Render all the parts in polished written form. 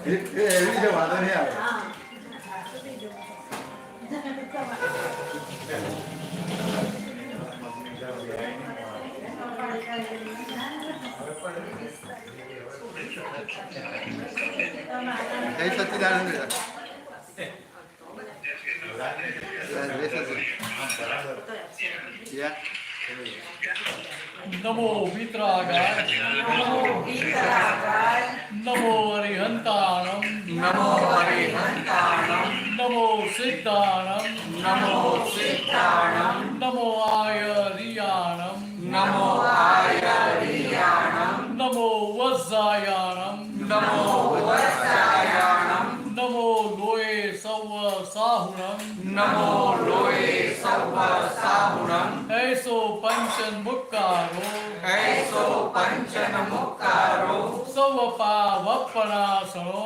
એવી રીતે વાંધો નહીં આવે. જય સચ્ચિદાનંદ. નમો વિતરાગાય નમો અરિહંતાણમ નમો સિદ્ધાણમ નમો આયરિયાણમ નમો વજ્જાયાણમ નમો લોએ સૌ સાહુણમ ऐसो पंचन मुक्कारो सौवपा वप्पनासनो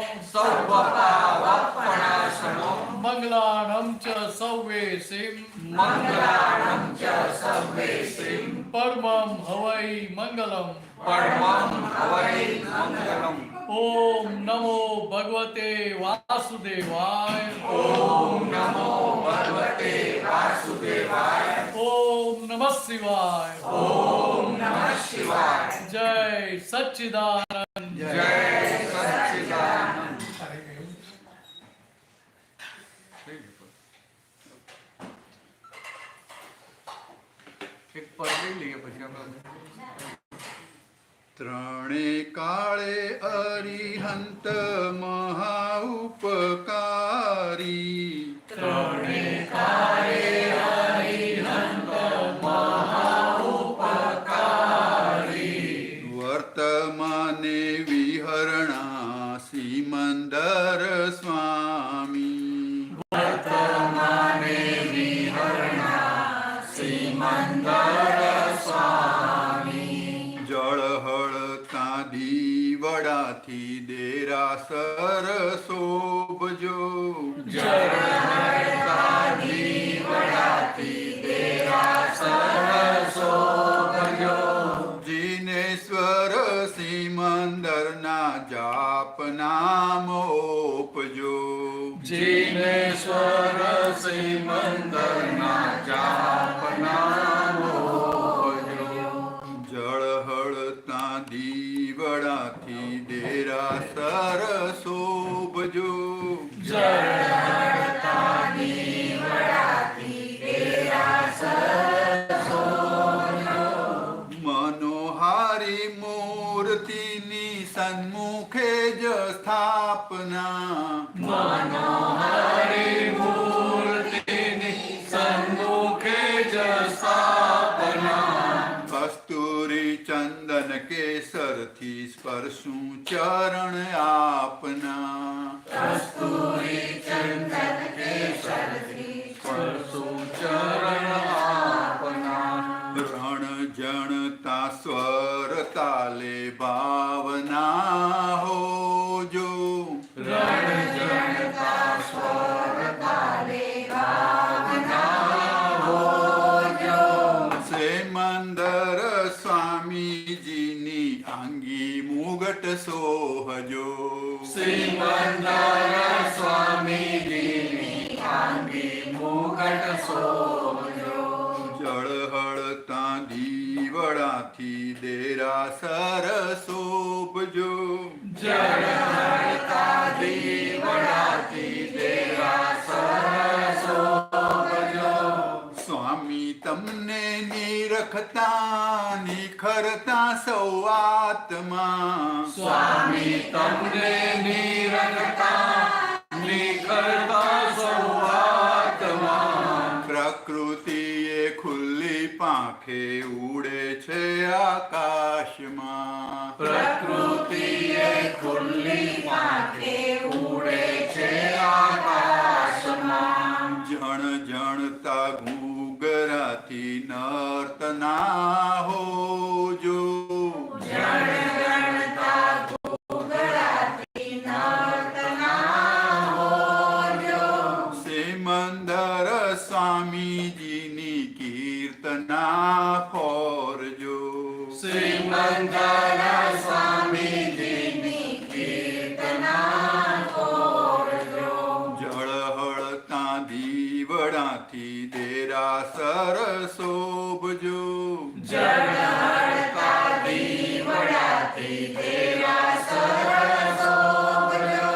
मंगलाणं च सौवेसिं परमं हवै मंगलम् ओम नमो भगवते वासुदेवाय ओम नमः शिवाय जय सच्चिदानंद એક પર લઈ લઈએ પછી આપણે ત્રણે કાળે અરિહંત મહાઉપકારી ત્રણે કાળે અરિહંત મહાઉપકારી વર્તમાને વિહરણા સિમંદર સ્વામી વર્તમાને વિહરણા સિમંદર સ્વામી જળહળતા દીવડાથી દેરાસર શોભજો જળહળતા દીવડાથી દેરાસર શોભજો જીનેશ્વર સિમંદરના જાપ નામ ઓપજો જીનેશ્વર સિમંદરના જાપ નામ ઓપજો જળહળતા દીવડાથી દેરાસર શોભજો જળહળતા દીવડાથી દેરાસર શોભજો મનોહારી મૂર્તિની સન્મુખે જ સ્થાપના મનોહરી મૂર્તિની સન્મુખે જ સ્થાપના કસ્તુરી ચંદન કેસરથી સ્પર્શું ચરણ આપના કસ્તુરી ચંદન કેસરથી સ્પર્શું ચરણ આપના રણ જણતા સ્વર તાલે ભાવના હોજો રણ જણતા સ્વર તાલે ભાવના હોજો સેમંદર સ્વામીજીની આંગી મુગટ સોહજો સિમંદર સ્વામીજીની આંગી મુગટ સોજો જળહળતા દીવડાથી દેરાસર શોભજો જળહળતા દીવડાથી દેરાસર શોભજો સ્વામી તમને નિરખતા નિખરતા સૌ આત્મા સ્વામી તમને નિરખતા નિખરતા સૌ આત્મા પ્રકૃતિએ ખુલ્લી પાંખે ઉડે છે આકાશમાં પ્રકૃતિએ ખુલ્લી પાંખે ઉડે છે આકાશમાં જણ જણતા ઘૂઘરાથી નર્તના હોજો જણ જણતા ઘૂઘરાથી સિમંદર શોભજો. જળ હળતા દીવડાથી દેરાસર શોભજો.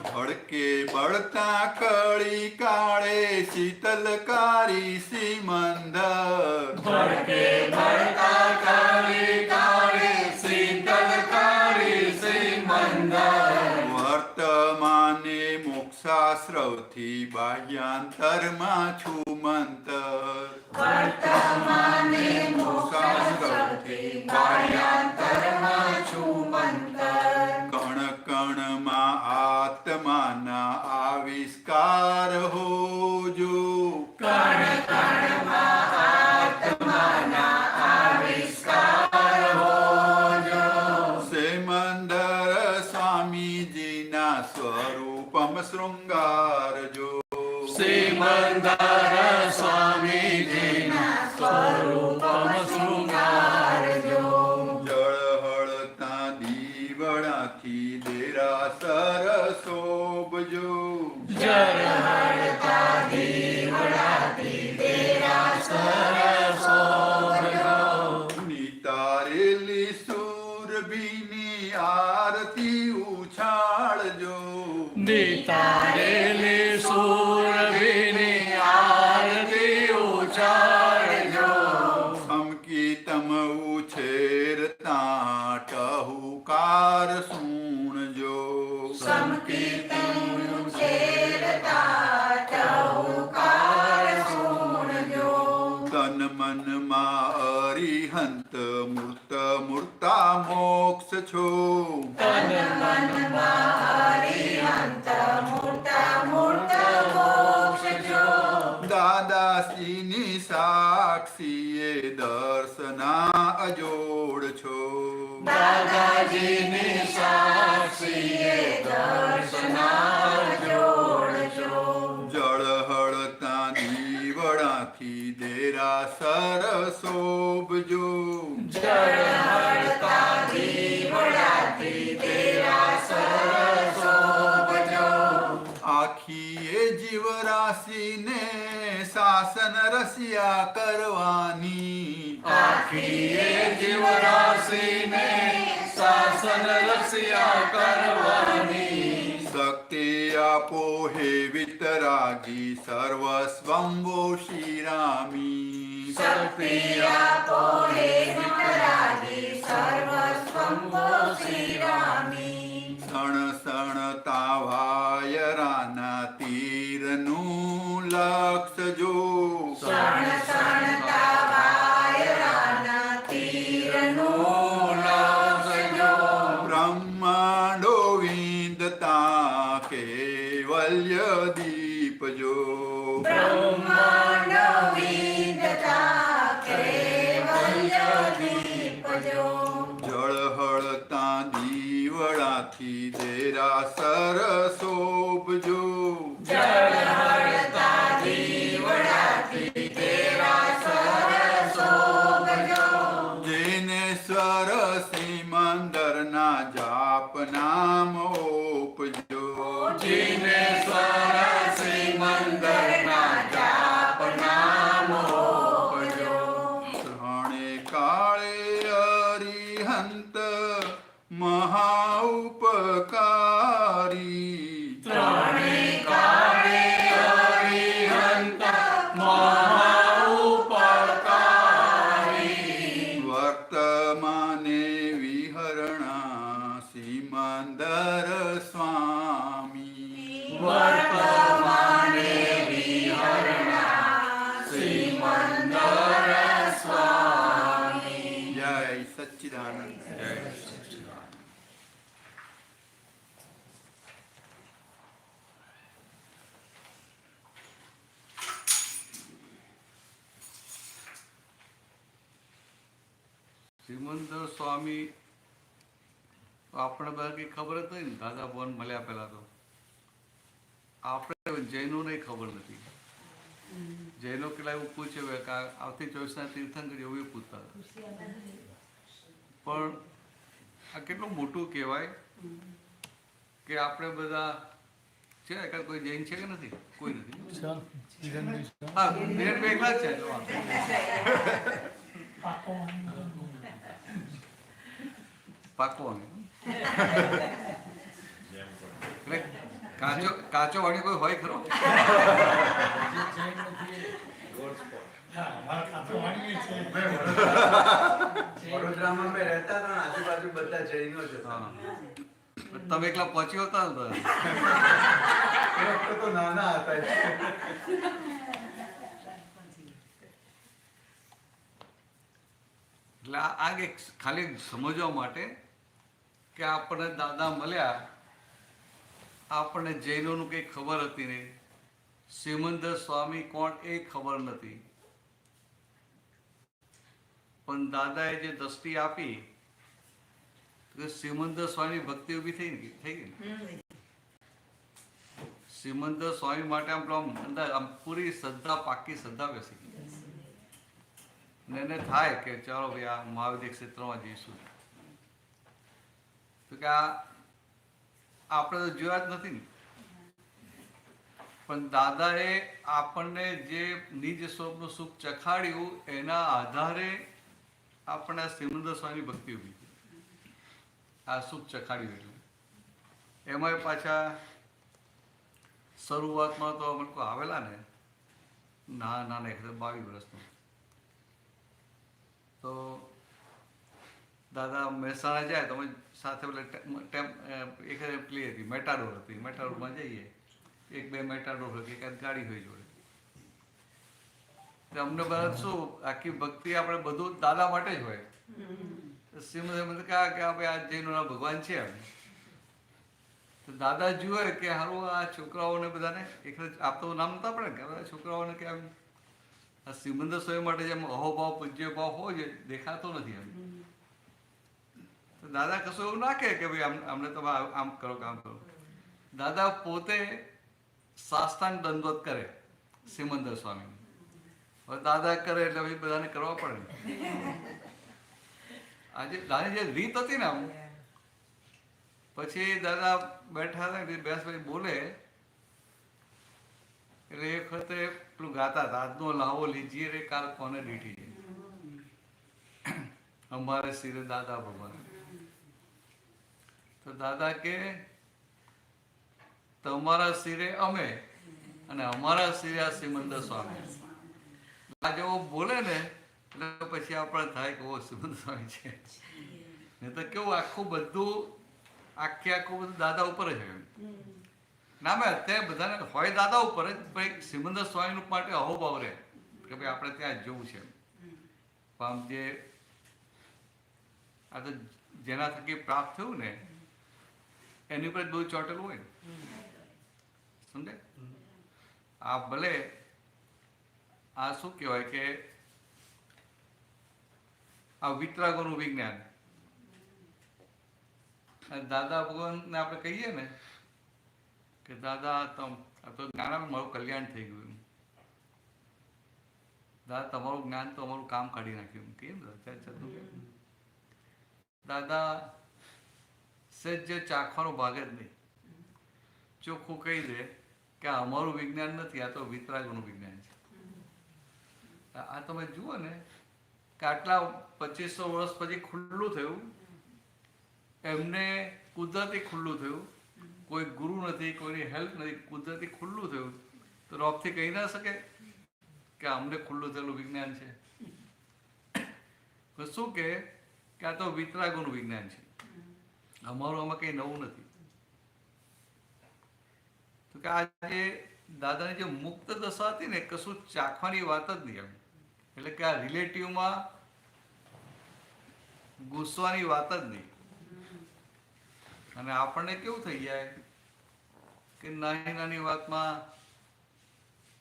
ભડકે બળતા કળી કાળે શીતલકારી સિમંદર. ભડકે ભળતા કળી કાળે શીતલકારી સિમંદર. વર્તમાને મોક્ષાશ્રવથી બાહ્યાંતરમાં છુમંતર. વર્તમાને મોક્ષાશ્રવથી બાહ્યાંતરમાં છુમંતર. કણ કણમાં આત્માના આવિષ્કાર હોજો. કણ કણમાં આત્માના આવિષ્કાર હોજો. સેમંદર સ્વામીજીના સ્વરૂપમ શૃંગારજો. સિમંદર સ્વામીજીના સ્વરૂપમ શૃંગારજો. જળ હળતા દીવડાથી દેરાસર શોભજો. જળ હળતા દીવડાથી દેરાસર શોભજો. નિતારેલી સુરભીની આરતી ઉછાળજો. નિતારેલી સુરભીની આરતી ઉછાળજો. ખમકી તમ ઉછેરતા ટહુકાર સુણજો. સંકીર્તન ઉછેરતા ટહુકાર સુણજો. તન મનમાં અરિહંત મૂર્ત મૂર્તા મોક્ષ છો. તન મનમાં હરિહંત મૂર્ત મૂર્ત મોક્ષ જો. દાદાશ્રીની સાક્ષીએ દર્શના અજોડ છો. દાદાજીની સાક્ષીએ દર્શના જોડજો. જળ હળતા દીવડાથી દેરાસર શોભજો. જળ હળતા દીવડાથી દેરાસર શોભજો. આખીએ જીવરાશિને શાસન રસિયા કરવાની. આખીએ જીવરાશિને શાસન રસિયા કરવાની. શક્તિ આપો હે વિતરાગી સર્વસ્વંબો શ્રીરામી. શક્તિ આપો હે વિતરાગી સર્વસ્વંબો શ્રીરામી. સણ સણતા વાયરાના તીરનું લક્ષ જો. સણ સણતા વાયરાના તીરનું લક્ષજો. બ્રહ્માંડો વિંદતા કૈવલ્ય દીપજો. બ્રહ્માંડ વિંદતા કૈવલ્ય દીપજો. જળ હળતા દીવડાથી દેરાસર શોભજો. જળ હળતા દીવડાથી દેરાસર શોભજો. જેને સ્વર સિમંદરના જાપ નામ ઓપજો. જીનેશ્વર સિમંદરના જાપ નામ ઓપજો. ત્રણે કાળે અરિહંત મહાઉપકારી. ત્રણે કાળે અરિહંત મહાઉપકારી. વર્તમાને વિહરણા સિમંદર સ્વામી. વર્તમાને વિહરણા સિમંદર સ્વામી. જય સચ્ચિદાનંદ. જય સિમંદર સ્વામી આપણે બધા કઈ ખબર જ નહીં ને, દાદા ભવન મળ્યા પહેલા તો આપણે જૈનોને ખબર નથી. જૈનો કેટલા એવું પૂછે કે આવતી ચોવીસના તીર્થંકર એવું પૂછતા હતા. પણ આ કેટલું મોટું કહેવાય કે આપણે બધા છે એકાદ કોઈ જૈન છે કે નથી? કોઈ નથી. ચાલ ધીરેનભાઈ ચાલ. હા ધીરેનભાઈ એકલા જ છે જો પાકો અમે એટલે કાચો વાળી કોઈ હોય ખરો? વડોદરામાં મેં રહેતા હતા ને, આજુબાજુ બધા જૈનો જ હતા. હા તમે એકલા પહોંચી હોતા ને તો એ વખતે તો નાના હતા. એટલે આ એક ખાલી સમજવા માટે કે આપણને દાદા મળ્યા, આપણને જૈનોનું કંઈ ખબર હતી નહીં, સિમંદર સ્વામી કોણ એ ખબર નથી, પણ દાદાએ જે દ્રષ્ટિ આપી તો સિમંદર સ્વામી ભક્તિ ઊભી થઈ ગઈ. સિમંદર સ્વામી માટે આમ પૂરી શ્રદ્ધા, પાકી શ્રદ્ધા બેસી ગઈ ને એને થાય કે ચાલો ભાઈ આ મહાવિદ્ય ક્ષેત્રમાં જઈશું. તો કે આ આપણે તો જોયા જ નથી ને, પણ દાદાએ આપણને જે નિજ સ્વરૂપનું સુખ ચખાડ્યું એના આધારે આપણને સિમંદર સ્વામી ભક્તિ ઊભી થઈ. આ સુખ ચખાડ્યું એટલે એમાં પાછા શરૂઆતમાં તો અમે લોકો આવેલા ને નાના 22 વર્ષનું, તો દાદા મહેસાણા જાય તો અમે સાથે એક પેલી હતી મેટાડોર હતી, મેટાડોરમાં જઈએ, 1-2 મેટાડોર હતી, એકાદ ગાડી હોય જોડે. અમને બધા શું આખી ભક્તિ આપણે બધું દાદા માટે જ હોય. શ્રીમદ કહ્યા કે ભાઈ આ જૈનોના ભગવાન છે એમ. તો દાદા જુએ કે હારું આ છોકરાઓને બધાને એક આપતો નામ નતા પડે કે બધા છોકરાઓને કે આમ આ સિમંદર સ્વામી માટે જેમ અહોભાવ પૂજ્ય ભાવ હોય દેખાતો નથી એમ. તો દાદા કશું એવું ના કહે કે ભાઈ અમને તમે આમ કરો કે આમ કરો. દાદા પોતે સાષ્ટાંગ દંડવત કરે સિમંદર સ્વામી. હવે દાદા કરે એટલે ભાઈ બધાને કરવા પડે. આજે દાદાની જે રીત હતી ને આમ, પછી દાદા બેઠા હતા બેસભાઈ બોલે એટલે એક વખતે પેલું ગાતા હતા, આજનો લાવો લીજીએ રે કાલ કોને દીઠી છે, અમારે સિરે દાદા ભગવાન. તો દાદા કે તમારા સિરે અમે અને અમારા સિરે આ સિમંદર સ્વામી. આ જેવો બોલે ને એટલે પછી આપણે થાય કે ઓ સિમંદર સ્વામી છે. નહીં તો કેવું આખું બધું આખું બધું દાદા ઉપર જ હોય. ના મેં અત્યારે બધાને હોય દાદા ઉપર જ, પણ સિમંદર સ્વામી માટે અહોભાવ રહે કે ભાઈ આપણે ત્યાં જવું છે. આમ જે આ તો જેના થકી પ્રાપ્ત થયું ને એની ઉપર જ બધું ચોટેલું હોય ને, સમજે? આ ભલે આ શું કહેવાય કે આ વિતરાગોનું વિજ્ઞાન. દાદા ભગવાનને આપણે કહીએ ને કે દાદા આ તો જ્ઞાન મારું કલ્યાણ થઈ ગયું, દાદા તમારું જ્ઞાન તો અમારું કામ કાઢી નાખ્યું. કેમ દાદા સહેજ જે ચાખવાનો ભાગ જ નહીં, ચોખ્ખું કહી દે કે આ અમારું વિજ્ઞાન નથી, આ તો વિતરાગોનું વિજ્ઞાન છે. આ તમે જુઓ ને કે આટલા 2500 વર્ષ પછી ખુલ્લું થયું, એમને કુદરતી ખુલ્લું થયું, કોઈ ગુરુ નથી, કોઈની હેલ્પ નથી, કુદરતી ખુલ્લું થયું. તો રોબથી કહી ના શકે કે અમને ખુલ્લું થયેલું વિજ્ઞાન છે. તો શું કે આ તો વિતરાગોનું વિજ્ઞાન છે, અમારું આમાં કંઈ નવું નથી. તો કે આ જે દાદાની જે મુક્ત દશા હતી ને કશું ચાખવાની વાત જ નહીં એમ. એટલે કે આ રિલેટિવમાં ઘૂસવાની વાત જ નહીં. અને આપણને કેવું થઈ જાય કે નાની નાની વાતમાં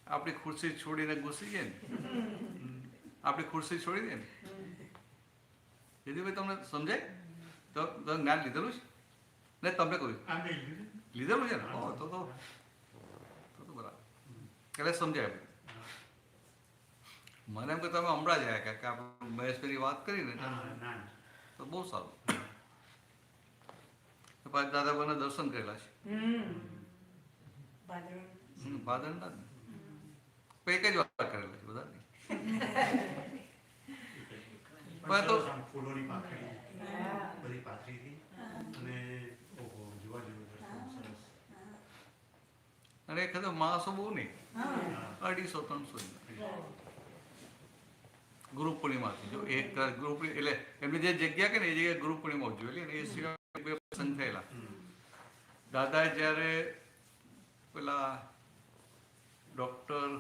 આપણી ખુરશી છોડીને ઘૂસી જાય ને, આપણી ખુરશી છોડી દે ને. જેથી તમને સમજાય તો જ્ઞાન લીધેલું છે ને? તમને કહ્યું લીધેલું છે ને? તો બરાબર એટલે સમજાય. મને એમ કે તમે હમણાં જ આવ્યા કે આપણે મહેશભાઈની વાત કરીને તો બહુ સારું. પાછા દાદા મને દર્શન કરેલા છે, ભાદરના જ ને. પણ એક જ વાર કરેલા છે બધા નહીં. પણ તો ફૂલોની પાંખડી બધી પાથરી હતી અને ઓહો જોવા જેવું દર્શન સરસ. અને એ ખબર માણસો બહુ નહીં, 250-300 ગુરુ પૂર્ણિમાથી જો એક ગુરુ એટલે એમની જે જગ્યા કે ને એ જગ્યાએ ગુરુ પૂર્ણિમા ઉજવેલી અને એ સિવાય બે પ્રસંગ થયેલા. દાદા જ્યારે પેલા ડૉક્ટર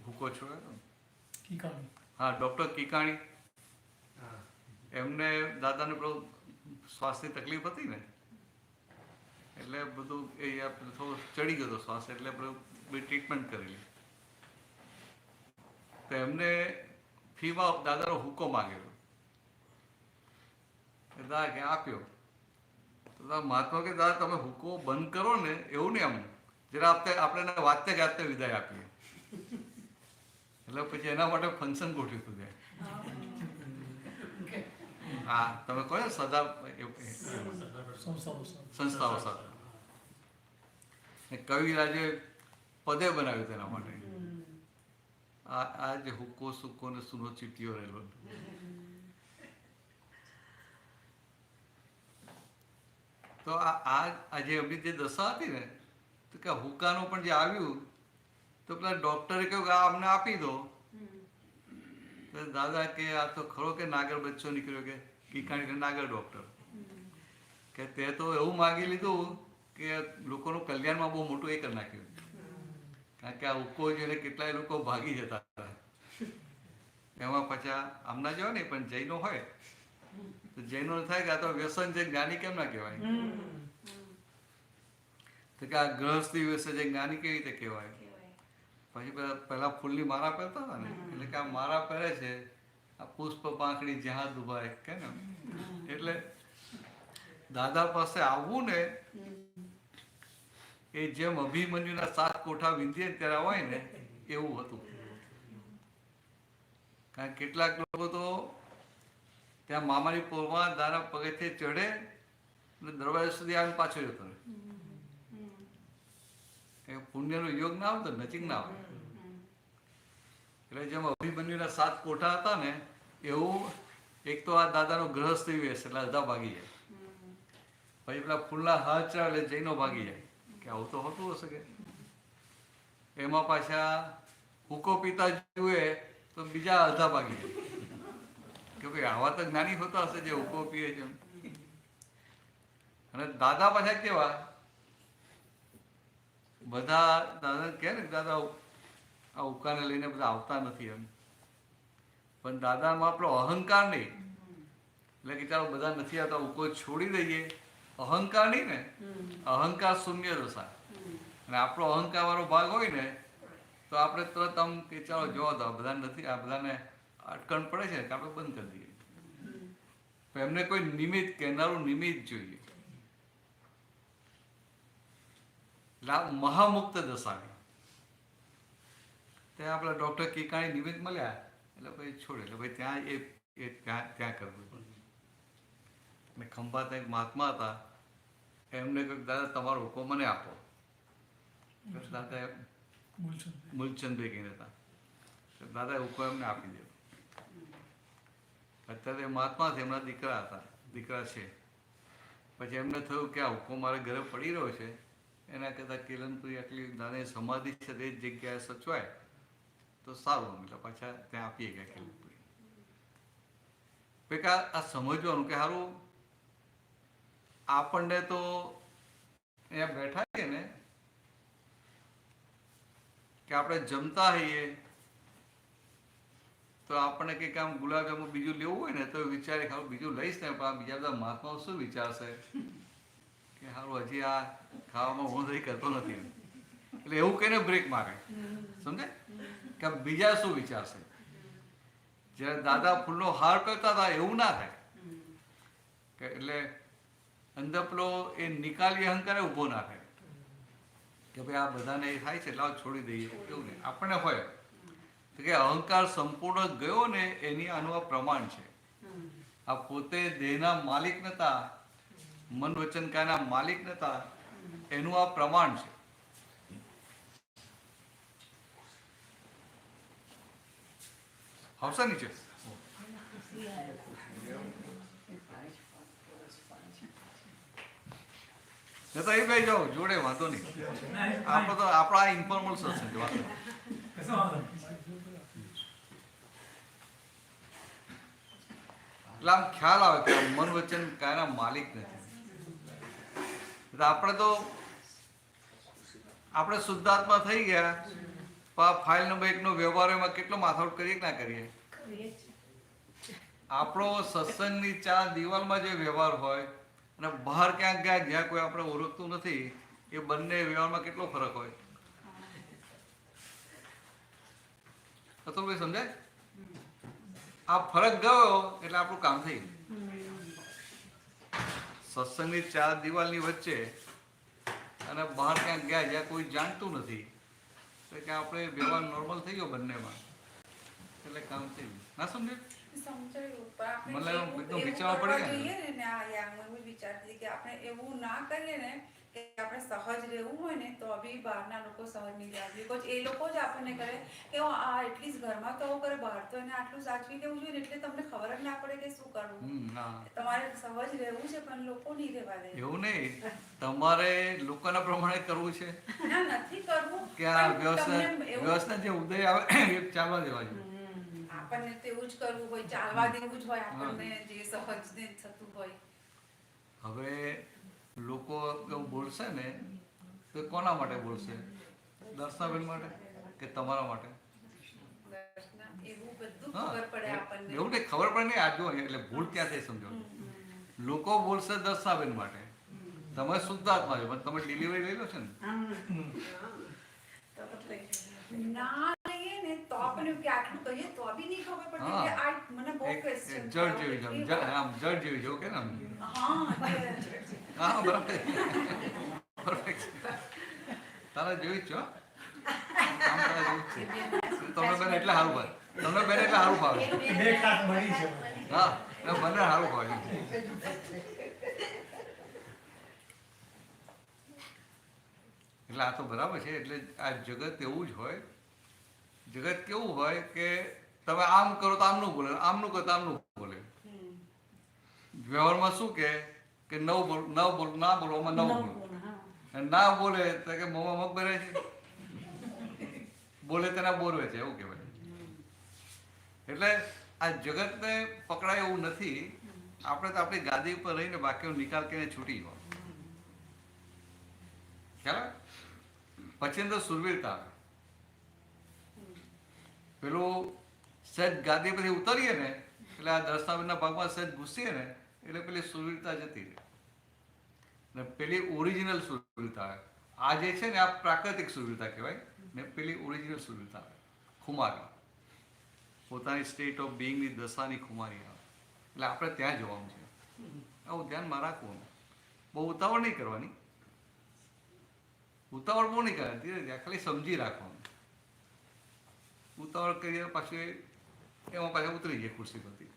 હુકો છોડ્યો કીકાણી. હા ડૉક્ટર કીકાણી હા એમને દાદાને પેલો શ્વાસની તકલીફ હતી ને એટલે બધું એ થોડો ચડી ગયો હતો શ્વાસ એટલે બધી ટ્રીટમેન્ટ કરેલી. તો એમને ફીમાં દાદાનો હુકો માંગેલો, દાદા કે આપ્યો. તો મહાત્મા કે દાદા તમે હુકો બંધ કરો ને એવું નહીં, આમ જરા આપણે વાતે ગાતે વિદાય આપીએ. એટલે પછી એના માટે ફંક્શન ગોઠવ્યું હતું ત્યાં. હા તમે કહો ને સદા સંસ્થાઓ સાથે કવિરાજે પદે બનાવ્યું તેના માટે. આ જે હુક્કો સુક્કો ને સુનો ચીટીઓ રહેલો. તો આ જે એમની જે દશા હતી ને તો કે હુક્કાનું પણ જે આવ્યું તો પેલા ડોક્ટરે કહ્યું કે આ અમને આપી દો. તો દાદા કે આ તો ખરો કે નાગર બચ્ચો નીકળ્યો કે કીકાણી નાગર ડોક્ટર કે તે તો એવું માગી લીધું કે લોકોનું કલ્યાણમાં બહુ મોટું એ કરી નાખ્યું. કારણ કે આ હુક્કો જોઈને કેટલાય લોકો ભાગી જતા હતા. એમાં પાછા આમના જેવા નહીં પણ જૈનો હોય તો જૈનો થાય કે આ તો વ્યસન છે, જ્ઞાની કેમ ના કહેવાય? તો કે આ ગ્રહસ્થી વિશે જે જ્ઞાની કેવી રીતે કહેવાય? પછી પહેલા ફૂલની માળા પહેરતા હતા ને એટલે કે આ માળા પહેરે છે, આ પુષ્પ પાંખડી જ્યાં દુભાય કે ને. એટલે દાદા પાસે આવવું ને એ જેમ અભિમન્યુના 7 કોઠા વિંધ્યે ત્યારે હોય ને એવું હતું. કારણ કેટલાક લોકો તો ત્યાં મામાની પોરમાં દાદા પગથિયે ચડે અને દરવાજા સુધી આવીને પાછો જતો રહે. પુણ્યનો યોગ ના આવે તો નજીક ના આવે. એટલે જેમ અભિમન્યુના 7 કોઠા હતા ને એવું એક તો આ દાદાનો ગ્રહસ્થી વેશ એટલે અડધા ભાગી જાય. પછી પેલા ફૂલના હાથ ચડાવે એટલે જૈનો ભાગી જાય કે આવું તો હોતું હશે કે. એમાં પાછા હુકો પીતા જુએ તો બીજા અડધા ભાગી જાય કે ભાઈ આવા તો જ્ઞાની હોતા હશે જે હુકો પીએ છે. અને દાદા પાછા કેવા બધા દાદા કહે ને દાદા આ હુક્કાને લઈને બધા આવતા નથી એમ. પણ દાદામાં આપણો અહંકાર નહીં એટલે કે ચાલો બધા નથી આવતા હુક્કો છોડી દઈએ. અહંકાર નહીં ને, અહંકાર શૂન્ય દશા. અને આપણો અહંકાર વાળો ભાગ હોય ને તો આપણે તરત આમ કે ચાલો જોવા દો બધા નથી, આ બધાને અટકણ પડે છે કે આપણે બંધ કરી દઈએ. તો એમને કોઈ નિમિત્ત કહેનારું નિમિત્ત જોઈએ. એટલે આ મહામુક્ત દશા. ત્યાં આપણા ડૉક્ટર કીકાણી નિમિત્ત મળ્યા એટલે પછી છોડે એટલે ભાઈ ત્યાં એ ત્યાં કરવું પડે. ને ખંભાત એક મહાત્મા હતા એમને કહ્યું દાદા તમારો હુકો મને આપો. દાદા મૂલચંદ કહીને હતા દાદા હુકો એમને આપી દે. અત્યારે મહાત્મા છે એમના દીકરા હતા, દીકરા છે. પછી એમને થયું કે આ હુકો મારે ઘરે પડી રહ્યો છે એના કરતાં કેલનપુરી આટલી દાદાની સમાધિ છે તે જ જગ્યાએ સચવાય તો સારું. એટલે પાછા ત્યાં આપીએ ગયા કેલનપુરી. પછી આ સમજવાનું કે સારું આપણને તો અહીંયા બેઠા છીએ ને કે આપણે જમતા હોઈએ તો આપણને કંઈક આમ ગુલાબજાંબુ બીજું લેવું હોય ને તો વિચારે ખારું બીજું લઈશ ને પણ બીજા બધા મહાત્માઓ શું વિચારશે કે સારું હજી આ ખાવામાં હું નહીં કરતો નથી. એટલે એવું કહીને બ્રેક મારે. સમજે કે બીજા શું વિચારશે. જ્યારે દાદા ફૂલનો હાર કરતા હતા એવું ના થાય કે એટલે અંદર પેલો એ નિકાલી અહંકાર ઊભો ના થાય કે ભાઈ આ બધાને એ થાય છે એટલે છોડી દઈએ એવું નહીં. આપણને હોય કે અહંકાર સંપૂર્ણ ગયો ને એની આનું આ પ્રમાણ છે. આ પોતે દેહના માલિક નતા મન વચન કાયના માલિક નતા, એનું આ પ્રમાણ છે. આવશે નીચે. જતા એ ભાઈ જાઓ જોડે, વાંધો નહીં. આપણે તો આપણા ઇન્ફોર્મલ સત્સંગ છે. એટલે આમ ખ્યાલ આવે કે મન વચન કાયના માલિક નથી. આપણે શુદ્ધાત્મા થઈ ગયા, ફાઇલ નંબર 1 નો વ્યવહાર એમાં કેટલો માથાકૂટ કરીએ કે ના કરીએ? આપણો સત્સંગની 4 દિવાલમાં જે વ્યવહાર હોય અને બહાર ક્યાંક ગયા જ્યાં કોઈ આપણે ઓળખતું નથી, એ બંને વ્યવહારમાં કેટલો ફરક હોય? તો ભાઈ સમજાય? આ ફરક ગયો એટલે આપણું કામ થઈ ગયું. સત્સંગની 4 દિવાલની વચ્ચે અને બહાર ક્યાંક ગયા જ્યાં કોઈ જાણતું નથી, તો કે આપણે વ્યવહાર નોર્મલ થઈ ગયો બંનેમાં, એટલે કામ થઈ ગયું. ના સમજ્યું? મને એકદમ વિચારવા પડે ને. વિચારતી કે આપણે એવું ના કરીએ ને કે આપણે સહજ રહેવું હોય ને, તો બી બહારના લોકો સહજ નહીં રહ્યા. બિકોઝ એ લોકો જ આપણને કરે કે આ એટલીસ્ટ ઘરમાં તો આવું કરે, બહાર તો એને આટલું સાચવી દેવું જોઈએ, એટલે તમને ખબર જ ના પડે કે શું કરવું. તમારે સહજ રહેવું છે પણ લોકો નહીં રહેવા દે. એવું નહીં, તમારે લોકોના પ્રમાણે કરવું છે. ના, નથી કરવું કે આ વ્યવસ્થા જે ઉદય આવે એ ચાલવા દેવા જોઈએ. આપણને તેવું જ કરવું હોય, ચાલવા દેવું જ હોય આપણને, જે સહજ ને થતું હોય. હવે લોકો એવું બોલશે ને તો કોના માટે બોલશે? દર્શનાબેન માટે કે તમારા માટે? એવું બધું ખબર પડે આપણને. એવું નહીં ખબર પડે નહીં. આ જો એટલે ભૂલ ક્યાં થઈ સમજો. લોકો બોલશે દર્શનાબેન માટે, તમે શુદ્ધાત્મા છો, તમે ડિલિવરી લઈ લો છો ને. ના લઈએ ને તો આપણને કે આટલું કહીએ તો બી નહીં ખબર પડતી કે આ મને બહુ ક્વેશ્ચન જડ જેવી છે, આમ જડ જેવી છે, ઓકે ને? હા, બરાબર. પરફેક્ટ. તારા જેવી જ છો. કામ તારા જેવું જ છે. તમને બેન એટલે સારું ભાવે. તમને બેન એટલે સારું ભાવે. હા, બંને સારું ભાવે. એટલે આ તો બરાબર છે. એટલે આ જગત એવું જ હોય. જગત કેવું હોય કે તમે આમ કરો તો આમનું બોલે, આમનું કરો તો આમનું બોલે. વ્યવહારમાં શું કે ના બોલવામાં નવ બોલ, ના બોલે તો કે મોંમાં મગ ભરે છે, બોલે તેના બોરવે છે, એવું કહેવાય. એટલે આ જગતને પકડાય એવું નથી. આપણે તો આપણી ગાદી ઉપર રહીને બાકીનો નિકાલ કરીને છૂટી જવા. ખ્યાલ? પછી અંદર સુરવીરતા આવે. પેલું સહેજ ગાદી પછી ઉતરીએ ને એટલે આ દર્શનાબેનના ભાગમાં સહેજ ઘૂસીએ ને એટલે પેલી સુરવીરતા જતી રહે ને પેલી ઓરિજિનલ સુરવીરતા આવે. આ જે છે ને આ પ્રાકૃતિક સુરવીરતા કહેવાય ને પેલી ઓરિજિનલ સુરવીરતા આવે, ખુમારી, પોતાની સ્ટેટ ઓફ બિંગની દશાની ખુમારી આવે. એટલે આપણે ત્યાં જવાનું છે. આવું ધ્યાનમાં રાખવું. બહુ ઉતાવળ નહીં કરવાની. ઉતાવળ બહુ નહીં કરે, ધીરે ધીરે ખાલી સમજી રાખવાનું. ઉતાવળ કરીએ પાછું એમાં પાછા ઉતરી જાય ખુરશી પરથી.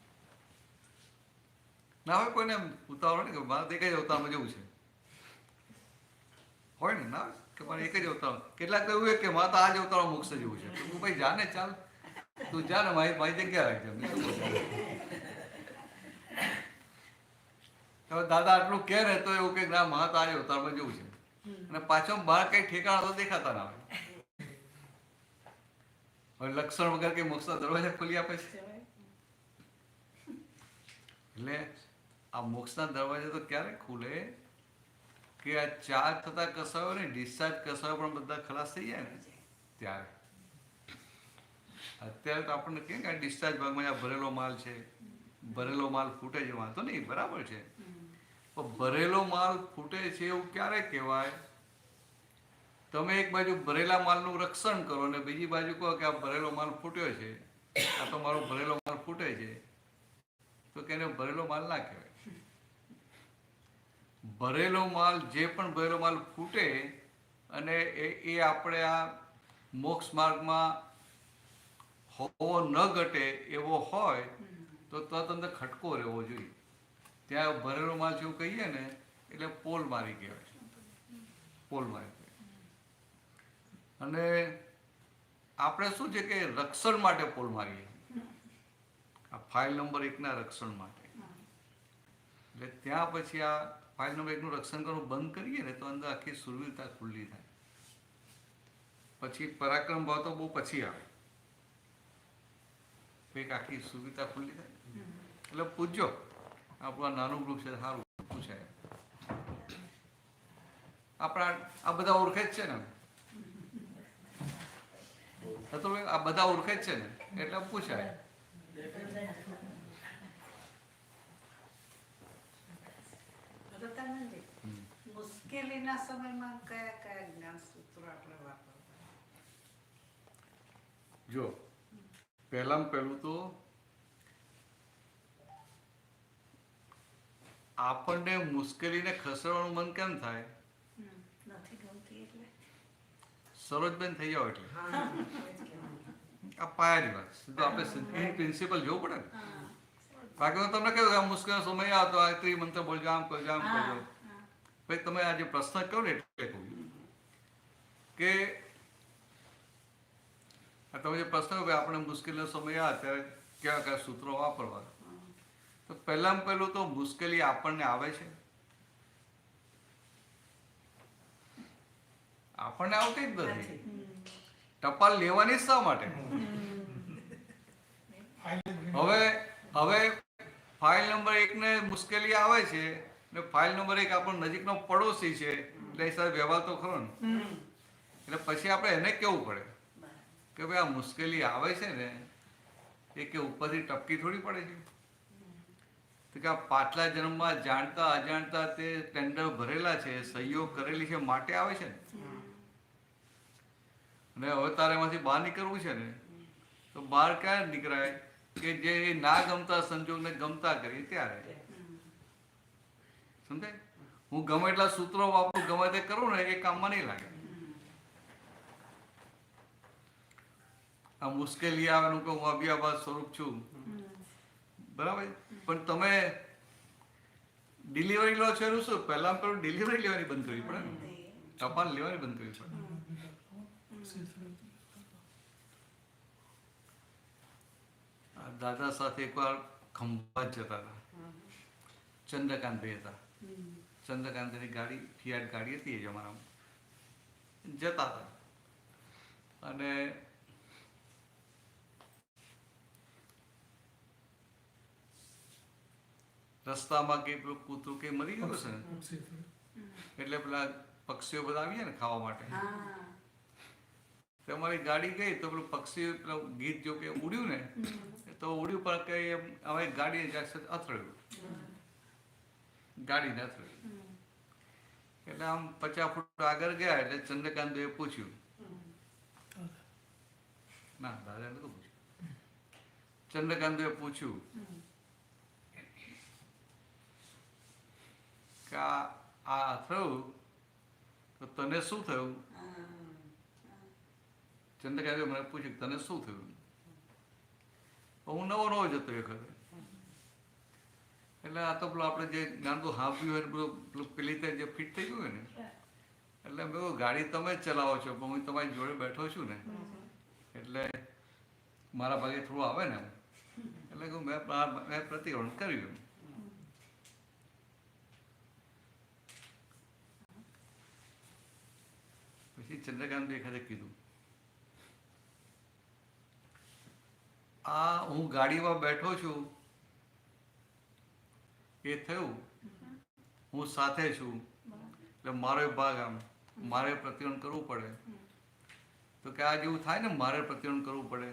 ના હોય કોઈને ઉતાવળ નહીં કે મારે એક જ અવતારમાં જવું છે, હોય ને? ના કે મારે એક જ અવતાર. કેટલાક તો એવું કે મારે તો આ જ અવતારમાં મોક્ષ જવું છે. તું ભાઈ જા ને, ચાલ તું જા ને, મારી જગ્યા રાખજે. હવે દાદા આટલું કે ને તો એવું કે ના મારે તો આ જ અવતારમાં જવું છે, અને પાછો બહાર કઈ ઠેકાણા તો દેખાતા ના હોય. હવે લક્ષણ વગર કઈ મોક્ષના દરવાજા ખોલી આપે છે. એટલે આ મોક્ષના દરવાજા તો ક્યારે ખુલે કે આ ચાર્જ થતા કસાયો ને ડિસ્ચાર્જ કસાયો પણ બધા ખલાસ થઈ જાય ને ત્યારે. અત્યારે તો આપણને કહે કે ડિસ્ચાર્જ ભાગમાં આ ભરેલો માલ છે, ભરેલો માલ ફૂટે છે, વાંધો નહીં, બરાબર છે. પણ ભરેલો માલ ફૂટે છે એવું ક્યારે કહેવાય? તમે એક બાજુ ભરેલા માલનું રક્ષણ કરો અને બીજી બાજુ કહો કે આ ભરેલો માલ ફૂટ્યો છે, આ તો મારો ભરેલો માલ ફૂટે છે, તો કે એને ભરેલો માલ ના કહેવાય. ભરેલો માલ, જે પણ ભરેલો માલ ફૂટે અને એ આપણે આ મોક્ષ માર્ગમાં હોવો ન ઘટે એવો હોય તો તરત અંદર ખટકો રહેવો જોઈએ. ત્યાં ભરેલો માલ જેવું કહીએ ને એટલે પોલ મારી કહેવાય, પોલ મારી કહેવાય. અને આપણે શું છે કે રક્ષણ માટે પોલ મારીએ, આ ફાઇલ નંબર 1ના રક્ષણ માટે. એટલે ત્યાં પછી આ ફાઇલ નંબર 1નું રક્ષણ કરવું બંધ કરીએ ને તો અંદર આખી સુરવીરતા ખુલ્લી થાય. પછી પરાક્રમ ભાવ તો બહુ પછી આવે, એક આખી સુરવીરતા ખુલ્લી થાય. એટલે પૂછજો, આપણું નાનું ગ્રુપ છે, સારું પૂછાય. આપણા આ બધા ઓળખે જ છે ને, તો આ બધા ઓળખે જ છે ને એટલે પૂછાય. મુશ્કેલીના સમયમાં કયા કયા જ્ઞાન સૂત્રો આપણે વાપરવા? જો પહેલામાં પહેલું તો આપણને મુશ્કેલીને ખસેડવાનું મન કેમ થાય? નથી ગમતી એટલે સરોજબેન થઈ જાવ એટલે આ પાયાની વાત. સીધું આપણે પ્રિન્સિપલ જોવું પડે ને. બાકી હું તમને કહ્યું કે આ મુશ્કેલ સમય આવતો આ ત્રિમંત્ર બોલજો, આમ કરજો, આમ કરજો. ભાઈ તમે આ જે પ્રશ્ન કહો ને એટલે કહું કે આ તમે જે પ્રશ્ન કહો કે આપણે મુશ્કેલીનો સમય આવે ત્યારે કેવા કયા સૂત્રો વાપરવા, તો પહેલામાં પહેલું તો મુશ્કેલી આપણને આવે છે, આપણને આવતી જ નથી. ટપાલ લેવાની જ શા માટે? હવે ફાઇલ નંબર 1ને મુશ્કેલી આવે છે ને ફાઇલ નંબર 1 આપણો નજીકનો પડોશી છે એટલે એ સાથે વ્યવહાર તો ખરો ને. એટલે પછી આપણે એને કેવું પડે કે ભાઈ આ મુશ્કેલી આવે છે ને એ કે ઉપરથી ટપકી થોડી પડે છે. તો કે આ પાછલા જન્મમાં જાણતા અજાણતા તે ટેન્ડર ભરેલા છે, સહીઓ કરેલી છે માટે આવે છે ને. અને હવે તારે એમાંથી બહાર નીકળવું છે ને તો બહાર ક્યારે નીકળાય કે જે ના ગમતા સંજોગને ગમતા કરીએ ત્યારે. સમજાય? હું ગમે એટલા સૂત્રો વાપરું, ગમે તે કરું ને એ કામમાં નહીં લાગે. આ મુશ્કેલી આવેનું કે હું અભિયાભાસ સ્વરૂપ છું, બરાબર, પણ તમે ડિલિવરી લો છો એનું શું? પહેલા પેલું ડિલિવરી લેવાની બંધ કરવી પડે ને, ટપાલ લેવાની બંધ કરવી પડે. દાદા સાથે એકવાર ખંભાત જતા હતા, ચંદ્રકાંતભાઈ હતા. ચંદ્રકાંતની ગાડી ફિયાટ ગાડી હતી એ જમાનામાં. જતા હતા અને રસ્તામાં કે પેલું કૂતરું કે મરી ગયું છે ને એટલે પેલા પક્ષીઓ બધા આવી જાય ને ખાવા માટે. તમારી ગાડી ગઈ તો પેલું પક્ષી પેલું ગીત જો કે ઉડ્યું ને તો ઉડ્યું પણ કઈ હવે ગાડી અથડ્યું, ગાડીને અથડ્યું. એટલે આમ 50 ફૂટ આગળ ગયા એટલે ચંદ્રકાંતે પૂછ્યું, ના દાદા નતું પૂછ્યું, ચંદ્રકાંતે પૂછ્યું કે આ થયું તો તને શું થયું? ચંદ્રકાંતે મને પૂછ્યું તને શું થયું? હું નવો જતો એ ખરે. એટલે આ તો પેલું આપણે જે ગાંધું હાંપ્યું હોય પેલું પેલી રીતે જે ફિટ થઈ ગયું હોય ને એટલે મેં કહ્યું ગાડી તમે જ ચલાવો છો પણ હું તમારી જોડે બેઠો છું ને એટલે મારા ભાગે થોડું આવે ને એટલે કહું મેં પ્રતિક્રમણ કર્યું. પછી ચંદ્રકાંત દેખાતે કીધું આ હું ગાડીમાં બેઠો છું એ થયું, હું સાથે છું એટલે મારો ભાગ આમ મારે પ્રતિક્રમણ કરવું પડે. તો કે આ જેવું થાય ને મારે પ્રતિક્રમણ કરવું પડે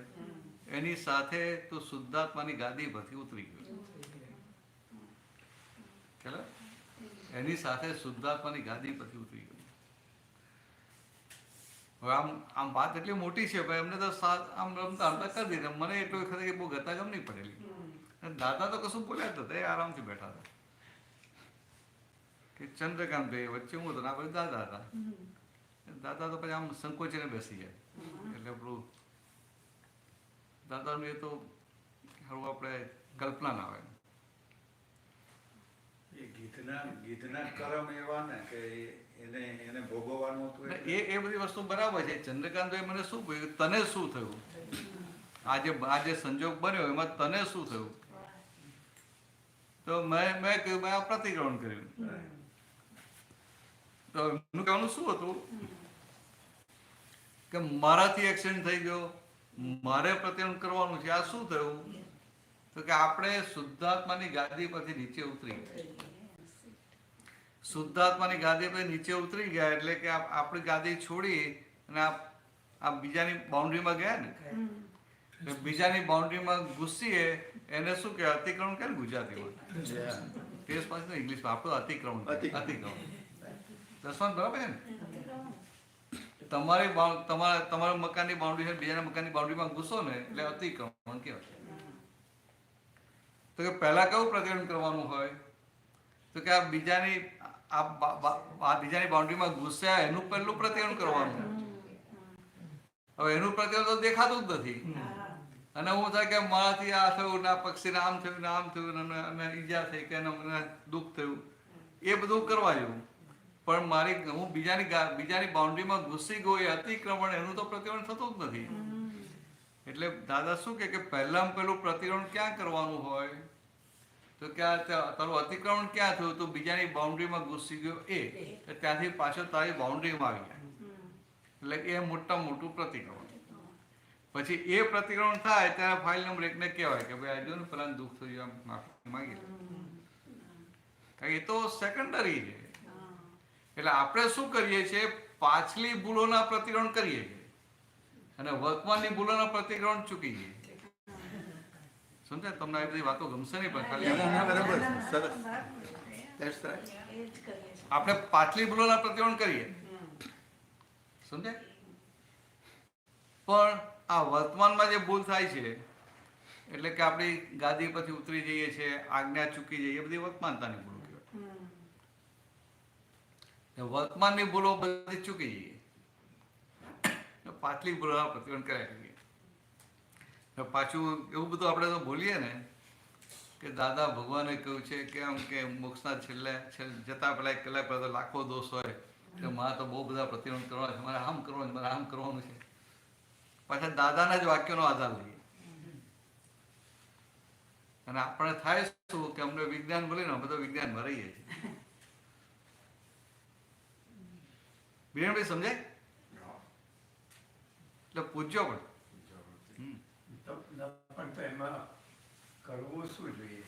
એની સાથે તો શુદ્ધાત્માની ગાદી પરથી ઉતરી ગયો. ચાલો એની સાથે શુદ્ધાત્માની ગાદી પરથી ઉતરી ગયો. હવે આમ વાત એટલી મોટી છે ભાઈ, અમને તો આમ રમતા રમતા કરી દીધા. મને એટલું વખત કે બહુ ગતાગમ નહીં પડેલી. દાદા તો કશું બોલ્યા જ નતા, એ આરામથી બેઠા હતા. કે ચંદ્રકાંત ભાઈ વચ્ચે હું હતો ને આપણે દાદા હતા. દાદા તો પછી આમ સંકોચીને બેસી જાય એટલે પેલું દાદાનું એ તો સારું આપણે કલ્પના ના આવે. એ ગીત ગીતના કરમ એવા ને કે એને ભોગવવાનું હતું ને એ બધી વસ્તુ બરાબર છે. ચંદ્રકાંતભાઈ મને શું કહ્યું, તને શું થયું, આજે સંજોગ બન્યો એમાં તને શું થયું? તો મેં કહ્યું મેં આ પ્રતિક્રમણ કર્યું. તો એમનું કહેવાનું શું હતું કે મારાથી એક્સિડન્ટ થઈ ગયો, મારે પ્રતિક્રમણ કરવાનું છે. આ શું થયું? તો કે આપણે શુદ્ધાત્માની ગાદી પરથી નીચે ઉતરી ગયા. શુદ્ધાત્માની ગાદી પર નીચે ઉતરી ગયા એટલે કે આપણી ગાદી છોડી અને આ બીજાની બાઉન્ડ્રીમાં ગયા ને, બીજાની બાઉન્ડ્રીમાં ઘૂસીએ એને શું કહેવાય? અતિક્રમણ કે ગુજરાતીમાં ટેસ્ટ પાછી ઇંગ્લિશમાં આપણું અતિક્રમણ. દસમાં બરાબર છે ને? તમારા મકાનની બાઉન્ડ્રી છે, બીજાના મકાનની બાઉન્ડ્રીમાં ઘૂસો ને એટલે અતિક્રમણ કહેવાય. તો કે પહેલા કેવું પ્રતિક્રમણ કરવાનું હોય? તો કે આ બીજાની બાઉન્ડ્રીમાં ઘૂસ્યા એનું પહેલું પ્રતિક્રમણ કરવાનું. હવે એનું પ્રતિક્રમણ તો દેખાતું જ નથી અને હું થાય કે મારાથી આ થયું ને આ પક્ષીને આમ થયું ને આમ થયું અને ઈજા થઈ કે મને દુઃખ થયું, એ બધું કરવા જેવું. પણ હું બીજાની બાઉન્ડ્રીમાં ઘૂસી ગયો એ અતિક્રમણ, એનું તો પ્રતિક્રમણ થતું જ નથી. એટલે દાદા શું કે પહેલામાં પહેલું પ્રતિક્રમણ ક્યાં કરવાનું હોય? તો ક્યાં તારું અતિક્રમણ ક્યાં થયું? તો બીજાની બાઉન્ડ્રીમાં ઘૂસી ગયો એ ત્યાંથી પાછો તારી બાઉન્ડ્રીમાં આવી ગયા. એટલે એ મોટું પ્રતિક્રમણ. પછી એ પ્રતિક્રમણ થાય ત્યારે ફાઇલ નંબર 1 ને કહેવાય કે ભાઈ આ જો ને પેલા દુઃખ થયું, માફી માંગી લે. એ તો સેકન્ડરી છે. એટલે આપણે શું કરીએ છીએ? પાછલી ભૂલોના પ્રતિક્રમણ કરીએ છીએ અને વર્તમાનની ભૂલોના પ્રતિક્રમણ ચૂકી જઈએ. સમજાય? તમને આ બધી વાતો ગમશે નહીં, પણ ખાલી બરાબર છે. સરસ. That's right. આપણે પાછલી ભૂલોના પ્રતિક્રમણ કરીએ, સમજાય? પણ આ વર્તમાનમાં જે ભૂલ થાય છે એટલે કે આપણી ગાદી પરથી ઉતરી જઈએ છીએ, આજ્ઞા ચૂકી જઈએ, એ બધી વર્તમાનતાની ભૂલો કહેવાય. વર્તમાનની ભૂલો બધી ચૂકી જઈએ, પાછલી ભૂલોના પ્રતિક્રમણ કર્યા કરીએ. પાછું એવું બધું આપણે તો બોલીએ ને કે દાદા ભગવાને કહ્યું છે કે આમ કે મોક્ષના છેલ્લે જતા પહેલા કલાક પહેલા લાખો દોષ હોય કે મારે તો બહુ બધા પ્રતિક્રમણ કરવાના છે, મારે આમ કરવાનું, મારે આમ કરવાનું છે. પાછા દાદાના જ વાક્યનો આધાર લઈએ અને આપણે થાય શું કે અમને વિજ્ઞાન બોલીને અમે તો વિજ્ઞાનમાં રહીએ છીએ. બીરેનભાઈ સમજાય? એટલે પૂછજો પણ તો એમાં કરવું શું જોઈએ?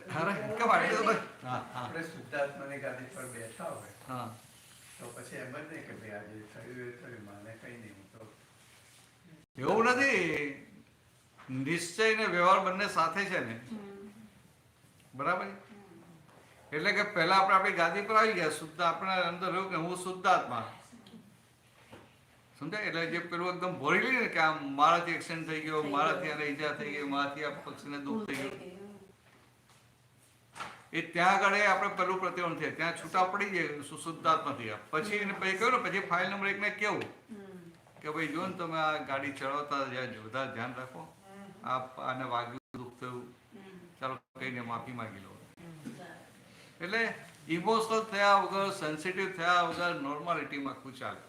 આપણે શુદ્ધાત્માની ગાદી પર બેઠા હોય તો પછી એમ જ નહીં કે ભાઈ આજે થયું એ થયું, મને કઈ નહીં. હું તો એવું નથી. નિશ્ચય ને વ્યવહાર બંને સાથે છે ને, બરાબર? એટલે કે પહેલા આપણે આપણી ગાદી પર આવી ગયા, શુદ્ધ આપણે અંદર રહ્યું કે હું શુદ્ધાત્મા. સમજાય? એટલે જે પેલું એકદમ ભરી લઈએ ને કે આમ મારાથી એક્સિડન્ટ થઈ ગયો, મારાથી આને ઈજા થઈ ગઈ, મારાથી આ પક્ષીને દુઃખ થઈ ગયું, એ ત્યાં આગળ આપણે પેલું પ્રતિક્રમણ થાય, ત્યાં છૂટા પડી જાય શુદ્ધાત્મા થઈ ગયા. પછી કહ્યું ને, પછી ફાઇલ નંબર 1 ને કેવું કે ભાઈ જો ને તમે આ ગાડી ચલાવતા બધા ધ્યાન રાખો, આને વાગ્યું, દુઃખ થયું, ચાલો કહીને માફી માંગી લો. એટલે ઇમોશનલ થયા વગર, સેન્સિટિવ થયા વગર નોર્માલિટીમાં આખું ચાલે.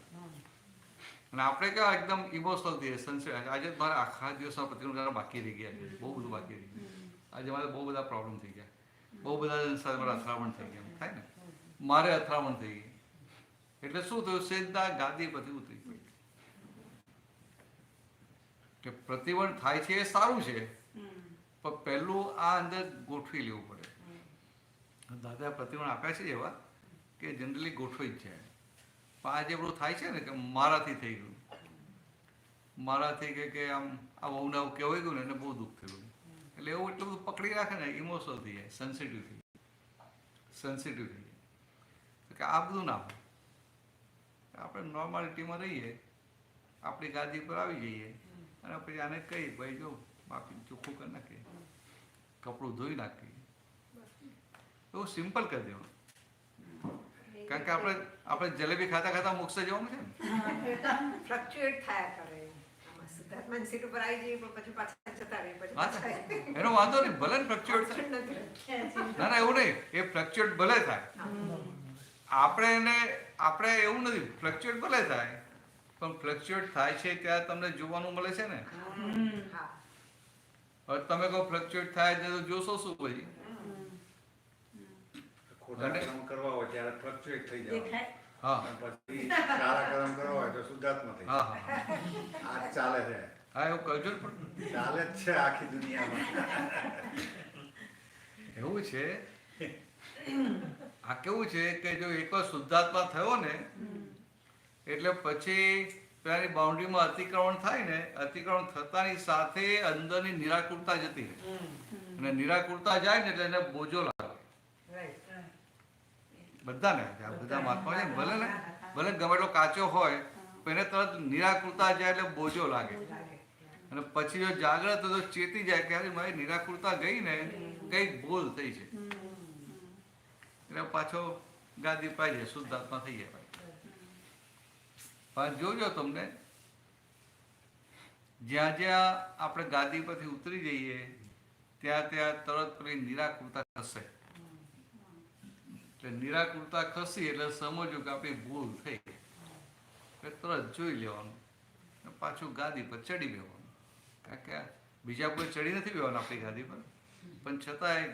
અને આપણે કેવા એકદમ ઇમોશનલ થઈએ, સેન્સિટિવ. આજે મારે આખા દિવસના પ્રતિક્રમણ બાકી રહી ગયા છે, બહુ બધું બાકી રહી ગયું. આજે મારે બહુ બધા પ્રોબ્લેમ થઈ ગયા, બહુ બધા સાથે મારા અથડામણ થઈ ગયા, થાય ને મારે અથડામણ થઈ ગઈ. એટલે શું થયું? સીધા ગાદી પરથી ઉતરી પડી. કે પ્રતિબંધ થાય છે એ સારું છે, પણ પહેલું આ અંદર ગોઠવી લેવું પડે. દાદા પ્રતિબંધ આપ્યા છે એવા કે જનરલી ગોઠવી જ છે. પણ આ જે બધું થાય છે ને કે મારાથી થઈ ગયું, મારાથી કે આમ આ બહુને આવું કહેવાય ગયું ને એને બહુ દુઃખ થયું, એટલે એવું એટલું બધું પકડી રાખે ને, ઇમોશનલ થઈ જાય, સેન્સિટિવ થઈ જાય. કે આ બધું ના હોય. આપણે નોર્માલિટીમાં રહીએ, આપણી ગાદી પર આવી જઈએ અને પછી આને કહી ભાઈ જો માફી ચોખ્ખું કરી નાખીએ, કપડું ધોઈ નાખીએ, એવું સિમ્પલ કરી દેવાનું. કારણ કે આપણે જલેબી ખાતા ખાતા મોક્ષે જવાનું છે ને. ફ્લક્ચ્યુએટ થયા કરે. શુદ્ધાત્માની સીટ ઉપર આવી જઈએ પણ પછી પાછા જતા રહીએ, પછી એનો વાંધો નહીં, ભલે ને ફ્લક્ચ્યુએટ થાય. ના એવું નહીં. નહીં, એ ફ્લક્ચ્યુએટ ભલે થાય, આપણે એવું નથી, ફ્લક્ચ્યુએટ ભલે થાય, પણ ફ્લક્ચ્યુએટ થાય છે ત્યાં તમને જોવાનું મળે છે ને. હવે તમે કહો ફ્લક્ચ્યુએટ થાય તો જોશો શું પછી? ખોટા કર્મ કરવા હોય ત્યારે ફ્લક્ચ્યુએટ થઈ જાય. હા પછી સારા કર્મ કરવા હોય તો શુદ્ધાત્મા થઈ હા જાય. હા આ ચાલે છે, હા એવું કહેજો ને. પણ ચાલે જ છે આખી દુનિયામાં. એવું છે, આ કેવું છે કે જો એકવાર શુદ્ધાત્મા થયો ને એટલે પછી પેલાની બાઉન્ડ્રીમાં અતિક્રમણ થાય ને, અતિક્રમણ થતાની સાથે અંદરની નિરાકુરતા જતી રહે, અને નિરાકુરતા જાય ને એટલે એને બોજો લાગે બધાને. આ બધા મહાત્મા છે ને, ભલે ગમે એટલો કાચો હોય પણ એને તરત નિરાકુરતા જાય એટલે બોજો લાગે, અને પછી જો જાગ્રત તો ચેતી જાય કે મારી નિરાકુરતા ગઈ ને, કઈક ભૂલ થઈ છે, એટલે પાછો ગાદી પાઈ જાય, શુદ્ધાત્મા થઈ જાય. પણ જોજો તમને જ્યાં જ્યાં આપણે ગાદી પરથી ઉતરી જઈએ ત્યાં ત્યાં તરત પેલી નિરાકુરતા ખસે. એટલે નિરાકુરતા ખસી એટલે સમજો કે આપણી ભૂલ થઈ, એટલે તરત જોઈ લેવાનું, પાછું ગાદી પર ચડી લેવાનું. કારણ કે બીજા કોઈ ચડી નથી લેવાનું આપણી ગાદી પર, પણ છતાંય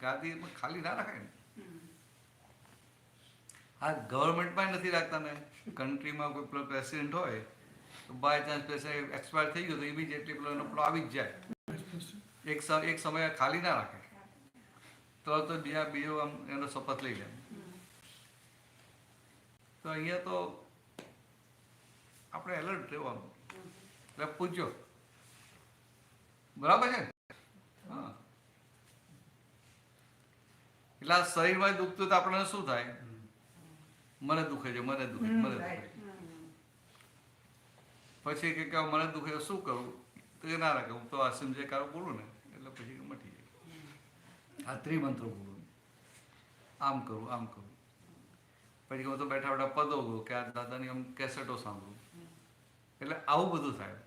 ગાદી ખાલી ના રાખાય ને. આ ગવર્મેન્ટમાં નથી રાખતા ને, કન્ટ્રીમાં કોઈ પ્રેસિડેન્ટ હોય તો બાય ચાન્સ પેશન્ટ એક્સપાયર થઈ ગયો તો ઇમિડિયેટલી પેલો આવી જ જાય, એક સમય ખાલી ના રાખે, તો બીજો આમ એનો શપથ લઈ લે. તો અહીંયા તો આપણે એલર્ટ રહેવાનું, એટલે પૂછજો, બરાબર છે? હા, એટલે આ શરીરમાં દુખતું તો આપણને શું થાય? મને દુખે છે, મને દુખે, મને દુખે. પછી કે મને દુખે શું કરું? તો એ ના રાખે, હું તો આ સમજેકારો બોલું ને એટલે પછી મટી જાય. આ ત્રિમંત્રો બોલું, આમ કરું, આમ કરું. પછી હું તો બેઠા બેઠા પદો ગયું કે આ દાદાની આમ કેસેટો સાંભળું, એટલે આવું બધું થાય.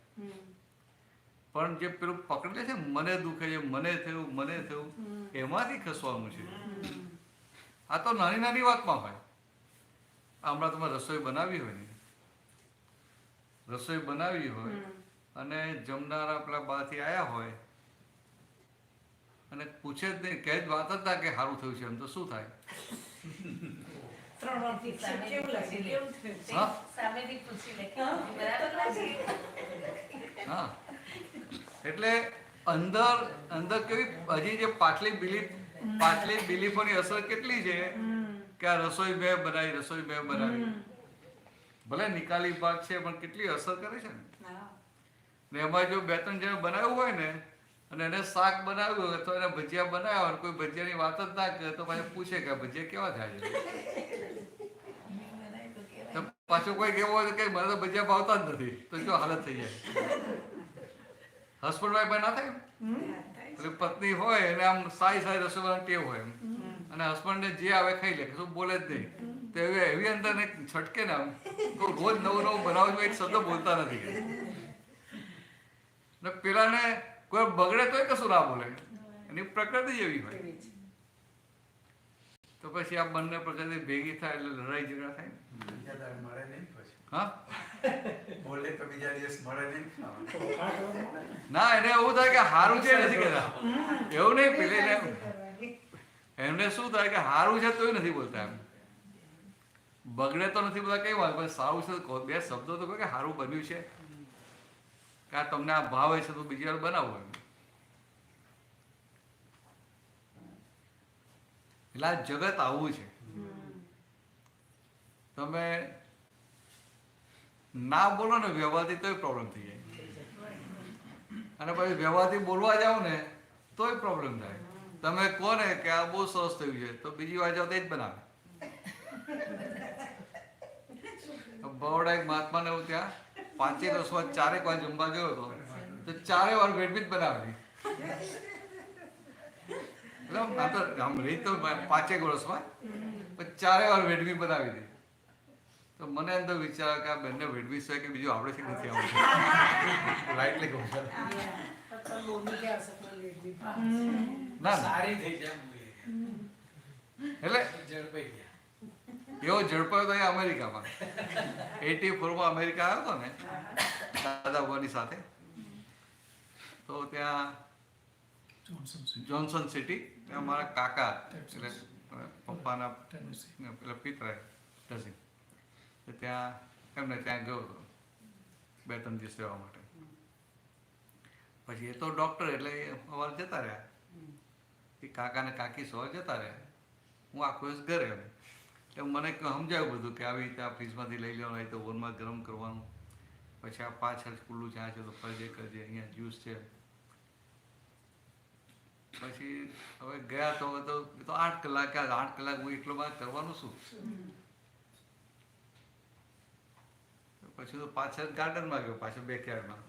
પણ જે પેલું પકડી લે છે મને દુખે છે, મને થયું, એમાંથી ખસવાનું છે. આ તો નાની નાની વાતમાં હોય. હમણાં તમે રસોઈ બનાવી હોય ને, રસોઈ બનાવી હોય અને જમનારા પેલા બહારથી આવ્યા હોય અને પૂછે જ નહીં, કહે જ વાત જ ના કે સારું થયું છે, એમ તો શું થાય? હા, એટલે અંદર કેવી હજી જે પાછલી બિલીફોની અસર કેટલી છે કે આ રસોઈ મેં બનાવી, ભલે નિકાલી ભાગ છે પણ કેટલી અસર કરે છે ને. એમાં જો 2-3 જણ બનાવ્યું હોય ને અને એને શાક બનાવ્યું હોય તો એને ભજીયા બનાવ્યા હોય, કોઈ ભજીયાની વાત જ ના કરે તો પાછું પૂછે કે ભજીયા કેવા થાય છે? તો પાછું કોઈ કેવું હોય કે મને તો ભજીયા ભાવતા જ નથી, તો જો હાલત થઈ જાય. હસબન્ડ વાઈફ ના થાય? પત્ની હોય એને આમ સારી રસોઈ બનાવવાની ટેવ હોય અને હસબન્ડને જે આવે ખાઈ લે, શું બોલે જ નહીં. તો એવી અંદર છટકે ને આમ તો રોજ નવું બનાવવું, એક શબ્દ બોલતા નથી. ને પેલાને કોઈ બગડે તોય કશું ના બોલે, એની પ્રકૃતિ એવી હોય. તો પછી આ બંને પ્રકૃતિ ભેગી થાય એટલે લડાઈ ઝઘડા થાય. મળે નહીં પછી. હા, બોલે તો બીજા દિવસ મળે નહીં. ના, એને એવું થાય કે હારું છે નથી કહેતા, એવું નહીં. પેલે એમને શું થાય કે હારું છે તોય નથી બોલતા, એમ બગડે તો નથી બોલતા, કઈ વાત, પણ સારું છે બે શબ્દો તો કહે કે હારું બન્યું છે, કે આ તમને આ ભાવે છે તો બીજી વાર બનાવો એમ. એટલે આ જગત આવું છે. તમે ના બોલો ને વ્યવહારથી તોય પ્રોબ્લેમ થઈ જાય, અને પછી વ્યવહારથી બોલવા જાઓ ને તોય પ્રોબ્લેમ થાય. તમે કહો ને કે આ બહુ સરસ થયું છે તો બીજી વાર જાઓ તો જ બનાવે. બરોડા એક મહાત્માને હું ત્યાં 5 વર્ષમાં 4 વાર જમવા ગયો હતો તો 4 વાર વેડમીટ બનાવેલી. આમ રહી તો 5 વર્ષમાં 4 વાર વેડમી બનાવી હતી. તો મને અંદર વિચાર કે આ બંને વેડમી છે કે બીજું આવડે છે નથી આવડતું. રાઈટલી કહું છું. ના, એવો ઝડપાયો તો અહીંયા અમેરિકામાં 84માં અમેરિકા આવ્યો હતો ને દાદા ભવાની સાથે, તો ત્યાં જોન્સન સિટી, ત્યાં મારા કાકા એટલે પપ્પાના પેલા પિતરાય ડઝિંગ, ત્યાં એમને ત્યાં ગયો હતો 2-3 દિવસ રહેવા માટે. પછી એ તો ડૉક્ટર એટલે એ સવારે જતા રહ્યા, એ કાકા ને કાકી સવારે જતા રહ્યા, હું આખો દિવસ ઘરે એમ. એટલે મને સમજાવ્યું બધું કે આવી રીતે આ ફ્રીજમાંથી લઈ લેવાનું, આવી તો ઓવનમાં ગરમ કરવાનું, પછી આ પાછળ ખુલ્લું ચા છે તો ફરજે કરજે, અહીંયા જ્યુસ છે. પછી હવે ગયા તો એ તો 8 કલાક 8 કલાક હું એટલો બાદ કરવાનું શું. પછી તો પાછળ ગાર્ડનમાં ગયો, પાછળ બેકયાર્ડમાં.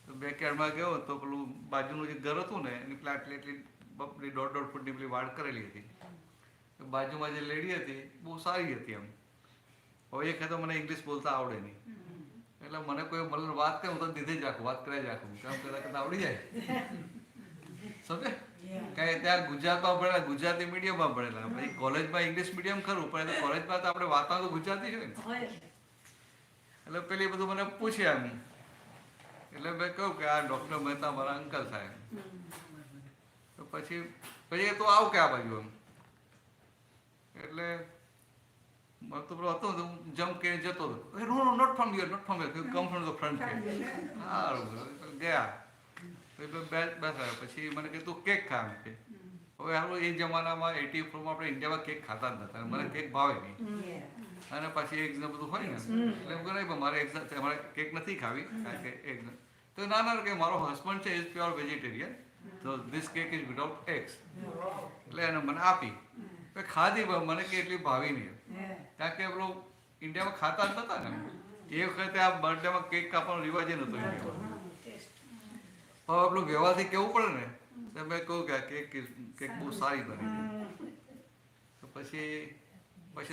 તો બેકયાર્ડમાં ગયો તો પેલું બાજુનું જે ઘર હતું ને એની પેલા એટલી 1.5 ફૂટની પેલી વાડ કરેલી હતી. બાજુમાં જે લેડી હતી બહુ સારી હતી એમ. હવે એક તો મને ઇંગ્લિશ બોલતા આવડે નહીં, એટલે મને કોઈ મતલબ વાત કરે હું તો દીધે જ રાખું, વાત કરાય જ રાખું, કામ કરતા આવડી જાય. સમજે કાંઈ ત્યાં ગુજરાતમાં ભણેલા, ગુજરાતી મીડિયમમાં ભણેલા, પછી કોલેજમાં ઇંગ્લિશ મીડિયમ ખરું, પણ કોલેજમાં તો આપણે વાતમાં તો ગુજરાતી જ હોય ને. એટલે પેલી બધું મને પૂછે એમ, એટલે મેં કહ્યું કે આ ડૉક્ટર મહેતા મારા અંકલ થાય. તો પછી એ તો આવ કે આ બાજુ એમ, એટલે મને તો પેલો હતો હું જમ્પ કરીને જતો હતો, no not from here, not from here, come from the front. સારું ગયા બેસાડ્યા. પછી મને કે તું કેક ખા એમ કે. હવે હારું એ જમાનામાં 84માં આપણે ઇન્ડિયામાં કેક ખાતા જ નતા, મને કેક ભાવે નહીં. અને પછી એક્ઝામ બધું હોય ને એટલે એમ કહે નહીં મારે એક્ઝામ મારે કેક નથી ખાવી, કારણ કે એક્ઝામ તો ના કે મારો હસબન્ડ છે ઇઝ પ્યોર વેજીટેરિયન, તો this cake is without eggs. એટલે એને મને આપી, ખાધી, મને કે એટલી ભાવી નહીં, કારણ કે પેલો ઇન્ડિયામાં ખાતા જ નતા ને. એ વખતે આ બર્થડેમાં કેક કાપવાનો રિવાજ નતો ઇન્ડિયામાં. હવે આપણું વ્યવહારથી કેવું પડે ને, તો મેં કહું કે આ કેક બહુ સારી બની. તો પછી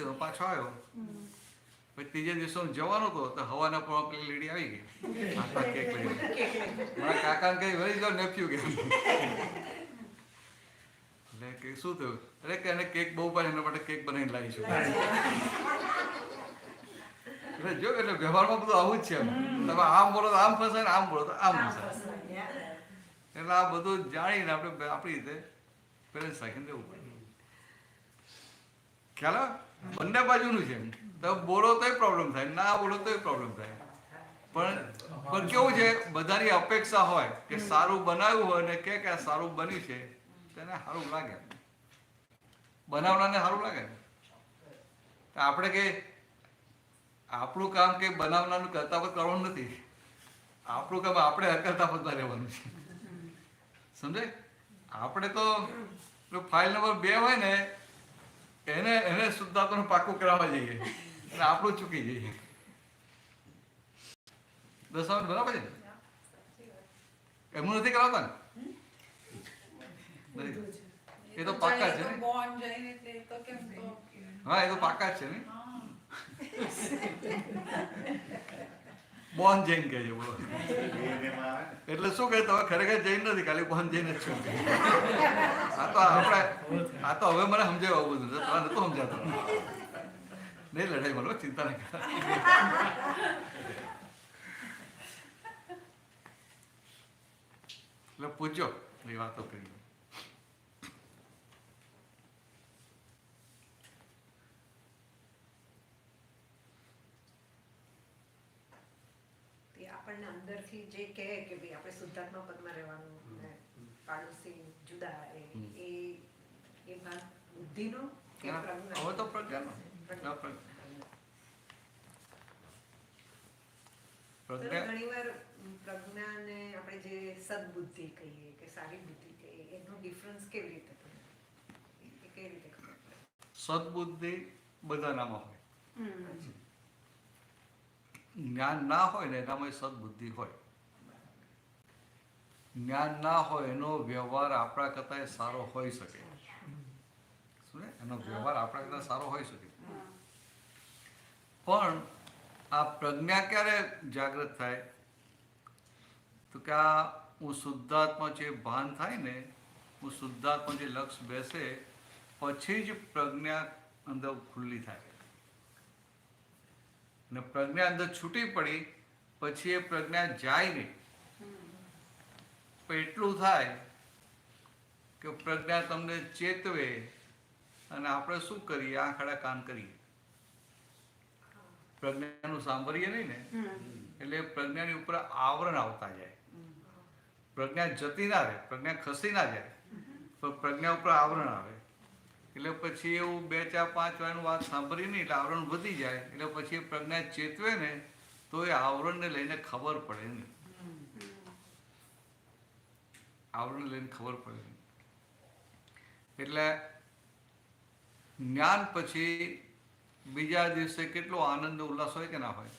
તો પાછો આવ્યો. પછી ત્રીજે દિવસે હું જવાનો હતો તો હવાના પણ પેલી લેડી આવી ગઈ હાથમાં કેક લઈને. મારા કાકાને કઈ વેરી યોર નેફ્યુ કે, એટલે કે શું થયું, અરે કે એને કેક બહુ પાડે એના માટે કેક બનાવીને લાવીશું. એટલે જો એટલે વ્યવહારમાં બધું આવું જ છે. તમે આમ બોલો તો આમ ફસાય ને આમ બોલો તો આમ ફસાય. એટલે આ બધું જાણીને આપણે આપણી રીતે પેરેન્ટ્સ રાખીને દેવું પડે. ખ્યાલ આવે? બંને બાજુનું છે. તમે બોલો તોય પ્રોબ્લેમ થાય, ના બોલો તોય પ્રોબ્લેમ થાય. પણ કેવું છે, બધાની અપેક્ષા હોય કે સારું બનાવ્યું હોય ને કે આ સારું બન્યું છે, તેને સારું લાગે, બનાવનારને સારું લાગે. આપણે કે આપણું કામ કે બનાવનારનું કરતા પર કરવાનું નથી, આપણું કામ આપણે કરતા પડતા રહેવાનું છે. સમજે? આપણે તો ફાઇલ નંબર 2 હોય ને એને શુદ્ધાત્માનું પાકું કરાવવા જઈએ અને આપણું ચૂકી જઈએ. 10 મિનિટ બરાબર છે? એમનું નથી કરાવતા ને? એ તો પાકા છે ને? હા, એ તો પાકા જ છે ને? બોન જૈન કહે છે. બોલો એટલે શું કહે, તમે ખરેખર જૈન નથી, ખાલી બોન જૈન જ છો. આ તો હવે મને સમજાયું આવું બધું, તમે નતું સમજાતો. નહીં લડાઈ બોલો, ચિંતા નહીં કર. એટલે પૂછજો એ વાતો કરી. આપણને અંદરથી જે કહે કે ભાઈ આપણે શુદ્ધાત્મા પદમાં રહેવાનું, પાડોશી જુદા, એ ભાગ બુદ્ધિનો કે પ્રજ્ઞા? હવે તો પ્રજ્ઞાનો. ઘણીવાર પ્રજ્ઞાને આપણે જે સદબુદ્ધિ કહીએ કે સારી બુદ્ધિ કહીએ, એનો ડિફરન્સ કેવી રીતે પડે, એ કેવી રીતે ખબર પડે? સદબુદ્ધિ બધાનામાં હોય, જ્ઞાન ના હોય ને એનામાં સદબુદ્ધિ હોય. જ્ઞાન ના હોય એનો વ્યવહાર આપણા કરતા સારો હોઈ શકે. શું? એનો વ્યવહાર આપણા કરતા સારો હોઈ શકે. પણ આ પ્રજ્ઞા ક્યારે જાગૃત થાય? તો કે આ હું શુદ્ધાત્મા જે ભાન થાય ને, હું શુદ્ધાત્મા જે લક્ષ બેસે પછી જ પ્રજ્ઞા અંદર ખુલ્લી થાય અને પ્રજ્ઞા અંદર છૂટી પડી પછી એ પ્રજ્ઞા જાય નહીં. પણ એટલું થાય કે પ્રજ્ઞા તમને ચેતવે અને આપણે શું કરીએ? આંખ આડા કાન કરીએ, પ્રજ્ઞાનું સાંભળીએ નહીં ને. એટલે પ્રજ્ઞાની ઉપર આવરણ આવતા જાય. પ્રજ્ઞા જતી ના રહે, પ્રજ્ઞા ખસી ના જાય, પણ પ્રજ્ઞા ઉપર આવરણ આવે. એટલે પછી એવું 2, 4, 5 વારનું વાત સાંભળી નહીં એટલે આવરણ વધી જાય. એટલે પછી એ પ્રજ્ઞા ચેતવે ને તો એ આવરણને લઈને ખબર પડે ને, આવરણ લઈને ખબર પડે ને. એટલે જ્ઞાન પછી બીજા દિવસે કેટલો આનંદ ઉલ્લાસ હોય કે ના હોય?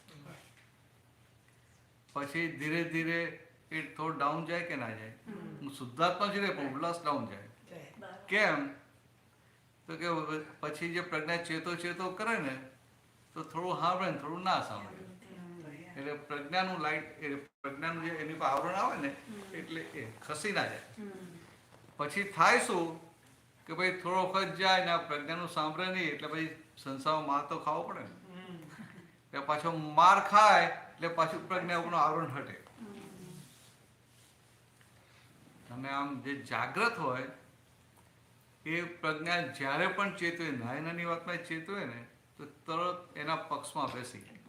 પછી ધીરે ધીરે એ થોડું ડાઉન જાય કે ના જાય? શુદ્ધાત્મા જ રહે પણ ઉલ્લાસ ડાઉન જાય. કેમ? તો કે પછી જે પ્રજ્ઞા ચેતો કરે ને તો થોડું સાંભળે ને થોડું ના સાંભળે. એટલે પ્રજ્ઞાનું લાઈટ, પ્રજ્ઞાનું જે એની પર આવરણ આવે ને એટલે એ ખસી ના જાય. પછી થાય શું કે ભાઈ થોડો વખત જાય ને આ પ્રજ્ઞાનું સાંભળે નહીં એટલે પછી સંસારમાં માર તો ખાવો પડે ને. એટલે પાછો માર ખાય એટલે પાછું પ્રજ્ઞા ઉપરનું આવરણ હટે. અને આમ જે જાગ્રત હોય એ પ્રજ્ઞા જ્યારે પણ ચેતવે, નાની નાની વાતમાં ચેતવે ને તો તરત એના પક્ષમાં બેસી જાય.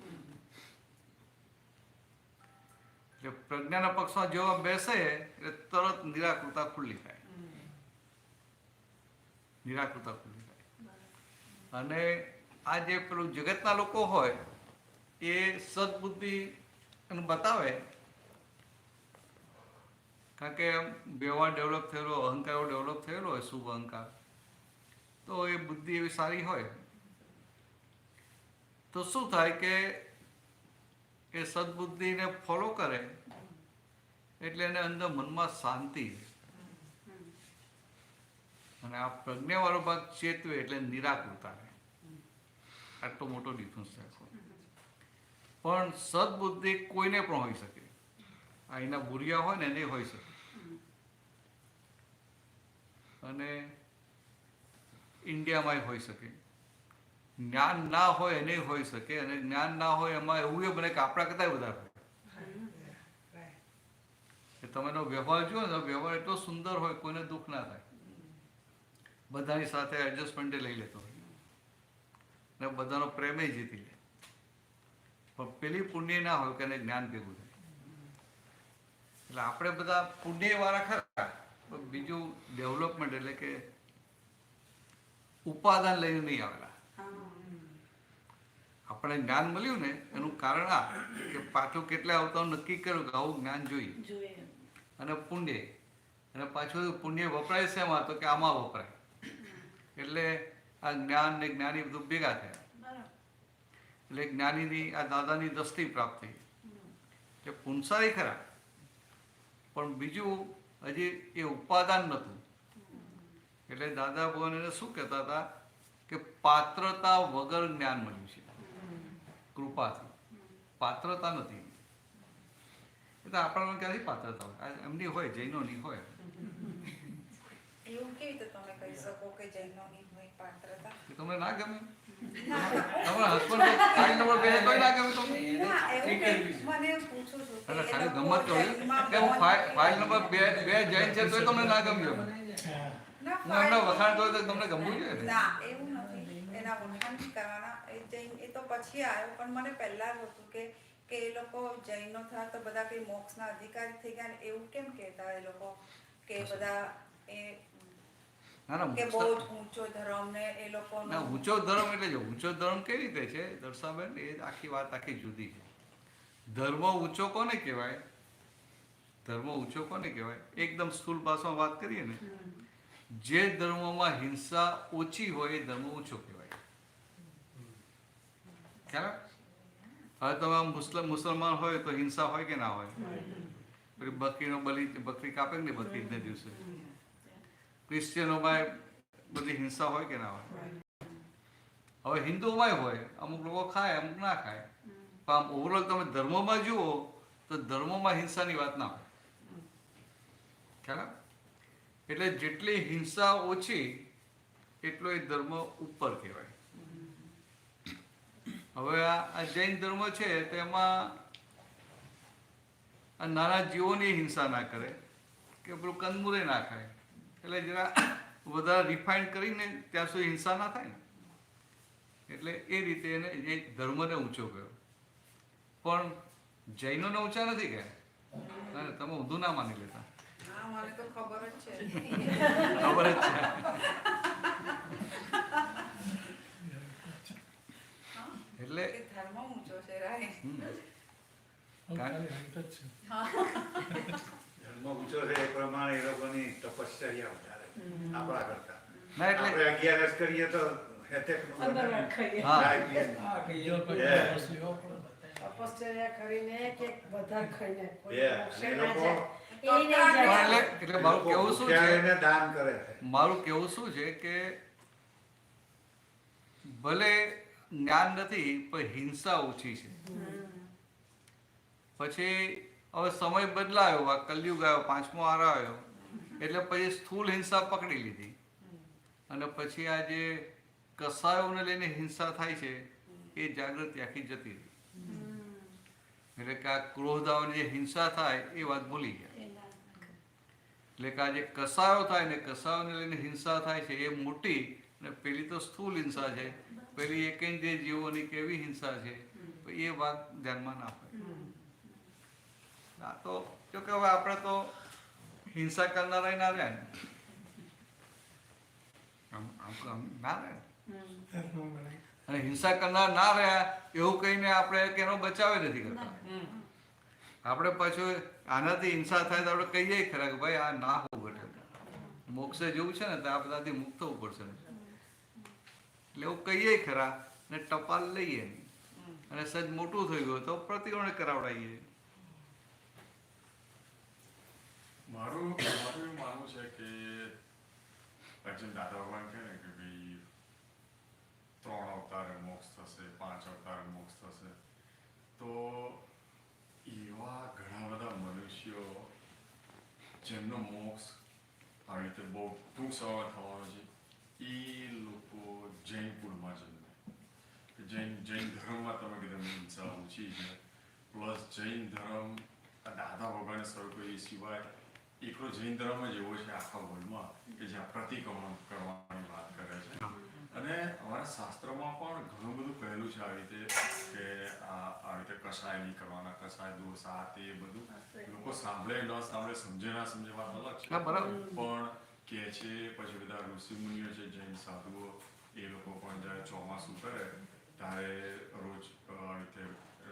એટલે પ્રજ્ઞાના પક્ષમાં જેવા બેસે એટલે તરત નિરાકૃતા ખુલ્લી થાય, નિરાકૃતા ખુલ્લી થાય. અને આ જે પેલું જગતના લોકો હોય એ સદબુદ્ધિ બતાવે, કારણ કે વ્યવહાર ડેવલપ થયેલો, અહંકારો ડેવલપ થયેલો હોય, શુભ અહંકાર, તો એ બુદ્ધિ એવી સારી હોય તો શું થાય કે એ સદબુદ્ધિને ફોલો કરે એટલે એને અંદર મનમાં શાંતિ. અને આ પ્રજ્ઞાવાળો ભાગ ચેતવે એટલે નિરાકૃતા રહે. આટલો મોટો ડિફરન્સ થાય. પણ સદબુદ્ધિ કોઈને પણ હોઈ શકે. આ એના બુરિયા હોય ને એને હોઈ શકે. અને ઇન્ડિયામાં હોઈ શકે. જ્ઞાન ના હોય એને હોઈ શકે. અને જ્ઞાન ના હોય એમાં એવું એ બને કે આપણા કરતા વધારે હોય. તમે એનો વ્યવહાર જુઓ ને, વ્યવહાર એટલો સુંદર હોય, કોઈને દુઃખ ના થાય, બધાની સાથે એડજસ્ટમેન્ટ લઈ લેતો હોય ને બધાનો પ્રેમે જીતી લે. પણ પેલી પુણ્ય ના હોય કે એને જ્ઞાન ભેગું થાય. એટલે આપણે બધા પુણ્ય વાળા ખરા, પણ બીજું ડેવલપમેન્ટ એટલે કે ઉપાદાન લઈને નહીં આવેલા. આપણે જ્ઞાન મળ્યું ને એનું કારણ આ કે પાછું કેટલા આવતા નક્કી કર્યું કે આવું જ્ઞાન જોઈએ. અને પુણ્ય, અને પાછું પુણ્ય વપરાય છે એમાં તો કે આમાં વપરાય. એટલે આ જ્ઞાન ને જ્ઞાની બધું ભેગા થયા. એટલે જ્ઞાનીની આ દાદાની દ્રષ્ટિ પ્રાપ્ત થઈ. એટલે પુનસારી ખરા, પણ બીજું હજી એ ઉપાદાન નહોતું. એટલે દાદા ભગવાન એને શું કહેતા હતા કે પાત્રતા વગર જ્ઞાન મળ્યું છે, કૃપાથી. પાત્રતા નથી. એટલે આપણામાં ક્યાંથી પાત્રતા હોય? એમની હોય, જૈનોની હોય. એવું કેવી રીતે તમે કહી શકો કે જૈનોની હોય પાત્રતા? તમને ના ગમે? તમારા હસબન્ડ ફાઇલ નંબર 2 તોય ના ગમે તમને? ના, એવું કે મને પૂછું છું કે એટલે એ ખાલી લોકો ગમત કહું જૈનમાં કે હું બહુ- ફાઇલ નંબર 2 જૈન છે તોય તમને ના ગમ્યું. ના, હું એમના વખાણ તો તમને ગમવું જોઈએ ને. ના, એવું નથી. એના વખાણ નહીં કરવાના. એ જૈન એ તો પછી આવ્યો, પણ મને પહેલા જ હતું કે એ લોકો જૈનો થયા તો બધા કઈ મોક્ષના અધિકારી થઈ ગયા ને એવું કેમ કહેતા એ લોકો કે બધા એ ના ના, કે બહુ જ ઊંચો ધર્મ ને એ લોકો ના, ઊંચો ધર્મ એટલે જો ઊંચો ધર્મ કેવી રીતે છે દર્શાબેન, એ આખી વાત આખી જુદી છે. ધર્મ ઊંચો કોને કહેવાય? ધર્મ ઊંચો કોને કહેવાય? એકદમ સ્થૂળ ભાષામાં વાત કરીએ ને, જે ધર્મમાં હિંસા ઓછી હોય એ ધર્મ ઊંચો કહેવાય. ખ્યાલ? હવે તમે મુસલમાન હોય તો હિંસા હોય કે ના હોય? બકરી કાપે ને બકરીદને દિવસે. ક્રિશ્ચિયનોમાં બધી હિંસા હોય કે ના હોય? હવે હિન્દુઓમાં હોય, અમુક લોકો ખાય અમુક ના ખાય. પણ આમ ઓવરઓલ તમે ધર્મમાં જુઓ તો ધર્મમાં હિંસાની વાત ના હોય. ખ્યાલ? એટલે જેટલી હિંસા ઓછી એટલો એ ધર્મ ઉપર કહેવાય. હવે આ જૈન ધર્મ છે તેમાં આ નાના જીવોની હિંસા ના કરે કે પેલું કંદમૂરે ના ખાય, એટલે જરા વધારે રિફાઇન કરીને ત્યાં સુધી હિંસા ના થાય ને, એટલે એ રીતે એને એ ધર્મને ઊંચો કર્યો. પણ જૈનોને ઊંચા નથી ગયા. તમે ઊંધું ના માની લેતા, હા, મને તો ખબર જ છે. ખબર જ છે. એટલે કે ધર્મ ઊંચો છે, રાઈટ. જન્મ ઊંચો છે એ પ્રમાણે એ લોકોની તપશ્ચર્યા વધારે આપણા કરતા. ના એટલે આપણે 11 કરીએ તો તપશ્ચર્યા કરીને કે વધારે ખાઈને કોઈ Yeah, મોક્ષે એ ના લોકો જાય. એ નહીં જાય. એટલે મારું કેવું શું છે, ત્યારે દાન કરે છે. મારું કેવું શું છે કે ભલે જ્ઞાન નથી પણ હિંસા ઓછી છે. પછી હવે સમય બદલાયો, આ કલયુગ આવ્યો, 5મો આરો આવ્યો, એટલે પછી સ્થૂળ હિંસા પકડી લીધી. અને પછી આ જે કસાયોને લઈને હિંસા થાય છે એ જાગૃતિ આખી જતી રહી. એટલે કે આ ક્રોધ આવે જે હિંસા થાય એ વાત ભૂલી ગયા. એટલે કે આ જે કસાયો થાય ને કસાયોને લઈને હિંસા થાય છે એ મોટી, અને પેલી તો સ્થૂળ હિંસા છે, પેલી એકેન્દ્રિય જીવોની કેવી હિંસા છે એ વાત ધ્યાનમાં ના હોય. આ તો જો કે હવે આપણે તો હિંસા કરનારા ના રહ્યા ને, ના રહ્યા. અને હિંસા કરનાર ના રહ્યા એવું કહીને આપણે એનો બચાવ નથી કરતા. આપણે પાછું આનાથી હિંસા થાય તો આપણે કહીએ ખરા કે ભાઈ આ ના હોવું ઘટે, મોક્ષે જેવું છે ને તો આ બધાથી મુક્ત થવું પડશે, એટલે એવું કહીએ ખરા ને ટપાલ લઈએ નહીં. અને સજ મોટું થઈ ગયું તો પ્રતિક્રમણ કરાવડાવીએ. મારું એવું માનવું છે કે જેમ દાદા ભગવાન કહે ને કે ભાઈ 3 અવતારે મોક્ષ થશે, 5 અવતારે મોક્ષ થશે, તો એવા ઘણા બધા મનુષ્યો જેમનો મોક્ષ આવી રીતે બહુ ટૂંક સમયમાં થવાનો છે, એ લોકો જૈન કુળમાં જન્મે. જૈન ધર્મમાં તમે કીધું હિંસા ઓછી છે, પ્લસ જૈન ધર્મ દાદા ભગવાને શરૂ કર્યું એ સિવાય એકલો જૈન ધર્મ જ એવો છે આખા વર્લ્ડમાં કે જ્યાં પ્રતિક્રમણ કરવાની વાત કરે છે. અને અમારા શાસ્ત્રોમાં પણ ઘણું બધું કહેલું છે આવી રીતે કે આવી રીતે કસાય નહીં કરવાના, કસાય દોષ આ તે બધું લોકો સાંભળે ન સાંભળે, સમજે ના સમજે વાત અલગ છે, પણ કે છે. પછી બધા ઋષિ મુનિઓ છે, જૈન સાધુઓ, એ લોકો પણ જ્યારે ચોમાસું કરે ત્યારે રોજ આવી રીતે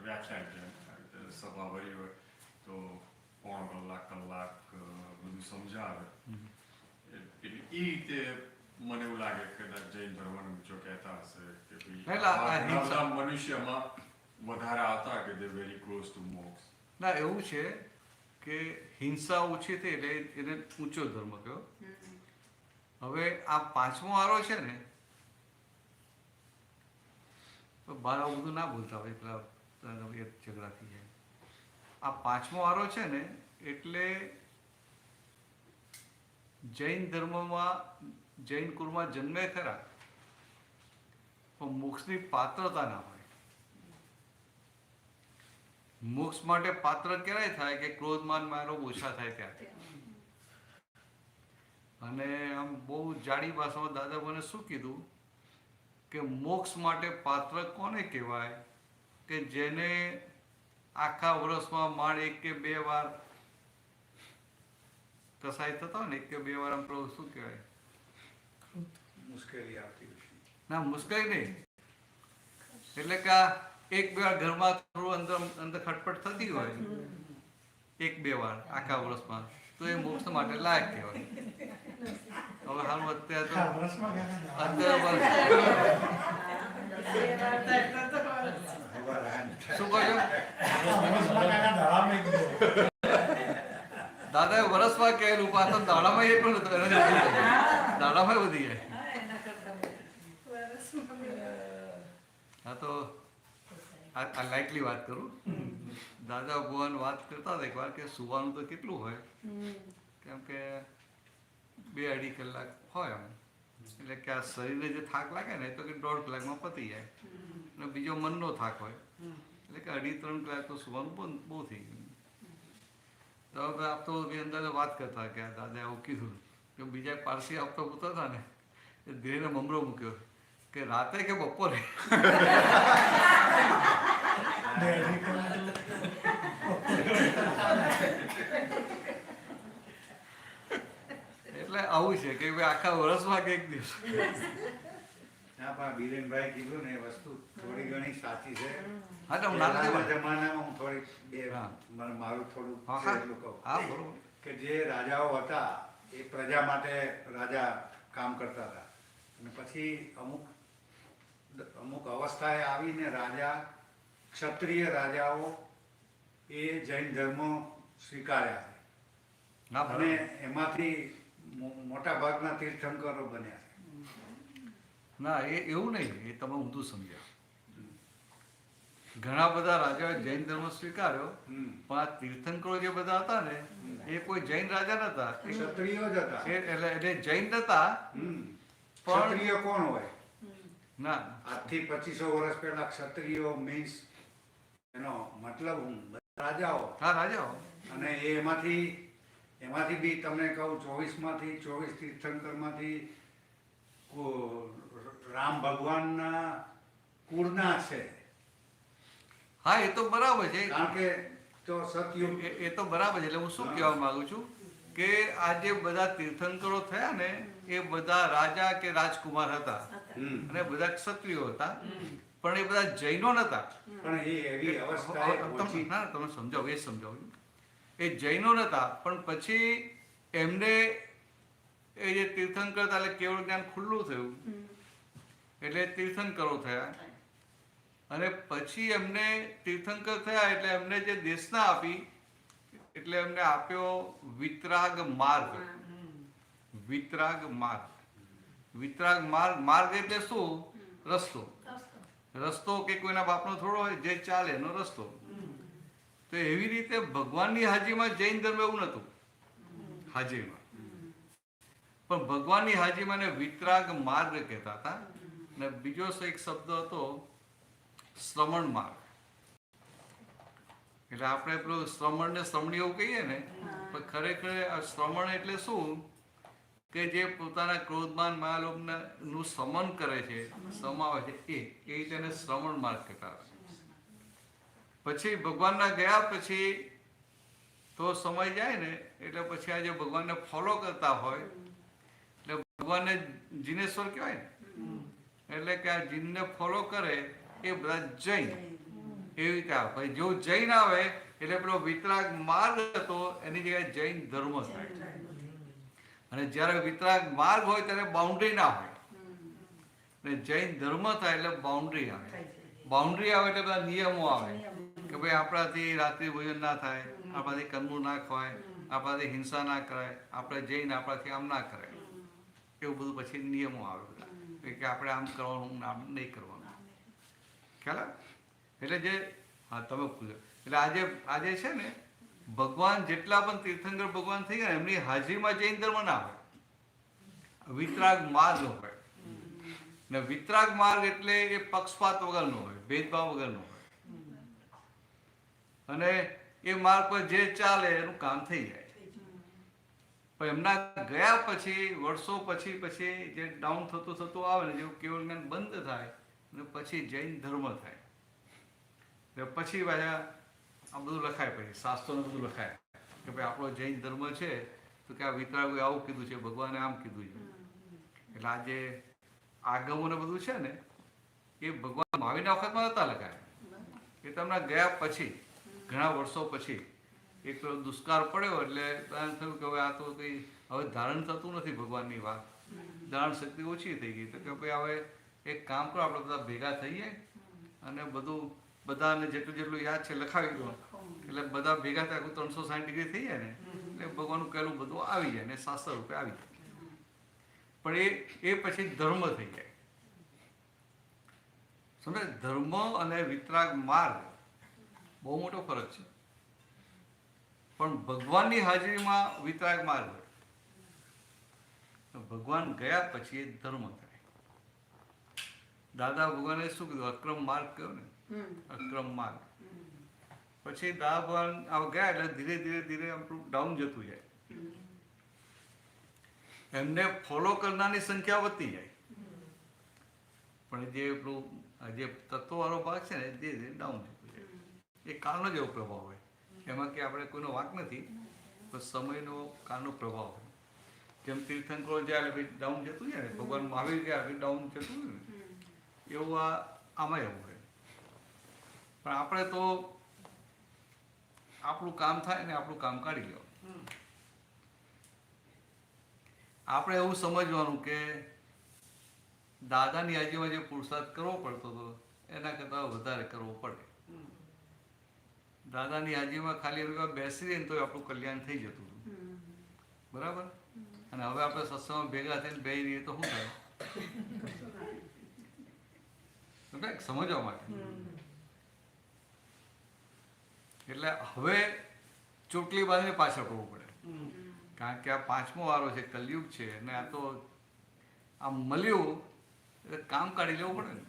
વ્યાખ્યાન છે, આવી રીતે સભા ભરી હોય તો 1.5 કલાક બધું સમજાવે. એટલે એ રીતે મને એવું લાગે કે જૈન ધર્મને ઊંચો કહેતા હશે કે ભાઈ મનુષ્યમાં વધારે આવતા કે દે વેરી ક્લોઝ ટુ મોક્ષ. ના, એવું છે કે હિંસા ઓછી થઈ એટલે એને ઊંચો ધર્મ કહ્યો. હવે આ 5મો આરો છે ને, બહાર આવું બધું ના બોલતા હોય, પેલા ઝઘડા થઈ જાય. આ 5મો આરો છે ને એટલે જૈન ધર્મમાં જૈન કુળમાં જન્મે ખરા પણ મોક્ષની પાત્રતા ના હોય. મોક્ષ માટે પાત્ર ક્યારે થાય કે ક્રોધમાન મારો ઓછા થાય ત્યારે. અને આમ બહુ જાડી ભાષામાં દાદા મને શું કીધું કે મોક્ષ માટે પાત્ર કોને કહેવાય કે જેને આખા વર્ષમાં માંડ 1 કે 2 વાર કસાય થતા હોય ને, 1 કે 2 વાર આમ પ્રભુ શું કહેવાય, મુશ્કેલી આવતી ના મુશ્કેલી નહીં, એટલે કે 1-2 વાર ઘરમાં થોડું અંદર ખટપટ થતી હોય 1-2 વાર આખા વર્ષમાં, તો એ મોક્ષ માટે લાયક કહેવાય. હવે હાલ અત્યારે તો શું કહો છો દાદાએ વરસમાં કહેલું, પાછળ દાડામાં એ પણ દાડામાં વધી જાય. હા, તો આ લાઇટલી વાત કરું. દાદા ભગવાન વાત કરતા હતા એક વાર કે સુવાનું તો કેટલું હોય, કેમ કે 2-2.5 કલાક હોય આમ એટલે કે આ શરીરને જે થાક લાગે ને એ તો કે 1.5 કલાકમાં પતી જાય, અને બીજો મનનો થાક હોય એટલે કે 2.5-3 કલાક તો સુવાનું બહુ થઈ ગયું. તો હવે આપ તો અંદાજે વાત કરતા કે આ દાદા આવું કીધું કે બીજા પારસી આપતા પૂછતા હતા ને એ ધીરેને મમરો મૂક્યો કે રાતે કે બપોરે. એટલે આવું છે કે ભાઈ આખા વર્ષમાં કે એક દિવસ. ના પણ બિરેનભાઈ કીધું ને એ વસ્તુ થોડી ઘણી સાચી છે. હા તો હું નાના પહેલાના જમાનામાં હું થોડીક મારું થોડું હા, છે એટલું કહું. હા બરોબર. કે જે રાજાઓ હતા એ પ્રજા માટે રાજા કામ કરતા હતા, અને પછી અમુક અવસ્થાએ આવીને રાજા, ક્ષત્રિય રાજાઓ એ જૈન ધર્મ સ્વીકાર્યા છે, ના અને બરાબર. એમાંથી મોટા ભાગના તીર્થંકરો બન્યા છે. ના એ એવું નહીં, એ તમે ઊંધું સમજ્યા. ઘણા બધા રાજાઓએ જૈન ધર્મ સ્વીકાર્યો, પણ આ તીર્થંકરો જે બધા હતા ને એ કોઈ જૈન રાજા નતા, એ ક્ષત્રિયો જ હતા. એટલે જૈન નતા. ક્ષત્રિય કોણ હોય? ના આજથી 2500 વર્ષ પહેલા ક્ષત્રિયો મીન્સ એનો મતલબ રાજાઓ. હા રાજાઓ. અને એમાંથી બી તમને કહું 24 તીર્થંકરમાંથી રામ ભગવાનના કુળના છે. હા એ તો બરાબર છે, કારણ કે તો સતયુગ એ તો બરાબર છે. એટલે હું શું કહેવા માંગુ છું કે આ જે બધા તીર્થંકરો થયા ને એ બધા રાજા કે રાજકુમાર હતા, અને બધા ક્ષત્રિયો હતા, પણ એ બધા જૈનો નતા. પણ એ એવી અવસ્થાએ પહોંચી. ના તમે સમજાવો, એ સમજાવું. એ જૈનો નતા, પણ પછી એમને એ જે તીર્થંકર હતા એટલે કેવળ જ્ઞાન ખુલ્લું થયું, એટલે તીર્થંકરો થયા. અને પછી એમને તીર્થંકર થયા એટલે એમને જે દેશના આપી એટલે એમને આપ્યો વિતરાગ માર્ગ. વિતરાગ માર્ગ, વિતરાગ માર્ગ એટલે શું? રસ્તો. રસ્તો કે કોઈના બાપનો થોડો હોય, જે ચાલે એનો રસ્તો. તો એવી રીતે ભગવાનની હાજીમાં જૈન ધર્મ એવું નહોતું હાજીમાં, પણ ભગવાનની હાજીમાં વિતરાગ માર્ગ કહેતા હતા. અને બીજો એક શબ્દ હતો શ્રમણ માર્ગ. એટલે આપણે પેલું શ્રમણ ને શ્રમણી એવું કહીએ ને, પણ ખરેખર શ્રમણ એટલે શું કે જે પોતાના ક્રોધમાન માયાલોભનું શમન કરે છે, સમાવે છે, એ તેને શ્રમણ માર્ગ કહેતા. પછી ભગવાનના ગયા પછી તો સમય જાય ને એટલે પછી આ જે ભગવાનને ફોલો કરતા હોય એટલે ભગવાનને જીનેશ્વર કહેવાય ને, એટલે કે આ જીનને ફોલો કરે એ બધા જૈન. એવી રીતે આવે. પછી જો જૈન આવે એટલે પેલો વિતરાગ માર્ગ હતો એની જગ્યાએ જૈન ધર્મ થાય. અને જ્યારે વિતરાગ માર્ગ હોય ત્યારે બાઉન્ડ્રી ના હોય, અને જૈન ધર્મ થાય એટલે બાઉન્ડ્રી આવે. બાઉન્ડ્રી આવે એટલે બધા નિયમો આવે કે ભાઈ આપણાથી રાત્રિ ભોજન ના થાય, આપણાથી કર્મો ના ખવાય, આપણાથી હિંસા ના કરાય, આપણે જઈને આપણાથી આમ ના કરાય, એવું બધું પછી નિયમો આવે બધા કે આપણે આમ કરવાનું, આમ નહીં કરવાનું. ખ્યાલ? એટલે જે હા તમે પૂછો. એટલે આજે છે ને ભગવાન જેટલા પણ તીર્થંકર ભગવાન થઈ ગયા એમની હાજરીમાં જૈન ધર્મ ના હોય, વિતરાગ માર્ગ હોય. ને વિતરાગ માર્ગ એટલે એ પક્ષપાત વગરનો હોય, ભેદભાવ વગરનો હોય, અને એ માર્ગ પર જે ચાલે એનું કામ થઈ જાય. પણ એમના ગયા પછી વર્ષો પછી જે ડાઉન થતું આવે ને, જેવું કેવળ જ્ઞાન બંધ થાય અને પછી જૈન ધર્મ થાય. પછી પાછા આ બધું લખાય, પછી શાસ્ત્રોને બધું લખાય કે ભાઈ આપણો જૈન ધર્મ છે તો કે આ વિતરાગોએ આવું કીધું છે, ભગવાને આમ કીધું છે. એટલે આ જે આગમોને બધું છે ને એ ભગવાન મહાવીરના વખતમાં નતા લખાય, એ તમને ગયા પછી ઘણા વર્ષો પછી એક પેલો દુષ્કાળ પડ્યો એટલે થયું કે હવે આ તો કંઈ હવે ધારણ થતું નથી ભગવાનની વાત, ધારણ શક્તિ ઓછી થઈ ગઈ. તો કે ભાઈ હવે એક કામ કરો, આપણે બધા ભેગા થઈએ અને બધું બધાને જેટલું યાદ છે લખાવી દો, એટલે બધા ભેગા થાય 360 ડિગ્રી થઈ જાય ને એટલે ભગવાનનું કહેલું બધું આવી જાય ને શાસ્ત્ર રૂપે આવી જાય. પણ એ પછી ધર્મ થઈ જાય. સમજે? ધર્મ અને વિતરાગ માર્ગ બહુ મોટો ફરક છે. પણ ભગવાનની હાજરીમાં વિતરાગ માર્ગ હોય ભગવાન ગયા પછી એ ધર્મ થાય. દાદા ભગવાને શું કીધું? અક્રમ માર્ગ કહ્યો ને, અક્રમ માર્ગ. પછી દાદા ભગવાન ગયા એટલે ધીરે ધીરે ધીરે આપણું ડાઉન જતું જાય. એમને ફોલો કરનારની સંખ્યા વધતી જાય, પણ જે પેલું જે તત્વવાળો ભાગ છે ને ધીરે ધીરે ડાઉન જતું જાય. એ કાળનો જેવો પ્રભાવ હોય, એમાં કે આપણે કોઈનો વાંક નથી, પણ સમયનો કાળનો પ્રભાવ હોય. જેમ તીર્થંકરો જાય એટલે ડાઉન જતું જાય ને, ભગવાન મહાવીર ગયા એટલે ડાઉન જતું હોય ને, એવું આમાં એવું હોય. પણ આપણે તો આપણું કામ થાય ને આપણું કામ કાઢી લેવાનું. આપણે એવું સમજવાનું કે દાદાની હાજરીમાં જે પુરુષાર્થ કરવો પડતો હતો એના કરતાં વધારે કરવો પડે. દાદાની હાજરીમાં ખાલી બેસી રહીને તો આપણું કલ્યાણ થઈ જતું હતું, બરાબર? અને હવે આપણે સત્સંગમાં ભેગા થઈને બેસી રહીએ તો શું થાય? સમજવા માટે. એટલે હવે ચોટલી બાંધીને પાછળ પડવું પડે, કારણ કે આ 5મો વારો છે, કલયુગ છે, અને આ તો આ મળ્યું એટલે કામ કાઢી લેવું પડે ને.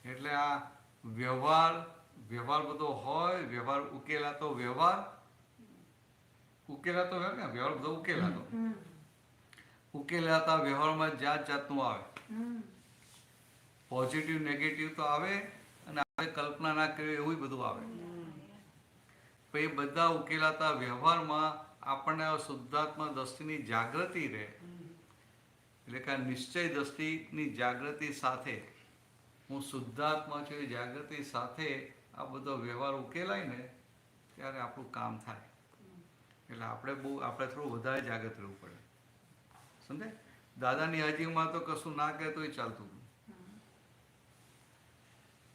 એટલે આ વ્યવહાર બધો હોય, વ્યવહાર ઉકેલાતો વ્યવહાર બધો ઉકેલાતા વ્યવહારમાં જાત જાતનું આવે. પોઝિટિવ નેગેટિવ તો આવે, અને આપણે કલ્પના ના કરીએ એવું બધું આવે. તો એ બધા ઉકેલાતા વ્યવહારમાં આપણને શુદ્ધાત્મા દ્રષ્ટિની જાગૃતિ રહે. એટલે કે નિશ્ચય દ્રષ્ટિની જાગૃતિ સાથે હું શુદ્ધાત્મા છું એ જાગૃતિ સાથે આ બધો વ્યવહાર ઉકેલાય ને ત્યારે આપણું કામ થાય. એટલે આપણે થોડું વધારે જાગૃત રહેવું પડે, સમજે? દાદાની હાજરીમાં તો કશું ના કહે તો એ ચાલતું હતું,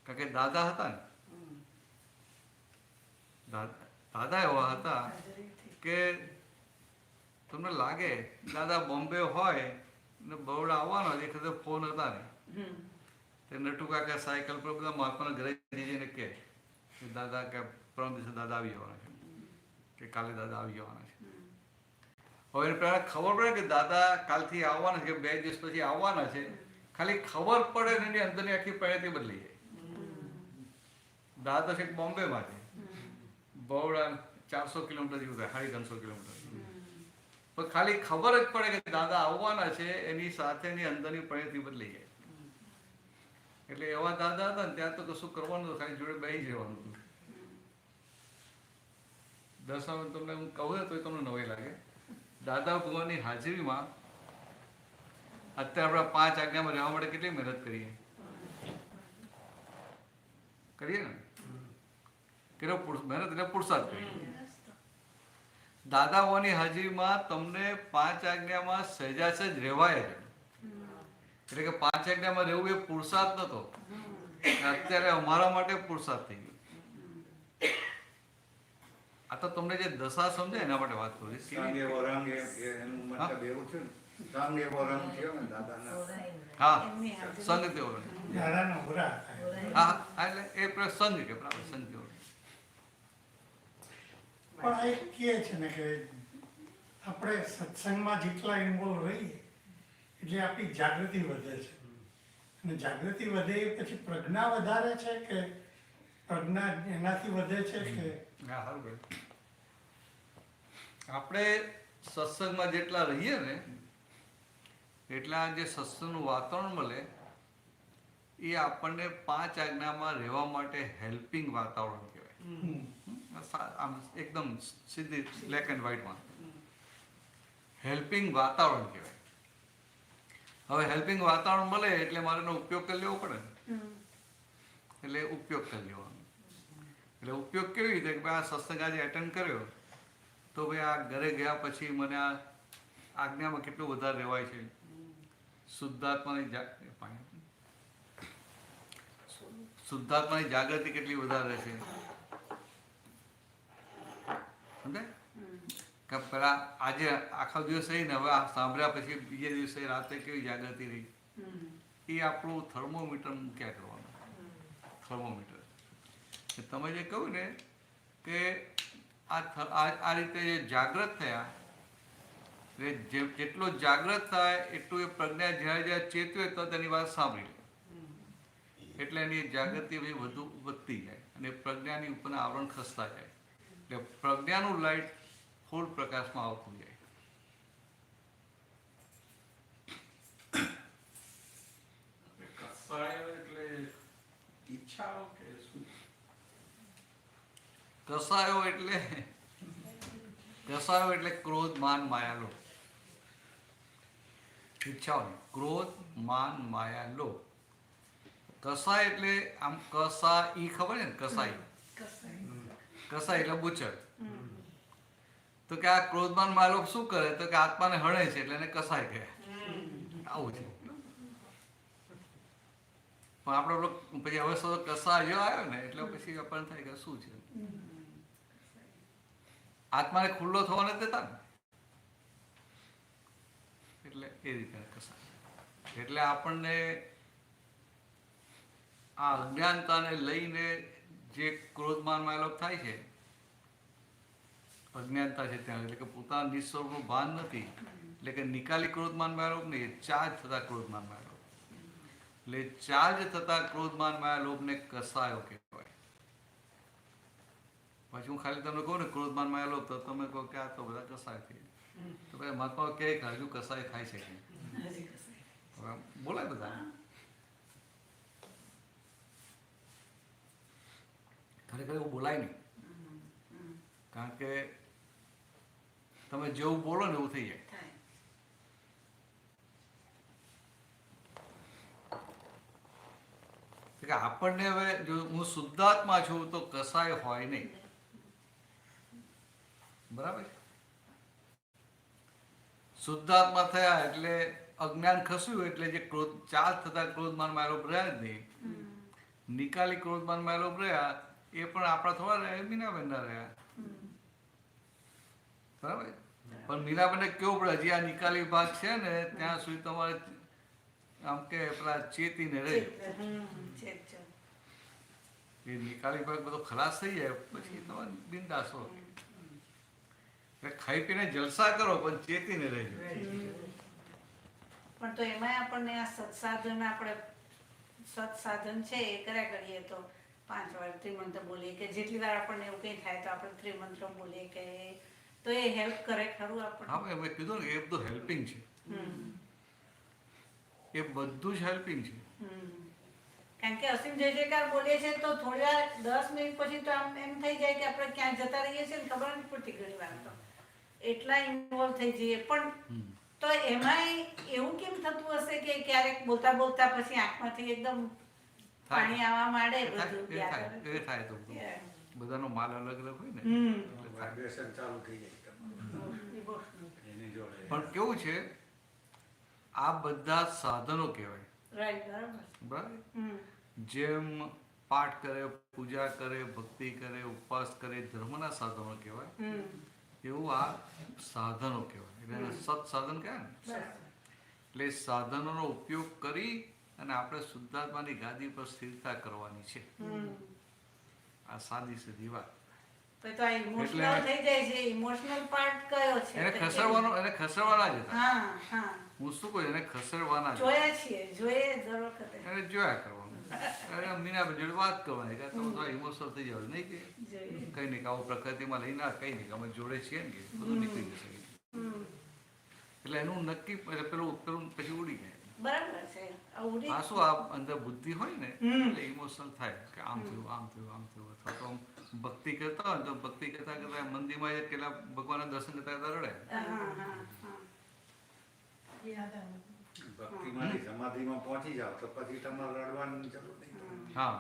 કારણ કે દાદા હતા ને, દાદા એવા હતા કે તમને લાગે દાદા બોમ્બે હોય ને બરોડા આવવાનો એ વખતે ફોન હતા ને, તે નટુ કાકા સાયકલ પર બધા મહાત્માના ઘરે જઈને કે દાદા કે પરમ દિવસે દાદા આવી જવાના છે, કે કાલે દાદા આવી જવાના છે. હવે એને પહેલા ખબર પડે કે દાદા કાલથી આવવાના છે, કે 2 દિવસ પછી આવવાના છે. ખાલી ખબર પડે ને એની અંદરની આખી પરિણતિ બદલી જાય. દાદા છે બોમ્બેમાં છે, બરોડા 400 કિલોમીટર જેવું થાય, 350 કિલોમીટર. પણ ખાલી ખબર જ પડે કે દાદા આવવાના છે, એની સાથેની અંદરની પરિણતિ બદલી જાય. એટલે એવા દાદા હતા ને ત્યાં તો કશું કરવાનું, ખાલી જોડે બેસી જવાનું હતું. દર્શન તમને હું કહું તો તમને નવાઈ લાગે. દાદા ભગવાનની હાજરીમાં અત્યારે આપણે 5 આજ્ઞામાં રહેવા માટે કેટલી મહેનત કરીએ ને? કેટલો મહેનત એટલે પુરુષાર્થ કરીએ. દાદા ભગવાનની હાજરીમાં તમને 5 આજ્ઞામાં સહેજાસહેજ રહેવાય છે. એટલે કે 5 આજ્ઞામાં રહેવું એ પુરુષાર્થ નતો, અત્યારે અમારા માટે પુરુષાર્થ થઈ ગયો. આ તો તમને જે દશા સમજાય એના માટે વાત કરું છું. હા, સંગ તેવો રંગ. હા, એટલે એ સંગ કે બરાબર, સંગ તેવો રંગ. પણ એક કહે છે ને કે આપણે સત્સંગમાં જેટલા ઇન્વોલ્વ રહીએ એટલે આપણી જાગૃતિ વધે છે, અને જાગૃતિ વધે પછી પ્રજ્ઞા વધારે છે કે પ્રજ્ઞા એનાથી વધે છે કે? હા, સારું કહ્યું. આપણે સત્સંગમાં જેટલા રહીએ ને એટલા જે સત્સંગનું વાતાવરણ મળે એ આપણને 5 આજ્ઞામાં રહેવા માટે હેલ્પિંગ વાતાવરણ કહેવાય. આમ એકદમ સીધી બ્લેક એન્ડ વ્હાઇટમાં હેલ્પિંગ વાતાવરણ કહેવાય. હવે હેલ્પિંગ વાતાવરણ મળે એટલે મારે એનો ઉપયોગ કરી લેવો પડે ને, એટલે ઉપયોગ કરી લેવાનો. એટલે ઉપયોગ કેવી રીતે કે ભાઈ આ સત્સંગ આજે એટેન્ડ કર્યો તો ભાઈ આ ઘરે ગયા પછી મને આ આજ્ઞામાં કેટલું વધારે રહેવાય છે, શુદ્ધાત્માની જાગૃતિ કેટલી વધારે છે, સમજે? કે પેલા આજે આખો દિવસ રહીને હવે આ સાંભળ્યા પછી બીજે દિવસે રાતે કેવી જાગૃતિ રહી, એ આપણું થર્મોમીટર મૂક્યા કરવાનું. થર્મોમીટર તમે જે કહ્યું ને કે આ રીતે જે જાગૃત થયા એટલે જેટલો જાગ્રત થાય એટલું એ પ્રજ્ઞા જ્યારે જ્યારે ચેતવે તો તેની વાત સાંભળી લે, એટલે એની જાગૃતિ વધુ વધતી જાય અને પ્રજ્ઞાની ઉપરના આવરણ ખસતા જાય, એટલે પ્રજ્ઞાનું લાઇટ ફૂલ પ્રકાશમાં આવતું જાય. કસાયો એટલે ઈચ્છાઓ કે શું? કસાયો એટલે ક્રોધ માન માયા લોભ. ઈચ્છાઓ નહીં, ક્રોધ માન માયા લોભ. કસાય એટલે આમ કસા ઈ ખબર છે ને, કસાઈ એટલે બુચર. તો કે આ ક્રોધમાન માયા લોભ શું કરે તો કે આત્માને હણે છે એટલે એને કસાય કહે. આવું છે. પણ આપણો પછી હવે તો કસાયો આવ્યો ને એટલે પછી આપણને થાય કે શું છે, આત્માને ખુલ્લો થવા નથી દેતા ને, એટલે એ રીતે કસાય. એટલે આપણને આ અજ્ઞાનતાને લઈને જે ક્રોધમાન માયલોપ થાય છે, અજ્ઞાનતા છે ત્યાં, એટલે કે પોતાના નિસ્વરૂપનું ભાન નથી, એટલે કે નિકાલી ક્રોધમાન માયલોપ નહીં, ચાર્જ થતા ક્રોધમાન માયલોપ. એટલે ચાર્જ થતા ક્રોધમાન માયાલોભને કસાયો કહેવાય. પછી હું ખાલી તમને કહું ને ક્રોધમાન માયાલોભ, તો તમે કહો કે આ તો બધા કસાય થઈ, તો ભાઈ મહાત્મા કે હજુ કસાય થાય છે કે બોલાય બધા. ખરેખર એવું બોલાય નહીં, કારણ કે તમે જેવું બોલો ને એવું થઈ જાય. આપણને હવે જો હું શુદ્ધાત્મા છું તો કસાય હોય નહીં, બરાબર. શુદ્ધાત્મા થયા એટલે અજ્ઞાન ખસ્યું, એટલે જે ક્રોધ ચાર્જ થતા ક્રોધમાન માયલોભ રહ્યા જ નહીં. નિકાલી ક્રોધમાન માયલોભ રહ્યા એ પણ આપણા થોડા રહ્યા, મીનાબેન ના રહ્યા, બરાબર. પણ મીનાબેનને કેવું પડે, હજી આ નિકાલી ભાગ છે ને ત્યાં સુધી તમારે આમ કે પેલા ચેતીને રહે, એ નિકાલી ભાગ બધો ખલાસ થઈ જાય પછી તમારે બિંદાસ હો, ખાઈ પીને જલસા કરો પણ ચેતીને રહેજો. પણ તો એમાં આપણને આ સત્સાધન, આપણે સત્સાધન છે એ કર્યા કરીએ તો 5 વાર ત્રિમંત્ર બોલીએ કે જેટલી વાર આપણને એવું કંઈ થાય તો આપણે ત્રિમંત્ર બોલીએ કે તો એ હેલ્પ કરે ખરું આપણને. હા, મેં કીધું ને એ બધું હેલ્પિંગ છે, એ બધું જ હેલ્પિંગ છે. કારણ કે અસીમ જય જયકાર બોલીએ છીએ તો થોડી વાર 10 મિનિટ પછી તો આમ એમ થઈ જાય કે આપણે ક્યાં જતા રહીએ છીએ ને ખબર નથી પડતી ઘણી વાર, તો એટલા ઇન્વોલ્વ થઈ જઈએ. પણ તો એમાં એવું કેમ થતું હશે કે ક્યારેક બોલતા બોલતા પછી આંખમાંથી એકદમ પાણી આવવા માંડે, બધું એ થાય. તો બધાનો માલ અલગ અલગ હોય ને, વાઇબ્રેશન ચાલુ થઈ જાય એની જોડે. પણ કેવું છે, આ બધા સાધનો કહેવાય, બરાબર. જેમ પાઠ કરે, પૂજા કરે, ભક્તિ કરે, ઉપવાસ કરે, ધર્મના સાધનો કહેવાય, એવું આ સાધનો કહેવાય. એટલે સત સાધન કહેવાય ને. એટલે સાધનોનો ઉપયોગ કરી અને આપણે શુદ્ધાત્માની ગાદી પર સ્થિરતા કરવાની છે. આ સાદી સીધી વાત. તો આ ઇમોશનલ થઈ જાય છે. ઇમોશનલ પાર્ટ કયો છે? એને ખસેડવાના જ હતા. હા હા, હું શું કહું, એને ખસેડવાના જ. જોઈએ છીએ, જોઈએ દર વખતે એને જોયા કરવાનું, મીનાબેન જોડે વાત કરવાની કે તમે થોડા ઇમોશનલ થઈ જાવ નહીં, કે કઈ નહીં, આવું પ્રકૃતિમાં લઈને કઈ નહીં, અમે જોડે છીએ ને કે બધું નીકળી જશે. એટલે એનું નક્કી પેલું પછી ઉડી જાય. બરાબર છે. આ શું, આ અંદર બુદ્ધિ હોય ને એટલે ઇમોશનલ થાય કે આમ થયું, આમ થયું, આમ થયું. અથવા તો ભક્તિ કરતા હોય તો ભક્તિ કરતા કરતા મંદિરમાં પેલા ભગવાનના દર્શન કરતા કરતા રડે. ભક્તિમાંથી સમાધિમાં પહોંચી જાવ તો પછી તમારે રડવાની જરૂર નહીં. હા,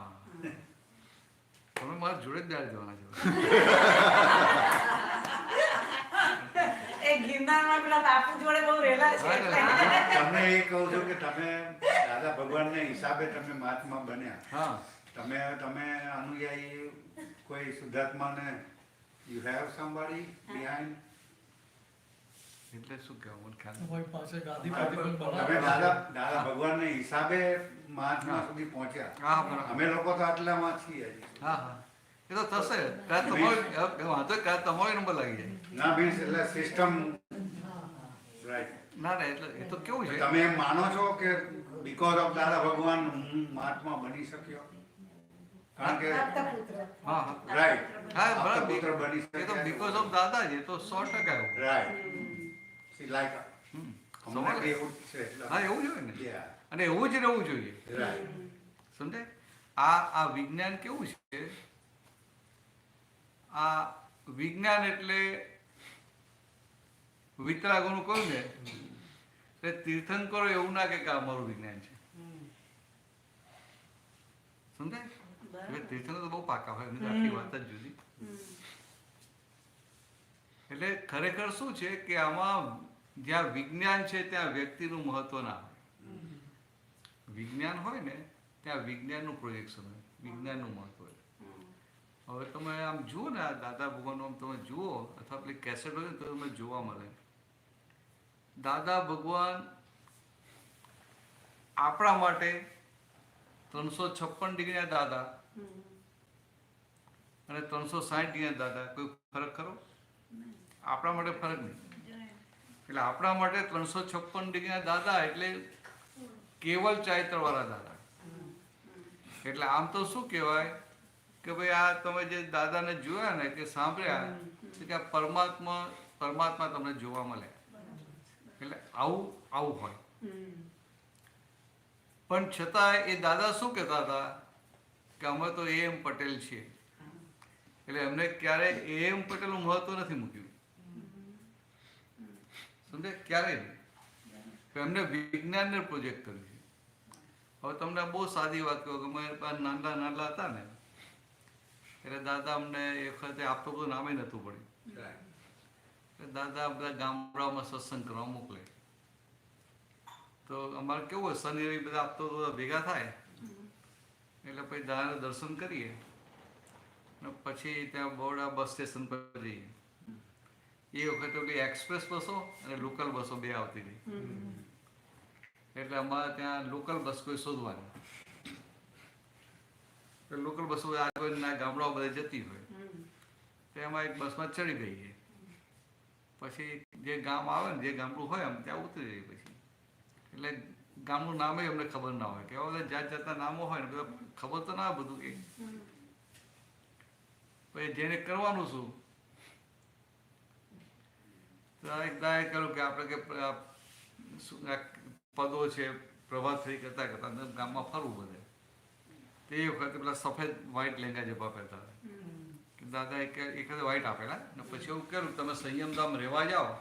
તમે મારા જોડે જ દાડી જવાના છો. એ ગિરનારમાં પેલા બાપુ જોડે બહુ રહેલા છે. તમને એ કહું છું કે તમે દાદા ભગવાનને હિસાબે તમે મહાત્મા બન્યા. હા, તમે અનુયાયી કોઈ શુદ્ધાત્માને યુ હેવ સમબડી બિહાઇન્ડ. એટલે શું કહેવું મને ખ્યાલ તમે દાદા ભગવાનને હિસાબે મહાત્મા સુધી પહોંચ્યા. અમે લોકો તો આટલામાં છીએ. હા હા, એ તો થશે. તમારો નંબર લાગી જાય. ના મીન્સ એટલે સિસ્ટમ ના ના એટલે એ તો કેવું છે, તમે એમ માનો છો કે બીકોઝ ઓફ દાદા ભગવાન હું મહાત્મા બની શક્યો? કારણ કે હા હા રાઈટ, હા બરાબર, પુત્ર બની એ તો શક્યા. બીકોઝ ઓફ દાદા છે, તો 100% એવું. રાઈટ, સી લાઈક હમ. અમને બી એવું જ છે એટલે. હા એવું જ હોય ને, Yeah, અને એવું જ રહેવું જોઈએ, right. સમજે? આ વિજ્ઞાન કેવું છે, આ વિજ્ઞાન એટલે વિતરાગોનું કહ્યું ને એટલે તીર્થંકરો એવું ના કે અમારું વિજ્ઞાન છે, સમજાય? એટલે તીર્થંકરો તો બહુ પાકા હોય, એમની તો આખી વાત જ જુદી. એટલે ખરેખર શું છે કે આમાં જ્યાં વિજ્ઞાન છે ત્યાં વ્યક્તિનું મહત્વ ના હોય. વિજ્ઞાન હોય ને ત્યાં વિજ્ઞાનનું પ્રોજેક્શન હોય, વિજ્ઞાનનું મહત્વ હોય. હવે તમે આમ જુઓ ને, આ દાદા ભગવાનનું આમ તમે જુઓ, અથવા પેલી કેસેટ હોય ને તો તમે જોવા મળે, દાદા ભગવાન આપણા માટે 356 ડિગ્રીના દાદા અને 360 ડિગ્રીના દાદા, કોઈ ફરક ખરો? આપણા માટે ફરક નહીં. એટલે આપણા માટે 356 ડિગ્રીના દાદા એટલે કેવલ ચારિત્રવાળા દાદા. એટલે આમ તો શું કહેવાય કે ભાઈ આ તમે જે દાદાને જોયા ને કે સાંભળ્યા કે આ પરમાત્મા તમને જોવા મળે. એટલે આવું હોય. પણ છતાં એ દાદા શું કહેતા હતા કે અમે તો AM પટેલ છીએ. એટલે એમને ક્યારે AM પટેલનું મહત્વ નથી મૂક્યું, સમજે? ક્યારેય નહીં. એમને વિજ્ઞાનને પ્રોજેક્ટ કર્યું છે. હવે તમને બહુ સાદી વાત કહું કે અમે નાના હતા ને એટલે દાદા અમને એ વખતે આપતો બધું નામે નહોતું પડ્યું. દાદા બધા ગામડામાં સત્સંગ કરવા મોકલે, તો અમારે કેવું હોય, શનિ રવિ બધા આપતો ભેગા થાય એટલે પછી દાદાને દર્શન કરીએ ને પછી ત્યાં બરોડા બસ સ્ટેશન પર જઈએ. એ વખતે પેલી એક્સપ્રેસ બસો અને લોકલ બસો બે આવતી હતી, એટલે અમારે ત્યાં લોકલ બસ કોઈ શોધવાની. લોકલ બસો આજુબાજુના ગામડાઓ બધા જતી હોય તો એમાં એક બસમાં ચડી ગઈએ. પછી જે ગામ આવે ને, જે ગામડું હોય એમ ત્યાં ઉતરી જઈએ. પછી એટલે ગામનું નામે અમને ખબર ના હોય, કે એવા બધા જાત જાતના નામો હોય ને, બધા ખબર તો ના બધું કે પછી જેને કરવાનું શું એક દાએ કહ્યું કે આપણે કે પદો છે પ્રભાત ફેરી કરતા ગામમાં ફરવું બધે. તે વખતે પેલા સફેદ વ્હાઈટ લેંગા જબા પહેરતા હતા. દાદા એક વ્હાઈટ આપેલા ને પછી એવું કર્યું તમે સંયમધામ રહેવા જાઓ,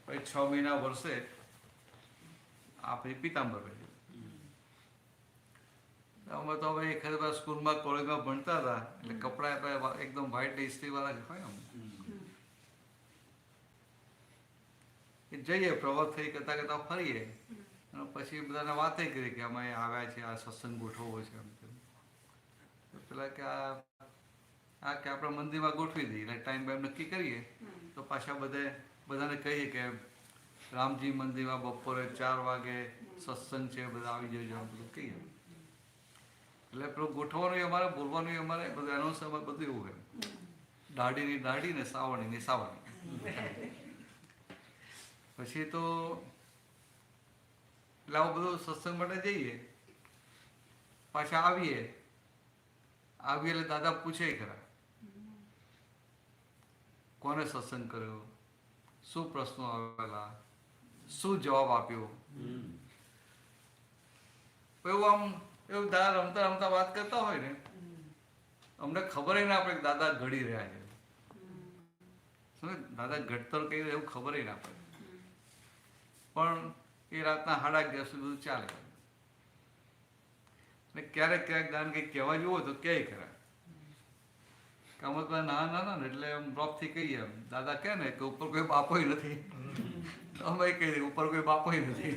પછી 6 મહિના વર્ષે આપણે પીતાંબર પહેર્યું. અમે તો હવે એખાદ સ્કૂલમાં કોલેજમાં ભણતા હતા એટલે કપડાં એકદમ વ્હાઈટ ઇસ્ત્રીવાળા જ હોય. અમે જઈએ પ્રવાસ થઈ કરતા કરતા ફરીએ અને પછી બધાને વાતે કરી કે અમે આવ્યા છે, આ સત્સંગ ગોઠવવો છે. પેલા કે આ કે આપણે મંદિરમાં ગોઠવી દઈએ એટલે ટાઈમ બાઈમ નક્કી કરીએ તો પાછા બધાને કહીએ કે રામજી મંદિરમાં બપોરે 4 વાગે સત્સંગ છે, બધા આવી જજો, બધું કહીએ. એટલે પેલું ગોઠવવાનું અમારે, બોલવાનું અમારે, બધું એનાઉન્સ બધું એવું હોય. દાઢીની દાઢી ને સાવણીની સાવણી. પછી તો એટલે આવું બધું સત્સંગ માટે જઈએ, પાછા આવીએ એટલે દાદા પૂછે ખરા કોને સત્સંગ કર્યો, શું પ્રશ્નો આવેલા, શું જવાબ આપ્યો. એવું દાદા રમતા રમતા વાત કરતા હોય ને, અમને ખબર ના પડે કે દાદા ઘડી રહ્યા છે. દાદા ઘડતર કઈ એવું ખબર ના પડે. પણ એ રાતના 11:30 સુધી બધું ચાલે. ને ક્યારેક દાન કંઈક કહેવા જેવું હોય તો કહે ખરા. અમે તો નાના ને એટલે એમ રોપથી કહીએ, એમ દાદા કહે ને કે ઉપર કોઈ બાપોય નથી, અમે કહી દઈએ ઉપર કોઈ બાપોય નથી.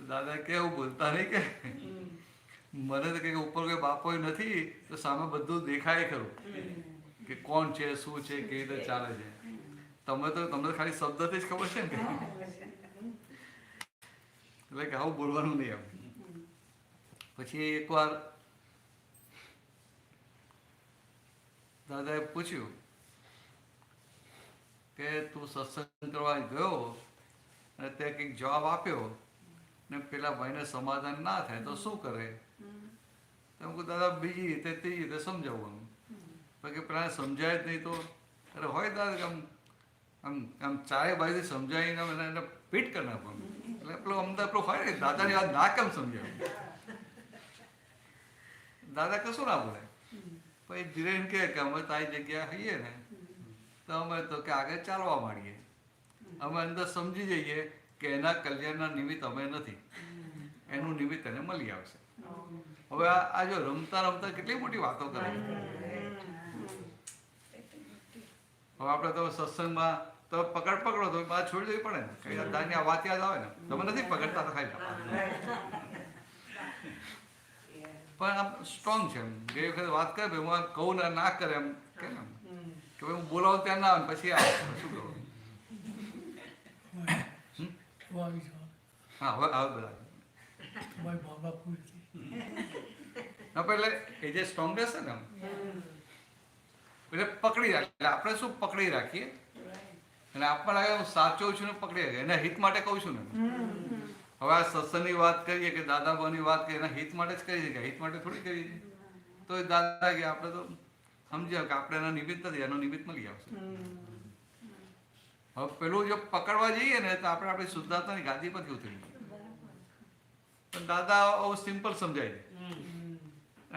દાદા કેવું બોલતા નહીં કે મને તો કે ઉપર કોઈ બાપોય નથી તો સામે બધું દેખાય ખરું કે કોણ છે, શું છે, કેવી રીતે ચાલે છે. તમને તો ખાલી શબ્દથી જ ખબર છે ને, એટલે કે આવું બોલવાનું નહીં એમ. પછી એકવાર દાદાએ પૂછ્યું કે તું સત્સંગ કરવા ગયો અને તે કંઈક જવાબ આપ્યો ને પેલા ભાઈને સમાધાન ના થાય તો શું કરે? તો હું કહું દાદા બીજી રીતે ત્રીજી રીતે સમજાવવાનું. બાકી પેલા સમજાય જ નહીં તો અરે હોય દાદા આમ આમ આમ ચારે બાજુથી સમજાવીને એને પીટ કરી નાખવાનું. એટલે પેલો અમદાવાદ પેલો હોય ને દાદાની વાત ના કેમ સમજાવે? દાદા કશું ના બોલે. પછી ધીરે કહે કે અમે તારી જગ્યા હઈએ ને તો અમે તો કે આગળ ચાલવા માંડીએ. અમે અંદર સમજી જઈએ કે એના કલ્યાણના નિમિત્ત અમે નથી, એનું નિમિત્ત એને મળી આવશે. હવે આ જો રમતા રમતા કેટલી મોટી વાતો કરે. હવે આપણે તો સત્સંગમાં તો પકડો તો બાદ છોડી દેવી પડે ને. કઈ દાદાની આ વાત યાદ આવે ને, તમે નથી પકડતા તો ખાઈ પણ આમ સ્ટ્રોંગ છે. એમ ગઈ વખતે વાત કરે હું આમ કહું ને ના કરે એમ કે ને કે હું બોલાવું ત્યાં ના આવે પછી આવે શું કરું? હા હવે આવે બધા એટલે એ જે સ્ટ્રોંગનેસ છે ને એટલે પકડી રાખે. એટલે આપણે શું પકડી રાખીએ અને આપણને લાગે હું સાચો છું ને પકડી રાખીએ. એના હિત માટે કહું છું ને. હવે આ સત્સંગની વાત કરીએ કે દાદાબાની વાત કરીએ એના હિત માટે જ કરીએ કે હિત માટે થોડી કરીએ છીએ. તો એ દાદા કે આપણે તો સમજ્યા કે આપણે એના નિમિત્ત નથી, એનો નિમિત્ત મળી આવશે. હવે પેલું જો પકડવા જઈએ ને તો આપણે આપણી શુદ્ધાત્માની ગાદી પરથી ઉતરી જઈએ. પણ દાદા આવું સિમ્પલ સમજાય છે.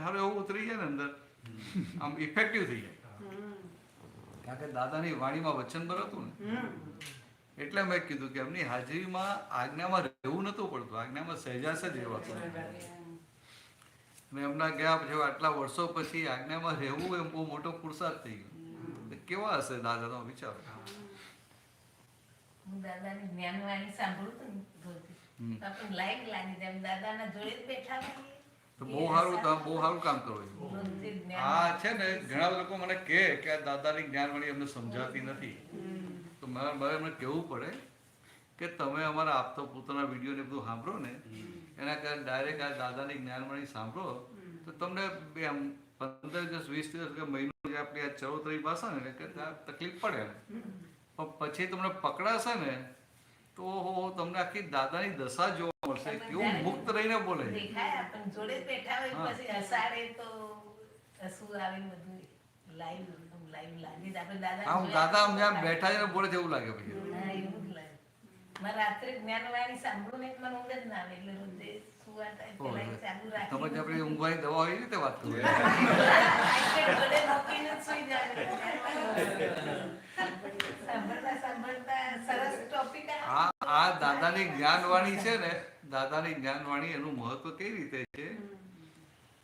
હવે એવું ઉતરી જાય ને અંદર આમ ઇફેક્ટિવ થઈ જાય. કારણ કે દાદાની વાણીમાં વચન બર હતું ને એટલે મેં કીધું કે એમની હાજરીમાં આજ્ઞામાં રહેવું નતું પડતું, આજ્ઞામાં સહેજાસ જ રહેવાતું. અને એમના ગયા પછી આટલા વર્ષો પછી આજ્ઞામાં રહેવું એમ બહુ મોટો પુરુષાર્થ થઈ ગયો. કેવા હશે દાદા તમે વિચારો. હું દાદાની જ્ઞાનવાણી સાંભળું ને આપણને લાઈક લાગી જાય. દાદાના જોડે જ બેઠા હોઈએ તો બહુ સારું કામ કરો. હા છે ને ઘણા લોકો મને કહે કે આ દાદાની જ્ઞાનવાણી અમને સમજાતી નથી. તો મારે એમને કહેવું પડે કે તમે અમારા આપતા પોતાના વિડીયો ને બધું સાંભળો ને એના કારણે ડાયરેક્ટ આ દાદાની જ્ઞાનવાણી સાંભળો તો તમને આમ 15 દિવસ 20 દિવસ કે મહિનો જે આપણી આ ચરોતરી ભાષા ને તકલીફ પડે ને પણ પછી તમને પકડાશે ને તો તમને આખી દાદાની દશા જોવા મળશે. કેવું મુક્ત રહીને બોલે. જોડે બેઠા હોય પછી હસાડે તો હસવું આવે બધું લાઈવ લાગી આમ દાદા આમ જ્યાં બેઠા છે બોલે એવું લાગે પછી. એવું જ લાગે. મારે રાત્રે જ્ઞાનવાણી સાંભળું ને મને ઊંઘ જ ના આવે એટલે રોજે સુવા ટાઈમ પેલા ચાલુ રાખી. તમે આપણી ઊંઘવાની દવા હોય રીતે વાત કરો. જોડે મૂકીને સુઈ જાય. સાંભળતા સરસ ટોપિક. આ દાદાની જ્ઞાનવાણી છે ને, દાદાની જ્ઞાનવાણી એનું મહત્વ કઈ રીતે છે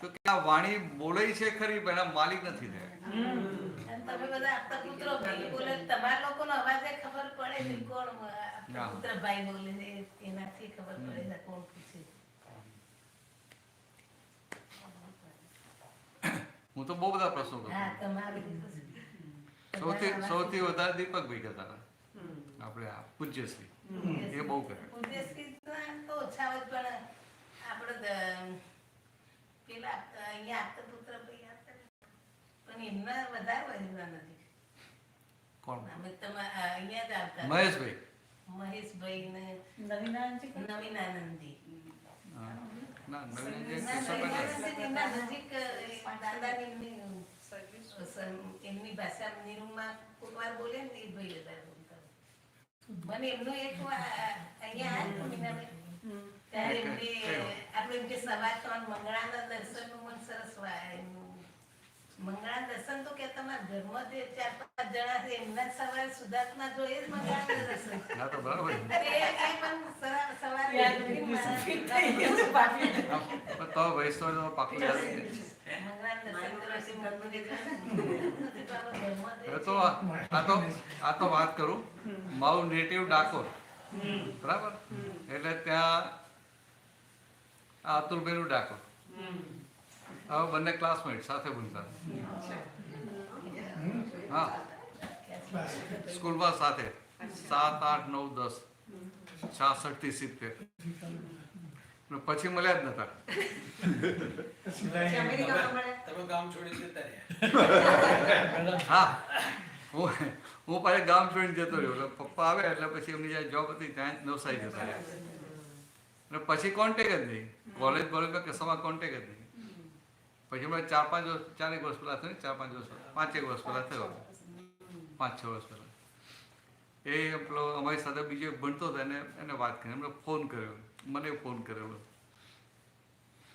તો કે આ વાણી બોલે છે ખરી પણ એના માલિક નથી થયા. તમે બધા આપતા પુત્રો ભાઈ બોલે તમારા લોકોનો અવાજે ખબર પડે છે કોણ પુત્ર ભાઈ બોલે છે એનાથી ખબર પડે છે કોણ પૂછે. હું તો બહુ બધા પ્રશ્નો કરું. હા તમારી સૌથી વધારે દીપકભાઈ કરતા હતા આપણે આ પૂજ્યશ્રી એ બહુ કરે. પૂજ્યશ્રી તો ઓછા હોય પણ આપણે પેલા અહીંયા આપતા પુત્ર ભાઈ આપતા પણ એમના વધારે હોય એમના નથી. કોણ? અમે તમારા અહીંયા જ આવતા મહેશભાઈ ને નવીનાનંદજી. એમની ભાષા નિરૂમાં કોઈ વાર બોલે ને એ ભાઈ વધારે બોલતા. મને એમનું એક અહીંયા ત્યારે એમને આપણે એમ કે સવાર મંગળાના દર્શન નું મન સરસ મંગળા દર્શન તો કે તમારા ઘરમાં જે 4-5 જણા છે એમના સવારે સુધાર્થના જોઈએ જ મંગળાના દર્શન. ના તો બરાબર. તો વૈષ્ણવ પાકું યાદ આ તો વાત કરું મારું નેટિવ ડાકોર બરાબર એટલે ત્યાં અતુલભાઈ નું ડાકોર હવે બંને ક્લાસમેટ સાથે ભણતા. હા સ્કૂલમાં સાથે 7, 8, 9, 10 66 થી 70 પછી મળ્યા જ નતા. હા હું પાછા ગામ છોડીને જતો રહ્યો. એટલે પપ્પા આવે એટલે પછી એમની જ્યાં જોબ હતી ત્યાં જ નવસારી જતા રહ્યા. અને પછી કોન્ટેક જ નહીં, કોલેજમાં કશામાં કોન્ટેક જ નહીં. પછી હમણાં 4-5 વર્ષ પહેલાં થયું, 5-1 વર્ષ પહેલાં થયો, 5-6 વર્ષ પહેલાં. એ પેલો અમારી સાથે બીજો ભણતો હતો, એને વાત કરી, એમને ફોન કર્યો, મને ફોન કર્યો.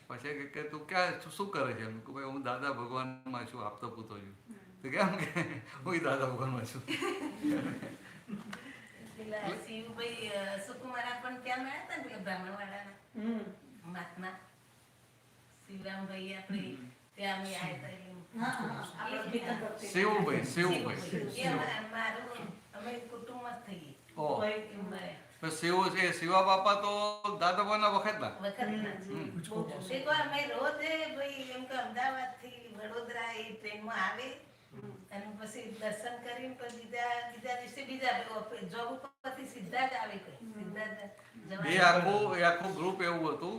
પછી કે તું ક્યાં શું કરે છે? એમ કે ભાઈ હું દાદા ભગવાનમાં છું, આપતો પૂતો છું. તો કેમ કે હું દાદા ભગવાનમાં છું. શિવભાઈ સુકુમારા પણ ત્યાં મળ્યા હતા ને બ્રાહ્મણ વાળાના મહાત્મા શિવરામભાઈ આપણે ત્યાં અમે આવ્યા શિવભાઈ મારું અમે કુટુંબ જ થઈએ. શિવા બાપા તો દાદા ભગવાનના વખતના અમે રોજ ભાઈ એમ કે અમદાવાદ થી વડોદરા એ ટ્રેનમાં આવે અને પછી દર્શન કરીને બીજા દિવસે બીજા જોબ ઉપરથી સીધા જ આવે. એ આખું ગ્રુપ એવું હતું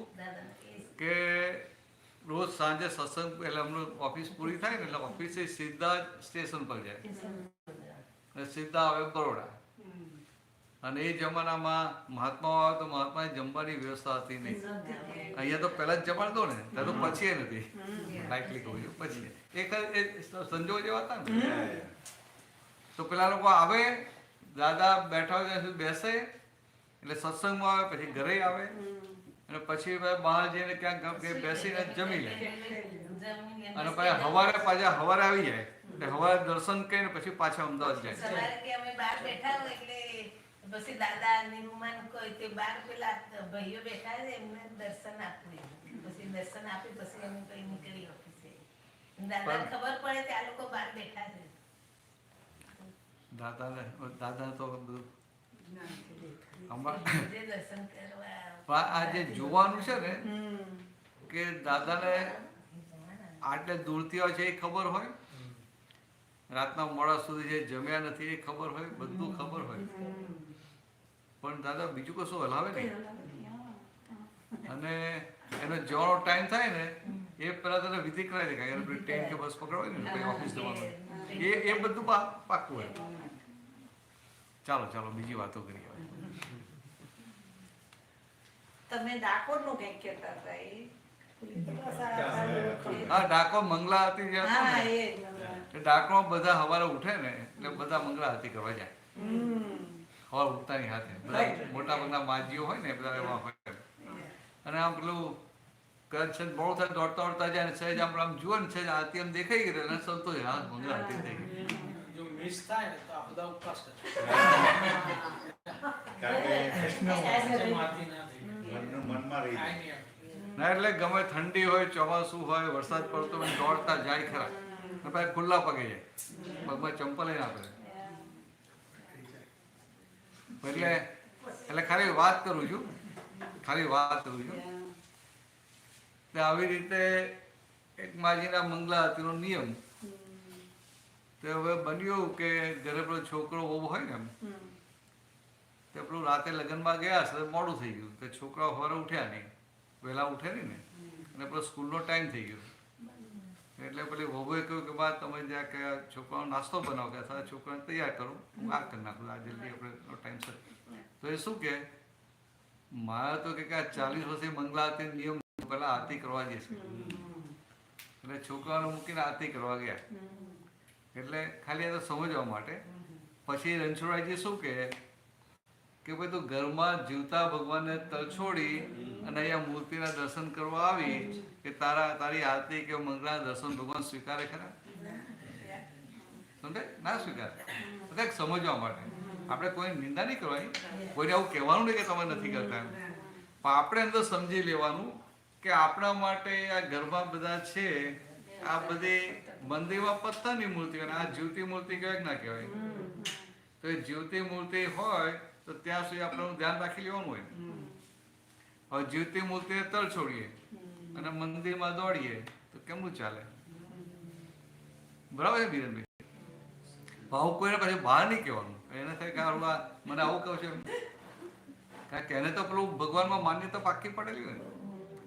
કે રોજ સાંજે સત્સંગ એટલે અમને ઓફિસ પૂરી થાય ને એટલે ઓફિસે સીધા સ્ટેશન પર જાય, સીધા આવે બરોડા. અને એ જમાનામાં મહાત્માઓ આવે તો મહાત્માએ જમવાની વ્યવસ્થા હતી નહીં. અહીંયા તો પહેલા જ જમાડતો ને, ત્યાં તો પછી એ નથી. લાઇટલી કહું છું, પછી એ સંજોગ જેવા હતા ને. તો પેલા લોકો આવે, દાદા બેઠા હોય ત્યાં સુધી બેસે, એટલે સત્સંગમાં આવે, પછી ઘરે આવે, અને પછી બહાર જઈને ક્યાંક બેસીને જમી લે. અને પછી હવારે આવી જાય, એટલે હવારે દર્શન કરીને પછી પાછા અમદાવાદ જાય. પછી દાદા નિરૂમાન કોઈ તે બાર પેલા ભાઈઓ બેઠા છે એમને દર્શન આપવું. પછી દર્શન આપી પછી અમે કઈ નીકળી ઓફિસે. દાદા ખબર પડે કે આ લોકો બહાર બેઠા છે. દાદા તો બધું દર્શન કરવા આ જે જોવાનું છે ને કે દાદાને આટલે દૂરથી આવે છે એ ખબર હોય, રાતના મોડા સુધી જે જમ્યા નથી એ ખબર હોય, બધું ખબર હોય, પણ દાદા બીજું કશું હલાવે નહીં. અને એનો જવાનો ટાઈમ થાય ને એ પેલા તને વિધિ કરાવી દે, કારણ ટ્રેન કે બસ પકડવાય ને ઓફિસ જવાનું, એ બધું પાક્કું હોય. ચાલો બીજી વાતો કરીએ. તમે ડાકોર નું કઈક કહેતા હતા? હા, ડાકોર મંગલા આરતી જે ડાકોરમાં બધા સવારે ઉઠે ને એટલે બધા મંગલા આરતી કરવા જાય. સવાર ઉઠતાની સાથે બધા મોટા ભાગના માજીઓ હોય ને બધા એવા હોય. અને આમ પેલું કદાચ છે બહુ થાય દોડતા જાય ને સહેજ આમ જુઓ ને સહેજ આરતી આમ દેખાઈ ગઈ એટલે સંતોષ, હા મંગલા આરતી થઈ ગઈ. મિસ થાય ને તો આ બધા ઉપવાસ ના એટલે ગમે ઠંડી હોય, ચોમાસું હોય, વરસાદ પડતો હોય, દોડતા જાય ખરા. પછી ખુલ્લા પગે જાય, પગમાં ચંપલ ના પડે. એટલે ખાલી વાત કરું છું. આવી રીતે એક માજીના મંગલા આરતીનો નિયમ. તો હવે બન્યું કે ઘરે પેલો છોકરો બહુ હોય ને એમ, તો પેલું રાતે લગ્નમાં ગયા છે મોડું થઈ ગયું, તો છોકરાઓ સવારે ઉઠ્યા નહીં, વહેલા ઉઠે નહીં ને, અને પેલો સ્કૂલનો ટાઈમ થઈ ગયો. એટલે પેલી વહુએ કહ્યું કે બા તમે જ્યાં કે છોકરાનો નાસ્તો બનાવો, કે અથવા છોકરાને તૈયાર કરો, હું આ કરી નાખું, આ જલ્દી આપણે ટાઈમસર. તો એ શું કે મારે તો કે 40 વર્ષે મંગલા આરતી નિયમ પહેલા આરતી કરવા જઈશું, એટલે છોકરાઓને મૂકીને આરતી કરવા ગયા. એટલે ખાલી આ તો સમજવા માટે. પછી રણછોડરાયજી શું કે ભાઈ તું ઘરમાં જીવતા ભગવાનને તલછોડી અને અહીંયા મૂર્તિના દર્શન કરવા આવી, કે તારી આરતી કે મંગળા દર્શન ભગવાન સ્વીકારે ખરા? સમજે? ના સ્વીકારે. કંઈક સમજવા માટે આપણે કોઈ નિંદા નહીં કરવાની, કોઈને આવું કહેવાનું નહીં કે તમે નથી કરતા, પણ આપણે અંદર સમજી લેવાનું કે આપણા માટે આ ઘરમાં બધા છે, આ બધી મંદિરમાં પથ્થરની મૂર્તિ હોય, આ જીવતી મૂર્તિ કહેવાય કે ના કહેવાય? તો એ જીવતી મૂર્તિ હોય તો ત્યાં સુધી આપણે ધ્યાન રાખી લેવાનું હોય. હવે જીવતી મૂર્તિને તલ છોડીએ અને મંદિરમાં દોડીએ તો કેમનું ચાલે? બરાબર છે બીરેનભાઈ? ભાવ કોઈને પછી બહાર નહીં કહેવાનું, એને થાય કે મને આવું કહું છું, કારણ કે એને તો પેલું ભગવાનમાં માન્યતા પાકી પડેલી હોય ને,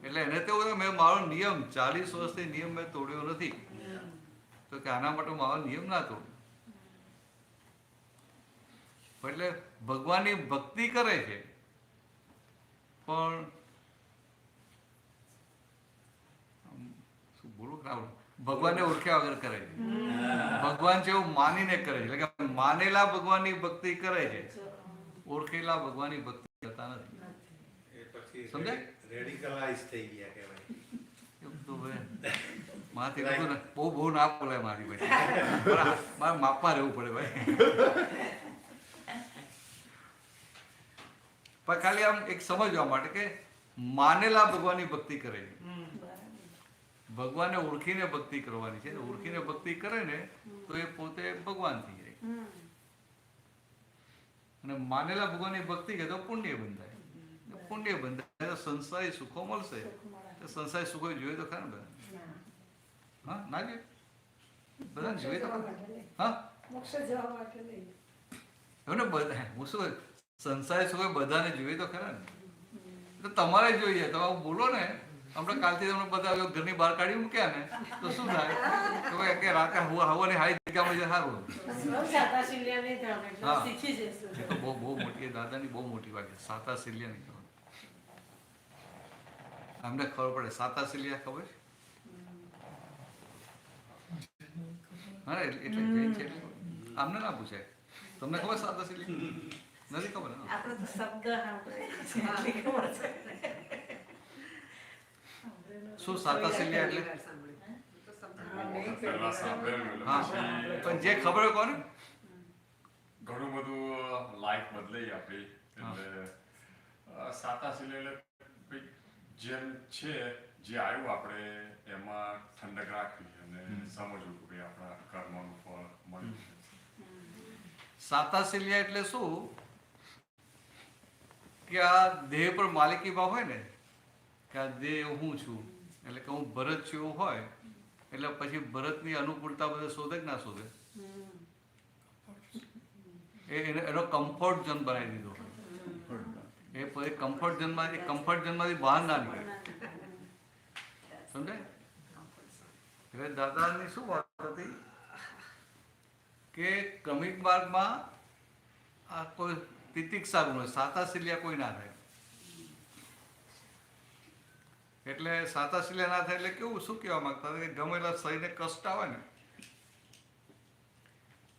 એટલે એને તો મેં મારો નિયમ 40 વર્ષથી નિયમ મેં તોડ્યો નથી, તો કે આના માટે મારો નિયમ ના તોડ્યો. એટલે ભગવાનની ભક્તિ કરે છે પણ શું બોલું ના ભગવાનને ઓળખ્યા વગર કરે છે. ભગવાન છે એવું માનીને કરે છે, એટલે કે માનેલા ભગવાનની ભક્તિ કરે છે, ઓળખેલા ભગવાનની ભક્તિ કરતા નથી. એ પછી સમજાય? રેડિકલાઇઝ થઈ ગયા કહેવાય. એવું તો હવે મારાથી બધું ને બહુ ના બોલાય મારી ભાઈ, મારે માપમાં રહેવું પડે ભાઈ. પણ ખાલી આમ એક સમજવા માટે કે માનેલા ભગવાનની ભક્તિ કરે છે, ભગવાનને ઓળખીને ભક્તિ કરવાની છે. ઓળખીને ભક્તિ કરે ને તો એ પોતે ભગવાન થઈ જાય, અને માનેલા ભગવાનની ભક્તિ કરે તો પુણ્ય બંધાય. પુણ્ય બંધાય તો સંસારી સુખો મળશે. તો સંસારી સુખો જોઈએ તો ખરા ને બધા? હા, ના જોઈએ? બધા જોઈએ તો ખરા? હા, એવું ને બધા હું શું સંસારી સુખો બધાને જોઈએ તો ખરા ને? તો તમારે જોઈએ. તમે બોલો ને, હમણાં કાલથી તમને બધા ઘરની બહાર કાઢી મૂક્યા ને તો શું થાય કે રાતે હવાની હાઈ જગ્યામાં છે સારું. હા, એ તો બહુ મોટી દાદાની બહુ મોટી વાત છે સાતા સિલિયા ની. અમને ખબર પડે સાતા સિલિયા ખબર છે? હા, એટલે જૈન છે એટલે અમને ના પૂછાય. તમને ખબર સાતા સિલિયા? નથી ખબર ને? આપણે તો શબ્દ શું સાતા સિલિયા એટલે? પહેલા સાંભળેલું હા, પણ જે ખબર હોય કોને? ઘણું બધું લાઈફ બદલાઈ આપણી. એટલે સાતા સિલે જેમ છે જે આવ્યું આપણે એમાં ઠંડક રાખવી અને સમજવું કે આપણા કર્મનું ફળ મળ્યું છે. સાતા સિલિયા એટલે શું કે આ દેહ પર માલિકી ભાવ હોય ને, કે આ દેહ હું છું, એટલે કે હું ભરત છું એવું હોય, એટલે પછી ભરતની અનુકૂળતા બધે શોધે કે ના શોધે? એનો કમ્ફર્ટ ઝોન બનાવી દીધો. એ પછી કમ્ફર્ટ ઝોનમાંથી બહાર ના નીકળે. સમજાય? એટલે દાદાની શું વાત હતી કે ક્રમિક માર્ગમાં આ કોઈ તિતિક્ષા ગુણ હોય, સાતા સિલિયા કોઈ ના થાય. એટલે સાતા સિલિયા ના થાય એટલે કેવું શું કહેવા માંગતા હતા કે ગમેલા શરીરને કષ્ટ આવે ને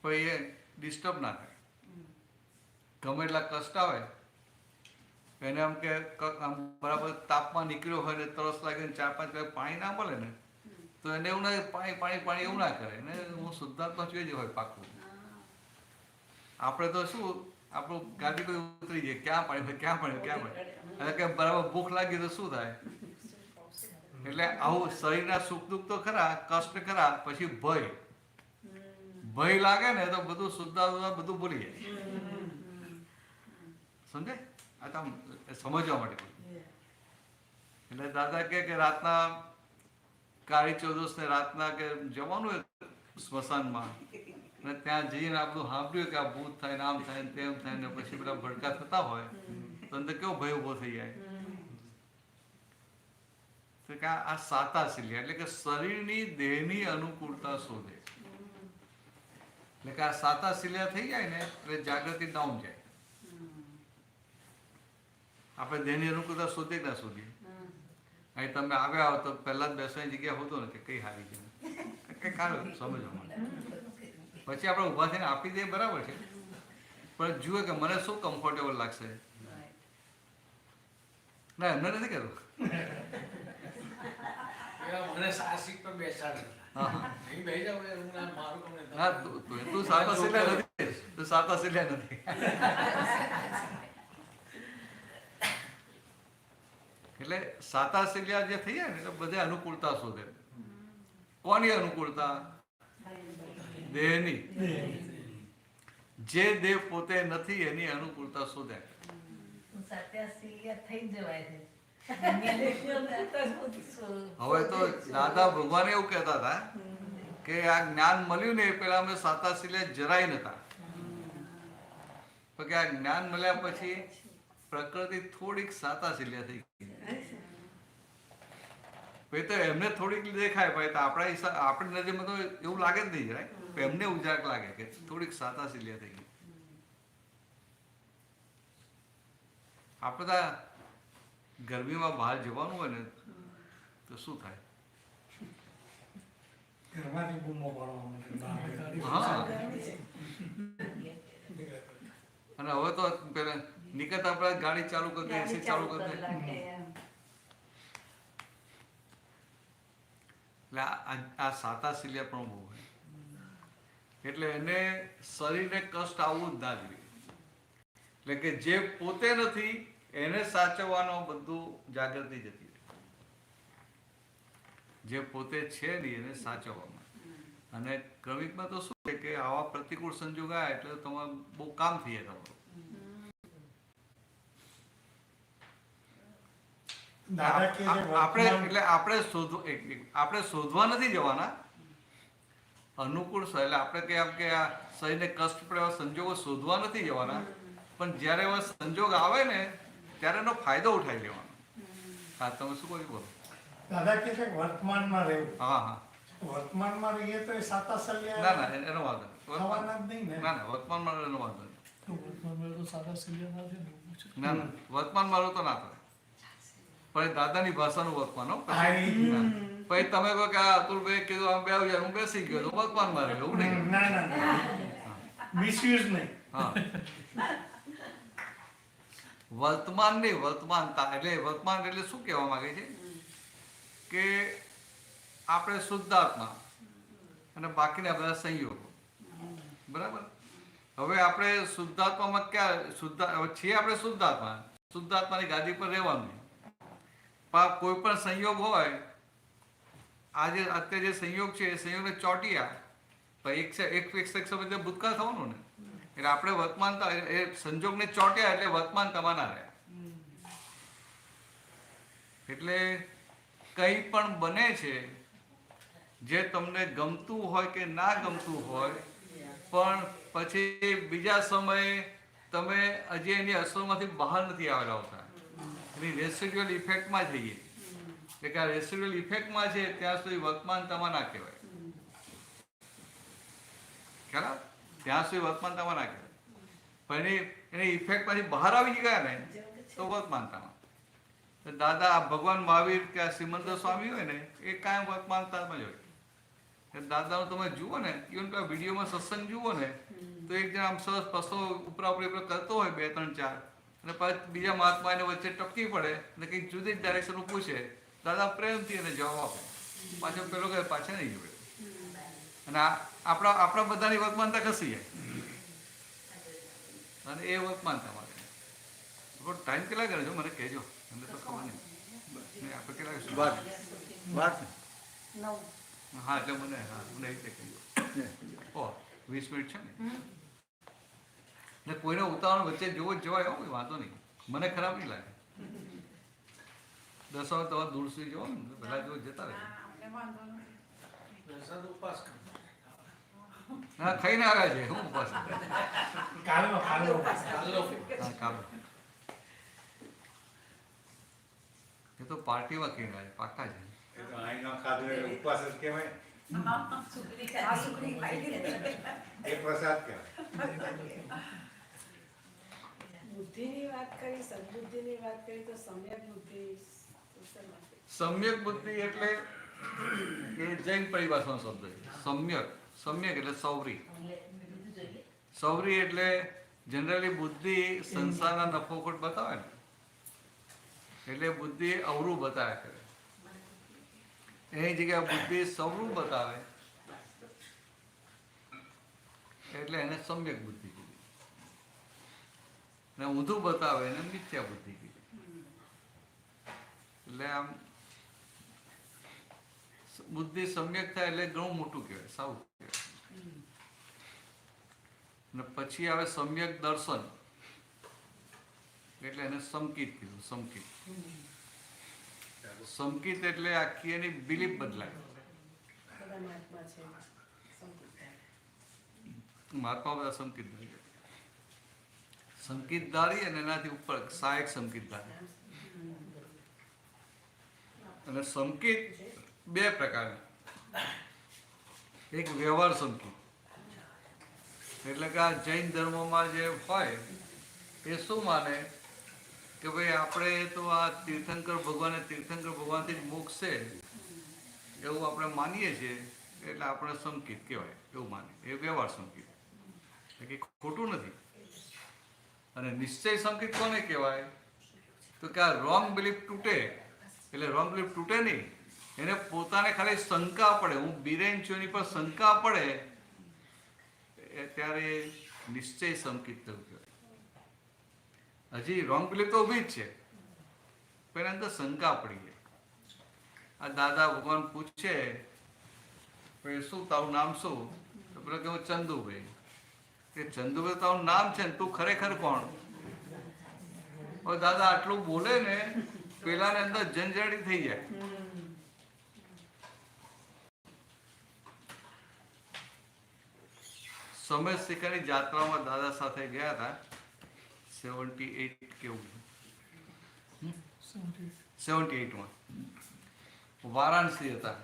પણ એ ડિસ્ટર્બ ના થાય. ગમે એટલા કષ્ટ આવે એને આમ કે આમ બરાબર તાપમાં નીકળ્યો હોય ને તરસ લાગે ને 4-5 કલાક પાણી ના મળે ને તો એને એવું ના પાણી એવું ના કરે ને. હું શુદ્ધાત્મા જોઈએ જ હોય પાકું. આપણે તો શું આપણું ગાડી કોઈ ઉતરી જાય, ક્યાં પાણી એટલે કે બરાબર ભૂખ લાગી તો શું થાય? એટલે આવું શરીરના સુખ દુઃખ તો ખરા, કષ્ટ ખરા, પછી ભય લાગે ને તો બધું શુદ્ધાત્મા બધું ભૂલી જાય. સમજાય? આ તો સમજવા માટે. એટલે દાદા કે રાતના કાળી ચૌદસ ને રાતના કે જવાનું હોય સ્મશાનમાં અને ત્યાં જઈને આ બધું સાંભળ્યું કે આ ભૂત થાય ને આમ થાય ને તેમ થાય ને પછી બધા ભડકા થતા હોય તો અંદર કેવો ભય ઉભો થઈ જાય. તો કે આ સાતા સિલિયા એટલે કે શરીરની દેહની અનુકૂળતા શોધે. એટલે કે આ સાતા સિલિયા થઈ જાય ને એટલે જાગૃતિ ડાઉન જાય. આપણે દેહની અનુકૂળતા શોધીએ ના શોધીએ? અહીં તમે આવ્યા હો તો પહેલા જ બેસવાની જગ્યા હોતો ને કે કઈ હારી છે કઈ ખારું સમજવા માટે. પછી આપણે ઊભા થઈને આપી દઈએ બરાબર છે, પણ જુએ કે મને શું કમ્ફર્ટેબલ લાગશે. ના એમને નથી કહેતું. મને સાહસિક પર બેસાડેલા. હા, તું સાતા સિલિયા નથી, તું સાતા સિલિયા નથી. એટલે સાતા સિલિયા જે થઈ જાય ને બધે અનુકૂળતા શોધે. કોની અનુકૂળતા? દેહની. જે દેહ પોતે નથી એની અનુકૂળતા શોધે. હવે તો દાદા ભગવાન એવું કહેતા હતા કે આ જ્ઞાન મળ્યું ને એ પેલા અમે સાતા સિલિયા જરાય નતા, કે આ જ્ઞાન મળ્યા પછી પ્રકૃતિ થોડીક સાતા સિલિયા થઈ ગઈ. તો એમને થોડીક દેખાય ભાઈ તો આપણી નજરમાં તો એવું લાગે જ નહીં જરાય. એમને ઉજાક લાગે કે થોડીક સાતા સિલિયા થઈ ગઈ. આપણે તો ગરમીમાં બહાર જવાનું હોય ને તો શું થાય? ઘરમાંથી બૂમો પાડવા હા, અને હવે તો પેલા નીકળતા આપણે ગાડી ચાલુ કરી દે, એસી ચાલુ કરી દે. એટલે આ સાતાશીલ્ય પણ બહુ હોય. એટલે એને શરીરને કષ્ટ આવવું જ ના જોઈએ. એટલે કે જે પોતે નથી એને સાચવવાનો બધું જાગૃતિ જતી રહે. જે પોતે છે નહીં એને સાચવવામાં. અને ક્રમિકમાં તો શું છે કે આવા પ્રતિકૂળ સંજોગ આવ્યા એટલે તમારે બહુ કામ થઈ જાય તમારું. આપણે શોધવા નથી જવાના અનુકૂળ, એટલે આપણે કે આમ કે આ શરીરને કષ્ટ પડે એવા સંજોગો શોધવા નથી જવાના, પણ જ્યારે એવા સંજોગ આવે ને ત્યારે એનો ફાયદો ઉઠાવી લેવાનો. હા, તમે શું કહ્યું બોલો? દાદા કે છે વર્તમાનમાં રહેવું. હા હા, વર્તમાનમાં રહીએ તો એ સાતાશલ્ય ના ના એનો વાંધો થવાના જ નહીં ને. ના ના વર્તમાનમાં એનો વાંધો નહીં. ના ના વર્તમાનમાં રહો તો ના થાય, પણ દાદાની ભાષાનું વર્તમાન હો. પછી તમે કહો કે અતુલભાઈ કીધું આમ બે હું બેસી ગયો તો વર્તમાનમાં રહ્યો, એવું નહીં. ના ના મિસયુઝ નહીં. હા, વર્તમાન નહીં, વર્તમાનતા. એટલે વર્તમાન એટલે શું કહેવા માંગે છે કે આપણે શુદ્ધાત્મા અને બાકીના બધા સંયોગો, બરાબર. હવે આપણે શુદ્ધાત્મામાં ક્યાં છીએ? આપણે શુદ્ધાત્માની ગાદી પર રહેવાનું. પણ કોઈ પણ સંયોગ હોય, આજે અત્યારે જે સંયોગ છે એ સંયોગને ચોટ્યા એક સમય ભૂતકાળ થવાનું ને. એટલે આપણે વર્તમાનતા એ સંજોગને ચોટ્યા એટલે વર્તમાનતામાં ના રહ્યા. એટલે કંઈ પણ બને છે જે તમને ગમતું હોય કે ના ગમતું હોય, પણ પછી બીજા સમયે તમે હજી એની અસરમાંથી બહાર નથી આવેલા હોતા. એની રેસિડ્યુઅલ ઇફેક્ટમાં જઈએ કે આ રેસિડ્યુઅલ ઇફેક્ટમાં છે ત્યાં સુધી વર્તમાનતામાં ના કહેવાય. ખ્યાલ? ત્યાં સુધી વર્તમાનતામાં ના કહેવાય, પણ એની ઇફેક્ટમાંથી બહાર આવી ગયા ને તો વર્તમાનતામાં. દાદા ભગવાન મહાવીર કે આ શ્રીમંદર સ્વામી હોય ને એ કાયમ વર્તમાનતામાં જ હોય. દાદાનું તમે જુઓ ને, ઇવન કે વિડીયોમાં સત્સંગ જુઓ ને તો એક જણ આમ સરસ પસો ઉપરા ઉપરી કરતો હોય 2 3 4, અને પછી બીજા મહાત્મા એને વચ્ચે ટપકી પડે અને કંઈક જુદી જ ડાયરેક્શન પૂછે, દાદા પ્રેમથી એને જવાબ આપે, પાછો પેલો કહે પાછા નહીં જોડે. અને આપણા બધાની વર્તમાનતા ખસી જાય અને એ વર્તમાનતા માટે ટાઈમ કેટલા કરે છો મને કહેજો, મને તો ખબર નહીં. આપણે કેટલા હા, એટલે મને એ રીતે કહેજો. 20 મિનિટ છે ને કોઈને ઉતાવળ વચ્ચે જોવો જ જવાય, હોય વાંધો નહીં, મને ખરાબ નહીં લાગે. 10 વાગે તમારે દૂર સુધી જવો ને પહેલા જો જતા રહે. હા, ખાઈને આવ્યા છે હું ઉપાસ કાલો એ તો પાર્ટીમાં ખાઈને આવ્યા પાકા છે. ઉપવાસ જ કહેવાય, એ પ્રસાદ કહેવાય. બુદ્ધિની વાત કરી, સદબુદ્ધિની વાત કરી તો સમ્યક બુદ્ધિ. સમ્યક બુદ્ધિ એટલે એ જૈન પરિભાષાનો શબ્દ છે. સમ્યક એટલે સૌરી. સૌરી એટલે જનરલી બુદ્ધિ સંસારના નફોખોટ બતાવે ને, એટલે બુદ્ધિ અવરું બતાવ્યા કરે. એની જગ્યાએ બુદ્ધિ સવરું બતાવે એટલે એને સમ્યક બુદ્ધિ કીધી, ને ઊંધું બતાવે એને મિથ્યા બુદ્ધિ કીધી. એટલે આમ બુદ્ધિ સમ્યક થાય એટલે ઘણું મોટું કહેવાય, સારું કહેવાય. ને પછી આવે સમ્યક દર્શન, એટલે એને સંકિત કીધું. સંકિત એટલે આખી એની બિલીફ બદલાય. મહાત્મા બધા સંકિતધારી અને એનાથી ઉપર સહાયક સંકિતધારી. અને સંકિત 2 પ્રકારના. એક વ્યવહાર સંકિત એટલે કે આ જૈન ધર્મમાં જે હોય એ શું માને કે ભાઈ આપણે તો આ તીર્થંકર ભગવાનથી જ મોક્ષ છે એવું આપણે માનીએ છીએ, એટલે આપણે સંકિત કહેવાય એવું માનીએ. એ વ્યવહાર સંકિત, કે ખોટું નથી. અને નિશ્ચય સંકિત કોને કહેવાય? તો કે આ રોંગ બિલીફ તૂટે, એટલે રોંગ બિલીફ તૂટે નહીં, એને પોતાને ખાલી શંકા પડે, હું બિરેન છું એની પર શંકા પડે ત્યારે નિશ્ચય સંકિત થયું કહેવાય. હજી રોંગ બિલીફ તો ઊભી જ છે, પણ એની અંદર શંકા પડી જાય. આ દાદા ભગવાન પૂછે શું તારું નામ શું? તો પેલો કે હું ચંદુભાઈ. કે ચંદુભાઈ તારું નામ છે ને તું ખરેખર કોણ? દાદા આટલું બોલે ને પેલાને અંદર જંજાડી થઈ જાય. સમય શિખાની જાત્રામાં દાદા સાથે ગયા હતા 78 કેવું 78માં વારાણસી હતા.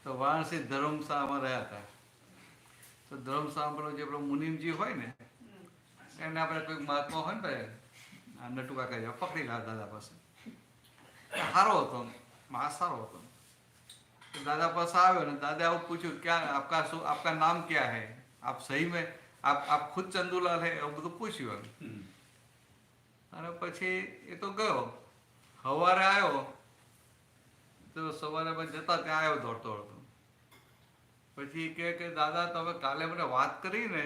તો વારાણસી ધર્મશાળામાં રહ્યા હતા. તો ધર્મશાળામાં પેલો જે પેલો મુનિમજી હોય ને એને આપણે કોઈક મહાત્મા હોય ને નટુ કાકા પકડી લાવ્યા દાદા પાસે. સારો હતો, માણસ સારો હતો. દાદા પાસે આવ્યો ને દાદા આવું પૂછ્યું ક્યાં આપકા નામ ક્યાં હૈ, આપ સહી મેં આપ ખુદ ચંદુલાલ હૈ, એવું બધું પૂછ્યું. અને પછી એ તો ગયો. સવારે આવ્યો તો સવારે જતા ત્યાં આવ્યો દોડતો દોડતો. પછી કે દાદા તમે કાલે મને વાત કરી ને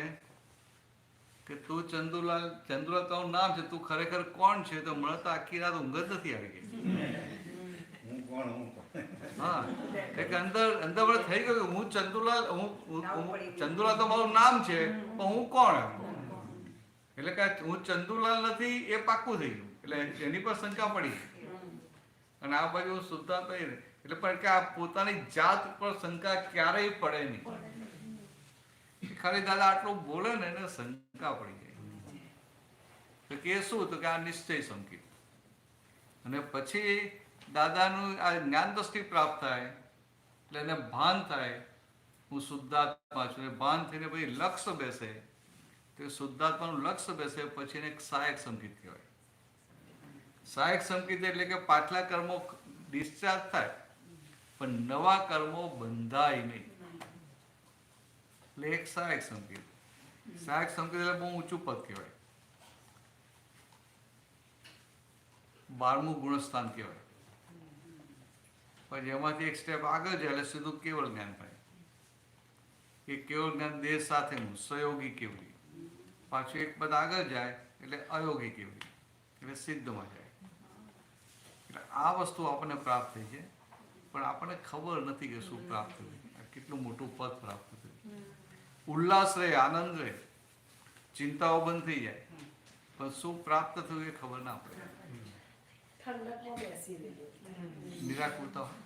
કે તું ચંદુલાલ તારું નામ છે, તું ખરેખર કોણ છે? તો મને તો આખી રાત ઊંઘ જ નથી આવી ગઈ. હા, એક અંદર મને થઈ ગયું હું ચંદુલાલ તો મારું નામ છે, પણ હું કોણ? એટલે કે હું ચંદુલાલ નથી એ પાક્કું થઈ ગયું. એટલે એની પર શંકા પડી. અને આ બાજુ શુદ્ધાત્મા એટલે પણ કે આ પોતાની જાત ઉપર શંકા ક્યારેય પડે નહીં. ખાલી દાદા આટલું બોલે ને એને શંકા પડી જાય. તો કે શું? તો કે આ નિશ્ચય સંકિત. અને પછી દાદાનું આ જ્ઞાન દ્રષ્ટિ પ્રાપ્ત થાય એટલે એને ભાન થાય હું શુદ્ધાત્મા છું. ભાન થઈને પછી લક્ષ્ય બેસે તો શુદ્ધાત્માનું લક્ષ્ય બેસે પછી એને એક સહાયક સંકિત કહેવાય. સહાયક સંકિત એટલે કે પાછલા કર્મો ડિસ્ચાર્જ થાય પણ નવા કર્મો બંધાય નહીં, એટલે એક સહાયક સંકિત. સહાયક સંકિત એટલે બહુ ઊંચું પદ કહેવાય. 12મું ગુણસ્થાન કહેવાય. પછી એમાંથી એક સ્ટેપ આગળ જાય એટલે સીધું કેવળ જ્ઞાન થાય. એ કેવળ જ્ઞાન દેહ સાથેનું સહયોગી કેવળી. પાછું એક પદ આગળ જાય એટલે અયોગી કેવળી, એટલે સિદ્ધમાં જાય. એટલે આ વસ્તુ આપણને પ્રાપ્ત થઈ છે, પણ આપણને ખબર નથી કે શું પ્રાપ્ત થયું, કેટલું મોટું પદ પ્રાપ્ત થયું. ઉલ્લાસ રહે, આનંદ રહે, ચિંતાઓ બંધ થઈ જાય, પણ શું પ્રાપ્ત થયું એ ખબર ના પડે. નિરાકુરતા હોય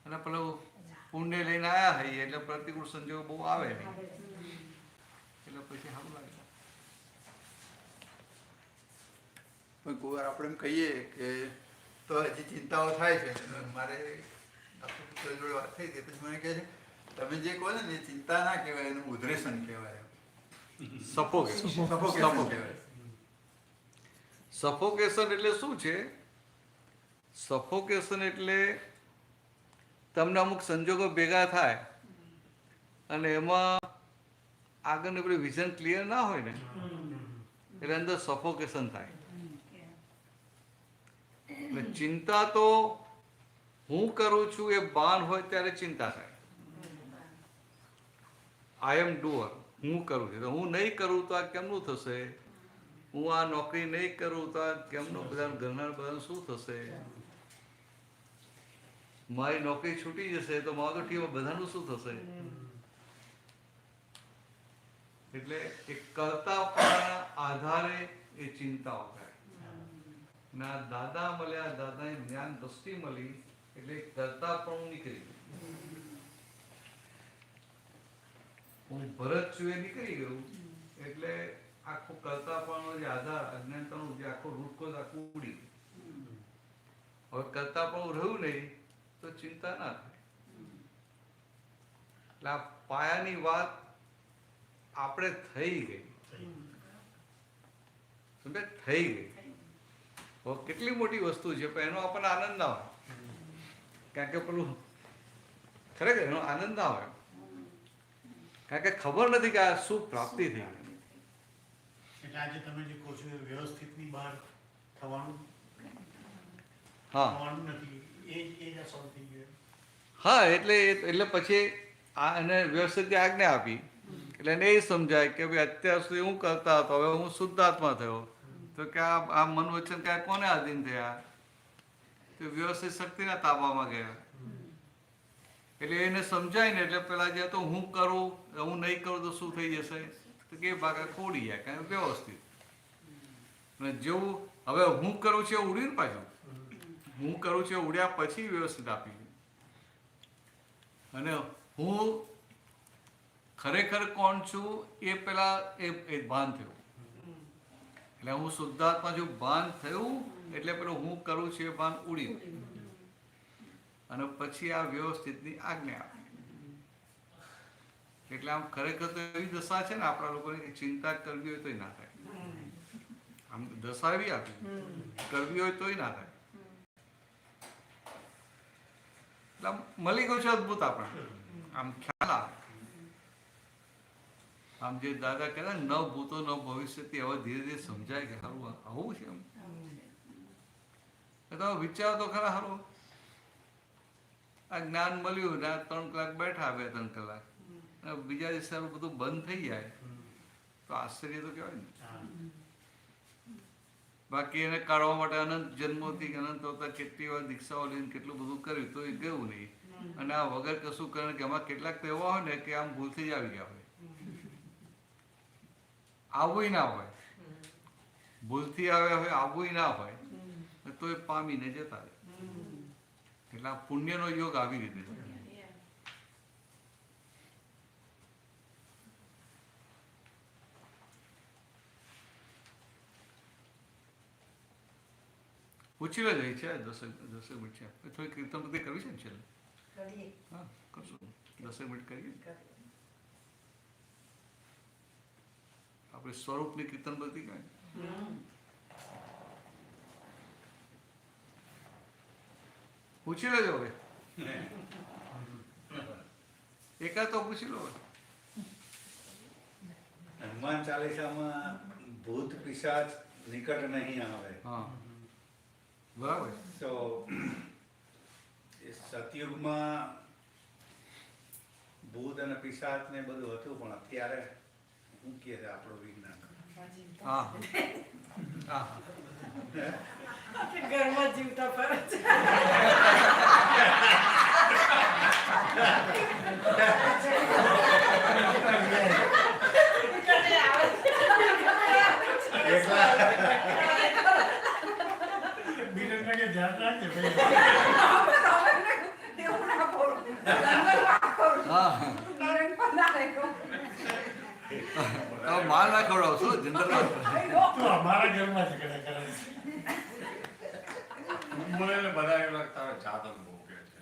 અને પેલું પુણ્ય લઈને આવ્યા હોય એટલે પ્રતિકૂળ સંજોગો બહુ આવે નહીં, એટલે પછી સારું લાગે. કોઈ વાર આપણે એમ કહીએ કે તો હજી ચિંતાઓ થાય છે. મારે ડૉક્ટર પુત્ર જોડે વાત થઈ હતી, પછી મને કહે છે તમે જે કહો ને એ ચિંતા ના કહેવાય, એનું ઉધરેશન કહેવાય, સફોકેશન કહેવાય. સફોકેશન એટલે શું છે? સફોકેશન એટલે તમને અમુક સંજોગો ભેગા થાય અને એમાં આગળનું પેલું વિઝન ક્લિયર ના હોય ને એટલે અંદર સફોકેશન થાય. એટલે ચિંતા તો હું કરું છું એ ભાન હોય ત્યારે ચિંતા થાય. આઈ એમ ડુઅર, હું કરું છું. હું નહીં કરું તો આ કેમનું થશે? હું આ નોકરી નહીં કરું તો આ કેમનું બધા ઘરના બધાનું શું થશે? મારી નોકરી છૂટી જશે તો મારું તો ટીમ બધાનું શું થશે? એટલે એ કરતાપણાના આધારે એ ચિંતાઓ થાય. ના દાદા મળ્યા, દાદાની જ્ઞાન દ્રષ્ટિ મળી એટલે કરતાપણું નીકળી ગયું. હું ભરત છું એ નીકળી ગયું એટલે આખું કરતાપણનો જે આધાર અજ્ઞાનતાનું જે આખો રૂટકોઝ આખું ઉડી ગયું. હવે કરતાપણું રહ્યું નહીં તો ચિંતા ના થાય. એટલે આ પાયાની વાત આપણે થઈ ગઈ. સમજે થઈ ગઈ. કેટલી મોટી વસ્તુ છે પણ એનો આપણને આનંદ ના હોય, કારણ કે પેલું ખરેખર એનો આનંદ ના હોય, કારણ કે ખબર નથી કે આ શું પ્રાપ્તિ થઈ. એટલે આજે તમે જે કહો છો એ વ્યવસ્થિતની બહાર થવાનું હા નથી, એ જ અસર થઈ ગયો. હા, એટલે પછી આ એને વ્યવસ્થિત આજ્ઞા આપી એટલે એને એ સમજાય કે ભાઈ અત્યાર સુધી હું કરતા હતો, હવે હું શુદ્ધાત્મા થયો, તો કે આ મન વચન ક્યાં કોને આધીન થયા? તો વ્યવસ્થિત શક્તિના તાબામાં ગયા. એટલે એને સમજાય ને એટલે પેલા જે તો હું કરું, હું નહીં કરું તો શું થઈ જશે? તો કે ભાગા ખોડી જાય, કારણ કે વ્યવસ્થિત. અને જેવું હવે હું કરું છે ઉડ્યું ને પાછું, હું કરું છું ઉડ્યા પછી વ્યવસ્થિત આપી. અને હું ખરેખર કોણ છું એ પેલા એ ભાન થયું. એટલે હું શુદ્ધાત્મા જો ભાન થયું એટલે પેલું હું કરું છું એ ભાન ઉડ્યું, અને પછી આ વ્યવસ્થિતની આજ્ઞા આપી. એટલે આમ ખરેખર તો એવી દશા છે ને આપણા લોકોની ચિંતા કરવી હોય તોય ના થાય. આમ દશા એવી આપી કરવી હોય તોય ના થાય. એટલે મળી ગયું છે અદભુત આપણે આમ ખ્યાલ આવે. આમ જે દાદા કહેતા ન ભૂતો ન ભવિષ્યથી હવે ધીરે ધીરે સમજાય કે સારું આવું છે. એમ તમે વિચારો તો ખરા, સારું આ જ્ઞાન મળ્યું ને 3 કલાક બેઠા, 2-3 કલાક, બીજા દિવસે બધું બંધ થઈ જાય તો આશ્ચર્ય તો કહેવાય ને. બાકી એને કાઢવા માટે અનંત જન્મોથી અનંત અવતાર કેટલી વાર દીક્ષાઓ લઈને કેટલું બધું કર્યું તો એ ગયું નહીં. અને આ વગર કશું કરે કે એમાં કેટલાક તો એવા હોય ને કે આમ ભૂલથી જ આવી ગયા હોય, આવવું ના હોય, ભૂલથી આવ્યા હોય, આવવું ના હોય, તો એ પામીને જતા રહે. એટલે આ પુણ્યનો યોગ આવી રીતે છે. પૂછી લેજો, છે 10 મિનિટ છે, થોડી કીર્તન બધી કરવી છે ને છેલ્લે? હા કરશું, 10 મિનિટ કરીએ. આપણે સ્વરૂપની કીર્તન બધી કઈ પૂછી લેજો. હવે એકાદ તો પૂછી લો. હનુમાન ચાલીસામાં ભૂત પિશાચ નિકટ નહીં આવે. હા બરાબર. તો સતયુગમાં ભૂત અને પિશાચ ને બધું હતું, પણ અત્યારે શું કહે છે આપણું વિજ્ઞાન? હા હા ઘરમાં જીવતા ફરે છે. માલ ના ખવડાવશો જનરલ. અમારા ઘરમાં ઝઘડા કરે છે. મને બધા એવું લાગતા હોય જાદવ બહુ કે છે.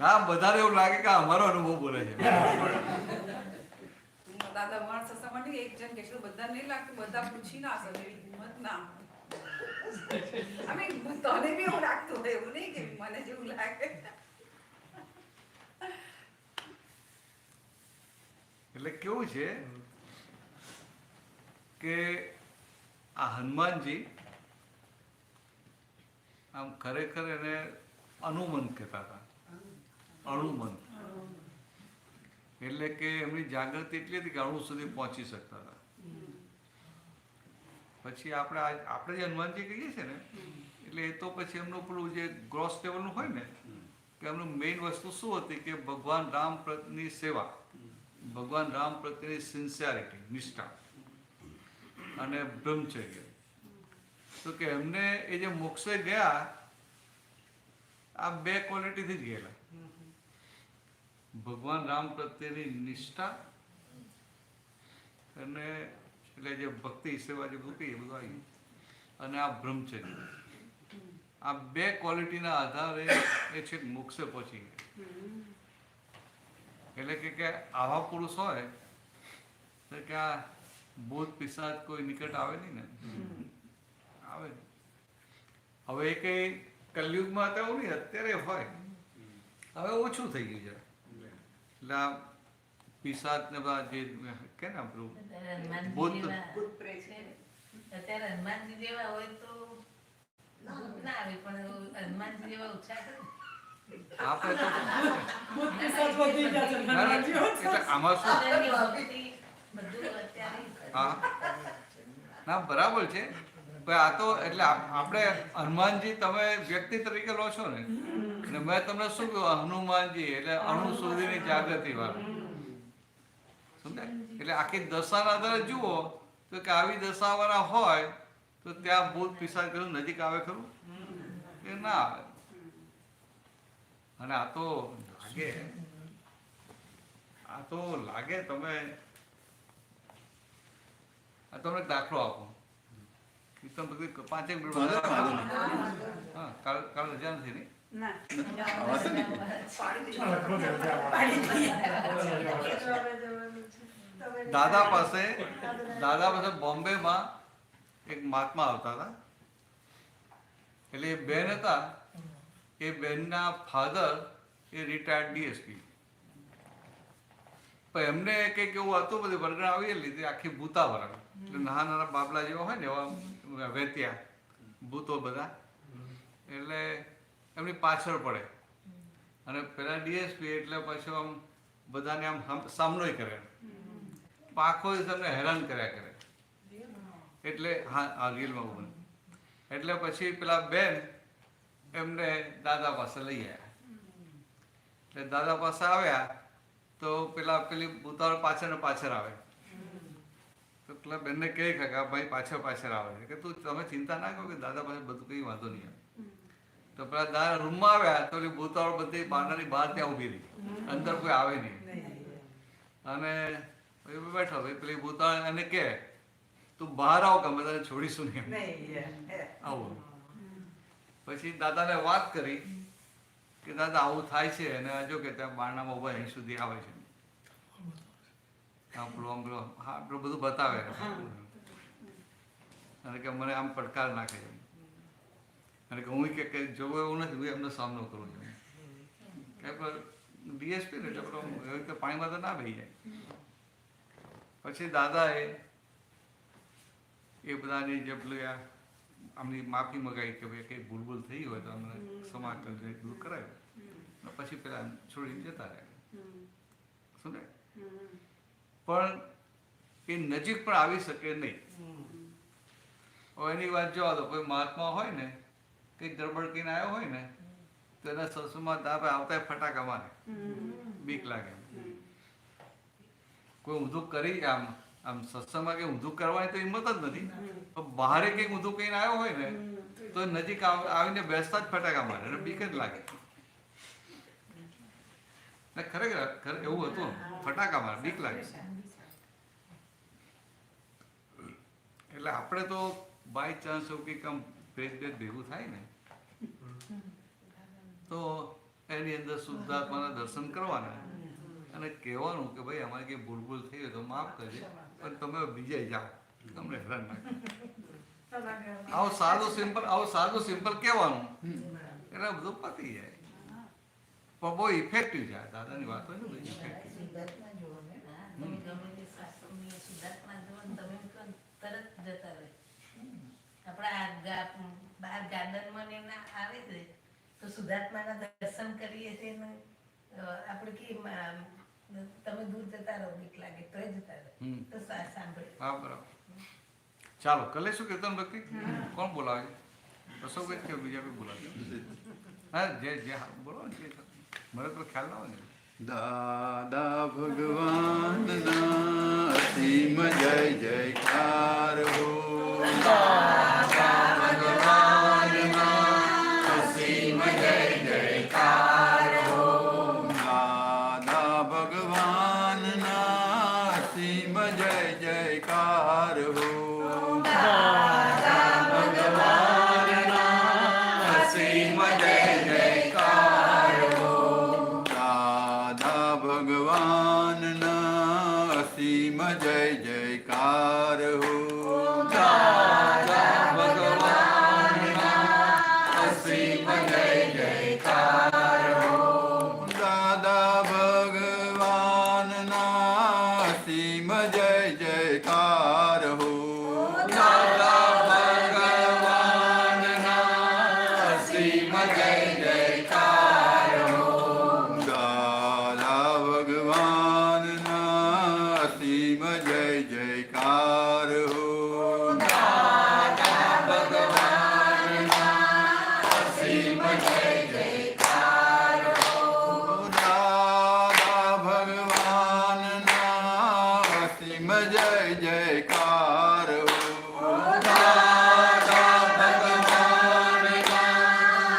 હા બધાને એવું લાગે કે અમારો અનુભવ બોલે છે. દાદા માણસ સત્સંગમાં નહીં, એક જણ કેટલું બધા નહીં લાગતું, બધા પૂછી ના શકે એવી હિંમત ના. તને બી એવું લાગતું હોય, એવું નહીં કે મને જેવું લાગે. એટલે કેવું છે કે આ હનુમાનજી આમ ખરેખર એને અનુમંત કહેતા હતા. અણુમંત એટલે કે એમની જાગૃતિ એટલી હતી કે અણુ સુધી પહોંચી શકતા હતા. પછી આપણે જે હનુમાનજી કહીએ છીએ ને, એટલે એ તો પછી એમનું પેલું જે ગ્રોસ લેવલનું હોય ને, કે એમનું મેઇન વસ્તુ શું હતી કે ભગવાન રામ પ્રત્યેની સેવા, ભગવાન રામ પ્રત્યેની સિન્સિયરિટી, નિષ્ઠા અને બ્રહ્મચર્ય. તો કે એમને એ જે મોક્ષે ગયા આ 2 ક્વોલિટીથી જ ગયેલા. ભગવાન રામ પ્રત્યેની નિષ્ઠા અને એટલે જે ભક્તિ સેવા જે બધું કહીએ બધું આવી, અને આ બ્રહ્મચર્ય. આ 2 ક્વોલિટીના આધારે એ છેક મોક્ષે પહોંચી ગયા. એટલે કે આવા પુરુષ હોય તો કે આ ભૂત પિશાચ કોઈ નિકટ આવે નહીં ને, આવે નહીં. હવે એ કઈ કલયુગમાં તો એવું નહીં, અત્યારે હોય, હવે ઓછું થઈ ગયું છે. એટલે આ પિશાચ ને બધા જે કે ને આપણું ભૂત અત્યારે હનુમાનજી જેવા હોય તો ભૂત ના આવે, પણ હનુમાનજી જેવા ઓછા કરે. આપણે તો એટલે આમાં શું, હા ના બરાબર છે, પણ આ તો એટલે આપણે હનુમાનજી તમે વ્યક્તિ તરીકે લો છો ને, અને મેં તમને શું કહ્યું હનુમાનજી એટલે અણુ સુધીની જાગૃતિ વાળું, સમજાય? એટલે આખી દશાના આધારે જુઓ તો કે આવી દશાવાળા હોય તો ત્યાં ભૂત પિશાચ કરું નજીક આવે ખરું કે ના આવે. અને આ તો લાગે તમે તમને દાખલો આપો, તમે બધી 5 મિનિટ હા કાલ રજા નથી ને? દાદા પાસે બોમ્બેમાં એક મહાત્મા આવતા હતા. એટલે એ બેન હતા, એ બેનના ફાધર એ રિટાયર્ડ ડીએસપી. પણ એમને કંઈક એવું હતું, બધી વરગણ આવી લીધી આખી ભૂતાવરણ, એટલે નાના નાના બાબલા જેવા હોય ને એવા વેત્યા ભૂતો બધા, એટલે એમની પાછળ પડે. અને પેલા ડીએસપી એટલે પછી આમ બધાને આમ સામનોય કરે, આખો તમને હેરાન કર્યા કરે. એટલે હા રીલમાં બને. એટલે પછી પેલા બેન એમને દાદા પાસે લઈ આવ્યા. એટલે દાદા પાસે આવ્યા તો પેલી ભૂતાવળ પાછળ આવે. તો પેલા બેનને કહે કે ભાઈ પાછળ આવે કે તમે ચિંતા ના કરો કે દાદા પાસે બધું કંઈ વાંધો નહીં આવે. તો પેલા દાદા રૂમમાં આવ્યા તો પેલી ભૂતાવળ બધી બારણાની બહાર ત્યાં ઊભી રહી, અંદર કોઈ આવે નહીં. અને બેઠો પેલી ભૂતાવળ એને કહે તું બહાર આવ કે અમે તને છોડીશું નહીં, આવું. પછી દાદાને વાત કરી કે દાદા આવું થાય છે, અને જો કે ત્યાં બારણામાં ઉભા અહીં સુધી આવે છે, આપણું બધું બતાવે, અને કે મને આમ પડકાર નાખે છે, અને કે હું કે જોવું એવું નથી, હું એમનો સામનો કરું છું. ડીએસપી ને એટલે પાણીમાં તો ના બેસી જાય. પછી દાદાએ એ બધાની જે પેલું આમની માફી મગાવી કે ભાઈ કંઈ ભૂલ થઈ હોય તો અમને ક્ષમા કરી દૂર કરાવ્યું. પછી પેલા છોડીને જતા રહ્યા, સમજાય? પણ એ નજીક પણ આવી શકે નહીં. હવે એની વાત જોવા દો, કોઈ મહાત્મા હોય ને કંઈક ગડબડ કરીને આવ્યો હોય ને તો એના સસુમાં દાબે આવતા ફટાકા મારે, બીક લાગે. કોઈ ઊંધું કરી આમ સત્સંગમાં કંઈ ઊંધું કરવાની તો હિંમત જ નથી, તો બહારે કંઈક ઊંધું કહીને આવ્યો હોય ને તો નજીક આવીને બેસતા જ ફટાકા મારે, એટલે બીક જ લાગે. ખરેખર એવું હતું, ફટાકા મારે, બીક લાગે. એટલે આપણે તો બાય ચાન્સ એવું કંઈક આમ ભેગું થાય ને તો એની અંદર શુદ્ધાત્માના દર્શન કરવાના અને કહેવાનું કે ભાઈ અમારે કંઈ ભૂલ થઈ હોય તો માફ કરજે, પણ તમે બીજે જાઓ, તમને હેરાન ના કરો. આવું સાદું સિમ્પલ કહેવાનું, એટલે બધું પતી જાય. પણ બહુ ઇફેક્ટિવ છે દાદાની વાત હોય ને, બહુ ઇફેક્ટિવ. આપણા બહાર ગાર્ડનમાં એમના આવે છે તો શુદ્ધાત્માના દર્શન કરીએ છીએ, આપણે કે તમે દૂર જતા રહો, બીક લાગે તો જતા રહો, તો સાંભળે. હા બરાબર. ચાલો કલે શું કીર્તન ભક્તિ કોણ બોલાવે છે? અશોક કે બીજા કોઈ બોલાવે? હા જે બોલો ને, મને તો ખ્યાલ ના હોય ને. દાદા ભગવાનના અસીમ જય જયકાર હો, દાદા ભગવાનના અસીમ જય જયકાર હો, દાદા ભગવાનના અસીમ જય જયકાર હો, દાદા ભગવાનના અસીમ જય જયકાર હો, દાદા ભગવાન જયકાર હો દાદા ભગવાનના અસીમ જય જયકાર હો દાદા ભગવાનના અસીમ જય જયકાર હો દાદા ભગવાનના અસીમ જય જયકાર હો દાદા ભગવાનના અસીમ જય જયકાર હો દાદા ભગવાનના અસીમ જય જયકાર હો દાદા ભગવાનના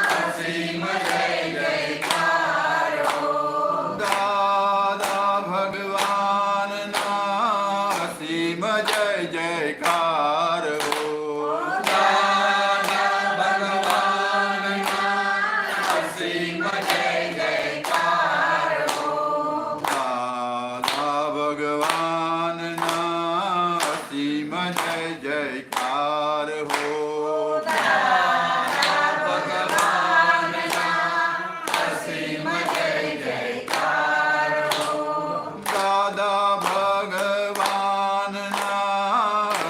અસીમ જય જયકાર હો દાદા ભગવાનના અસીમ જય જયકાર હો દાદા ભગવાનના અસીમ જય જયકાર હો દાદા ભગવાનના અસીમ જય જયકાર હો દાદા ભગવાનના અસીમ જય જયકાર હો અસીમ જય જયકાર હો દાદા ભગવાનના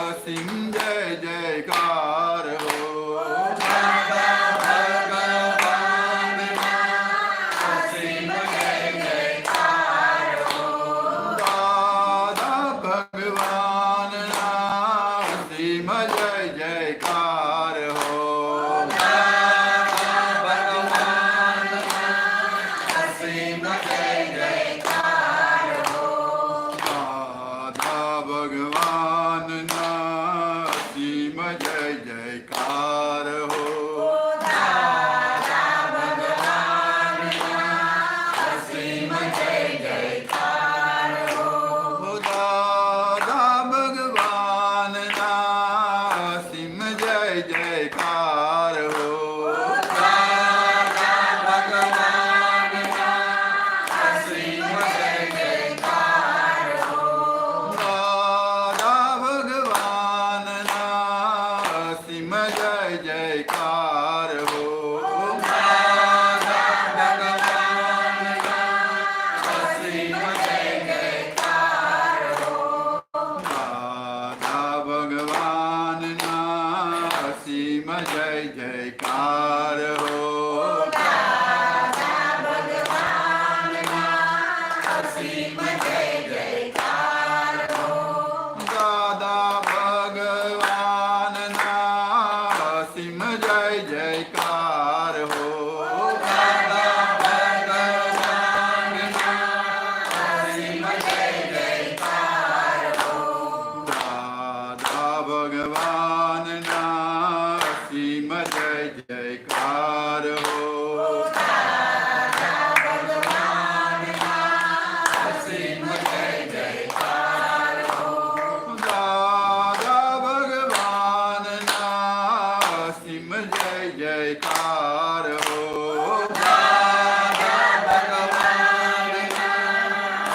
અસીમ જય જયકાર હો અસીમ જય જયકાર હો દાદા ભગવાનના અસીમ જય જયકાર હો અસીમ જય જયકાર હો દાદા ભગવાનના અસીમ જય જયકાર હો અસીમ જય જયકાર હો દાદા ભગવાનના અસીમ જય જયકાર હો અસીમ જય જયકાર હો દાદા ભગવાનના અસીમ જય જયકાર હો અસીમ જય જયકાર હો દાદા ભગવાનના અસીમ જય જયકાર હો અસીમ જય જયકાર હો દાદા ભગવાનના અસીમ જય જયકાર હો અસીમ જય જયકાર હો દાદા ભગવાનના અસીમ જય જયકાર હો અસીમ જય જયકાર હો દાદા ભગવાનના અસીમ જય જયકાર હો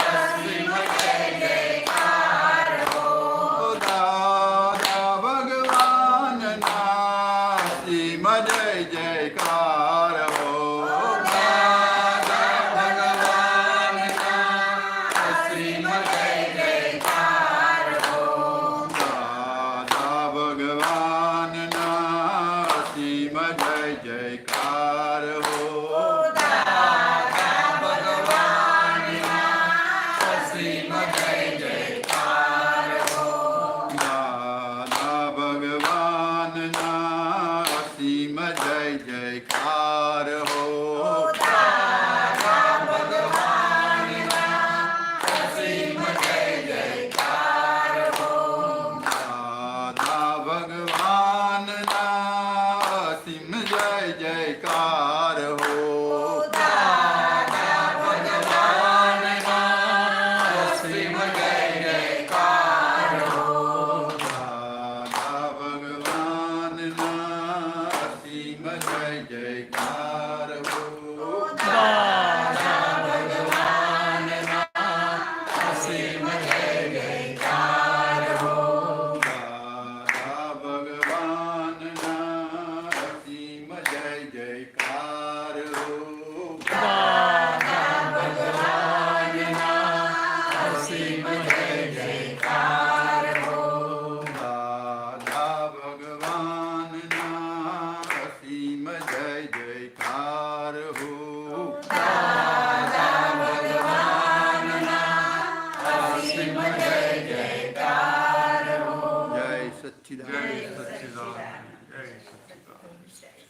અસીમ જય જયકાર હો દાદા ભગવાનના અસીમ જય જયકાર હો અસીમ જય જયકાર હો દાદા ભગવાનના અસીમ જય જયકાર અસીમ જય જયકાર હો. જય સચ્ચિદાનંદ. જય સચ્ચિદાનંદ. જય સચ્ચિદાનંદ.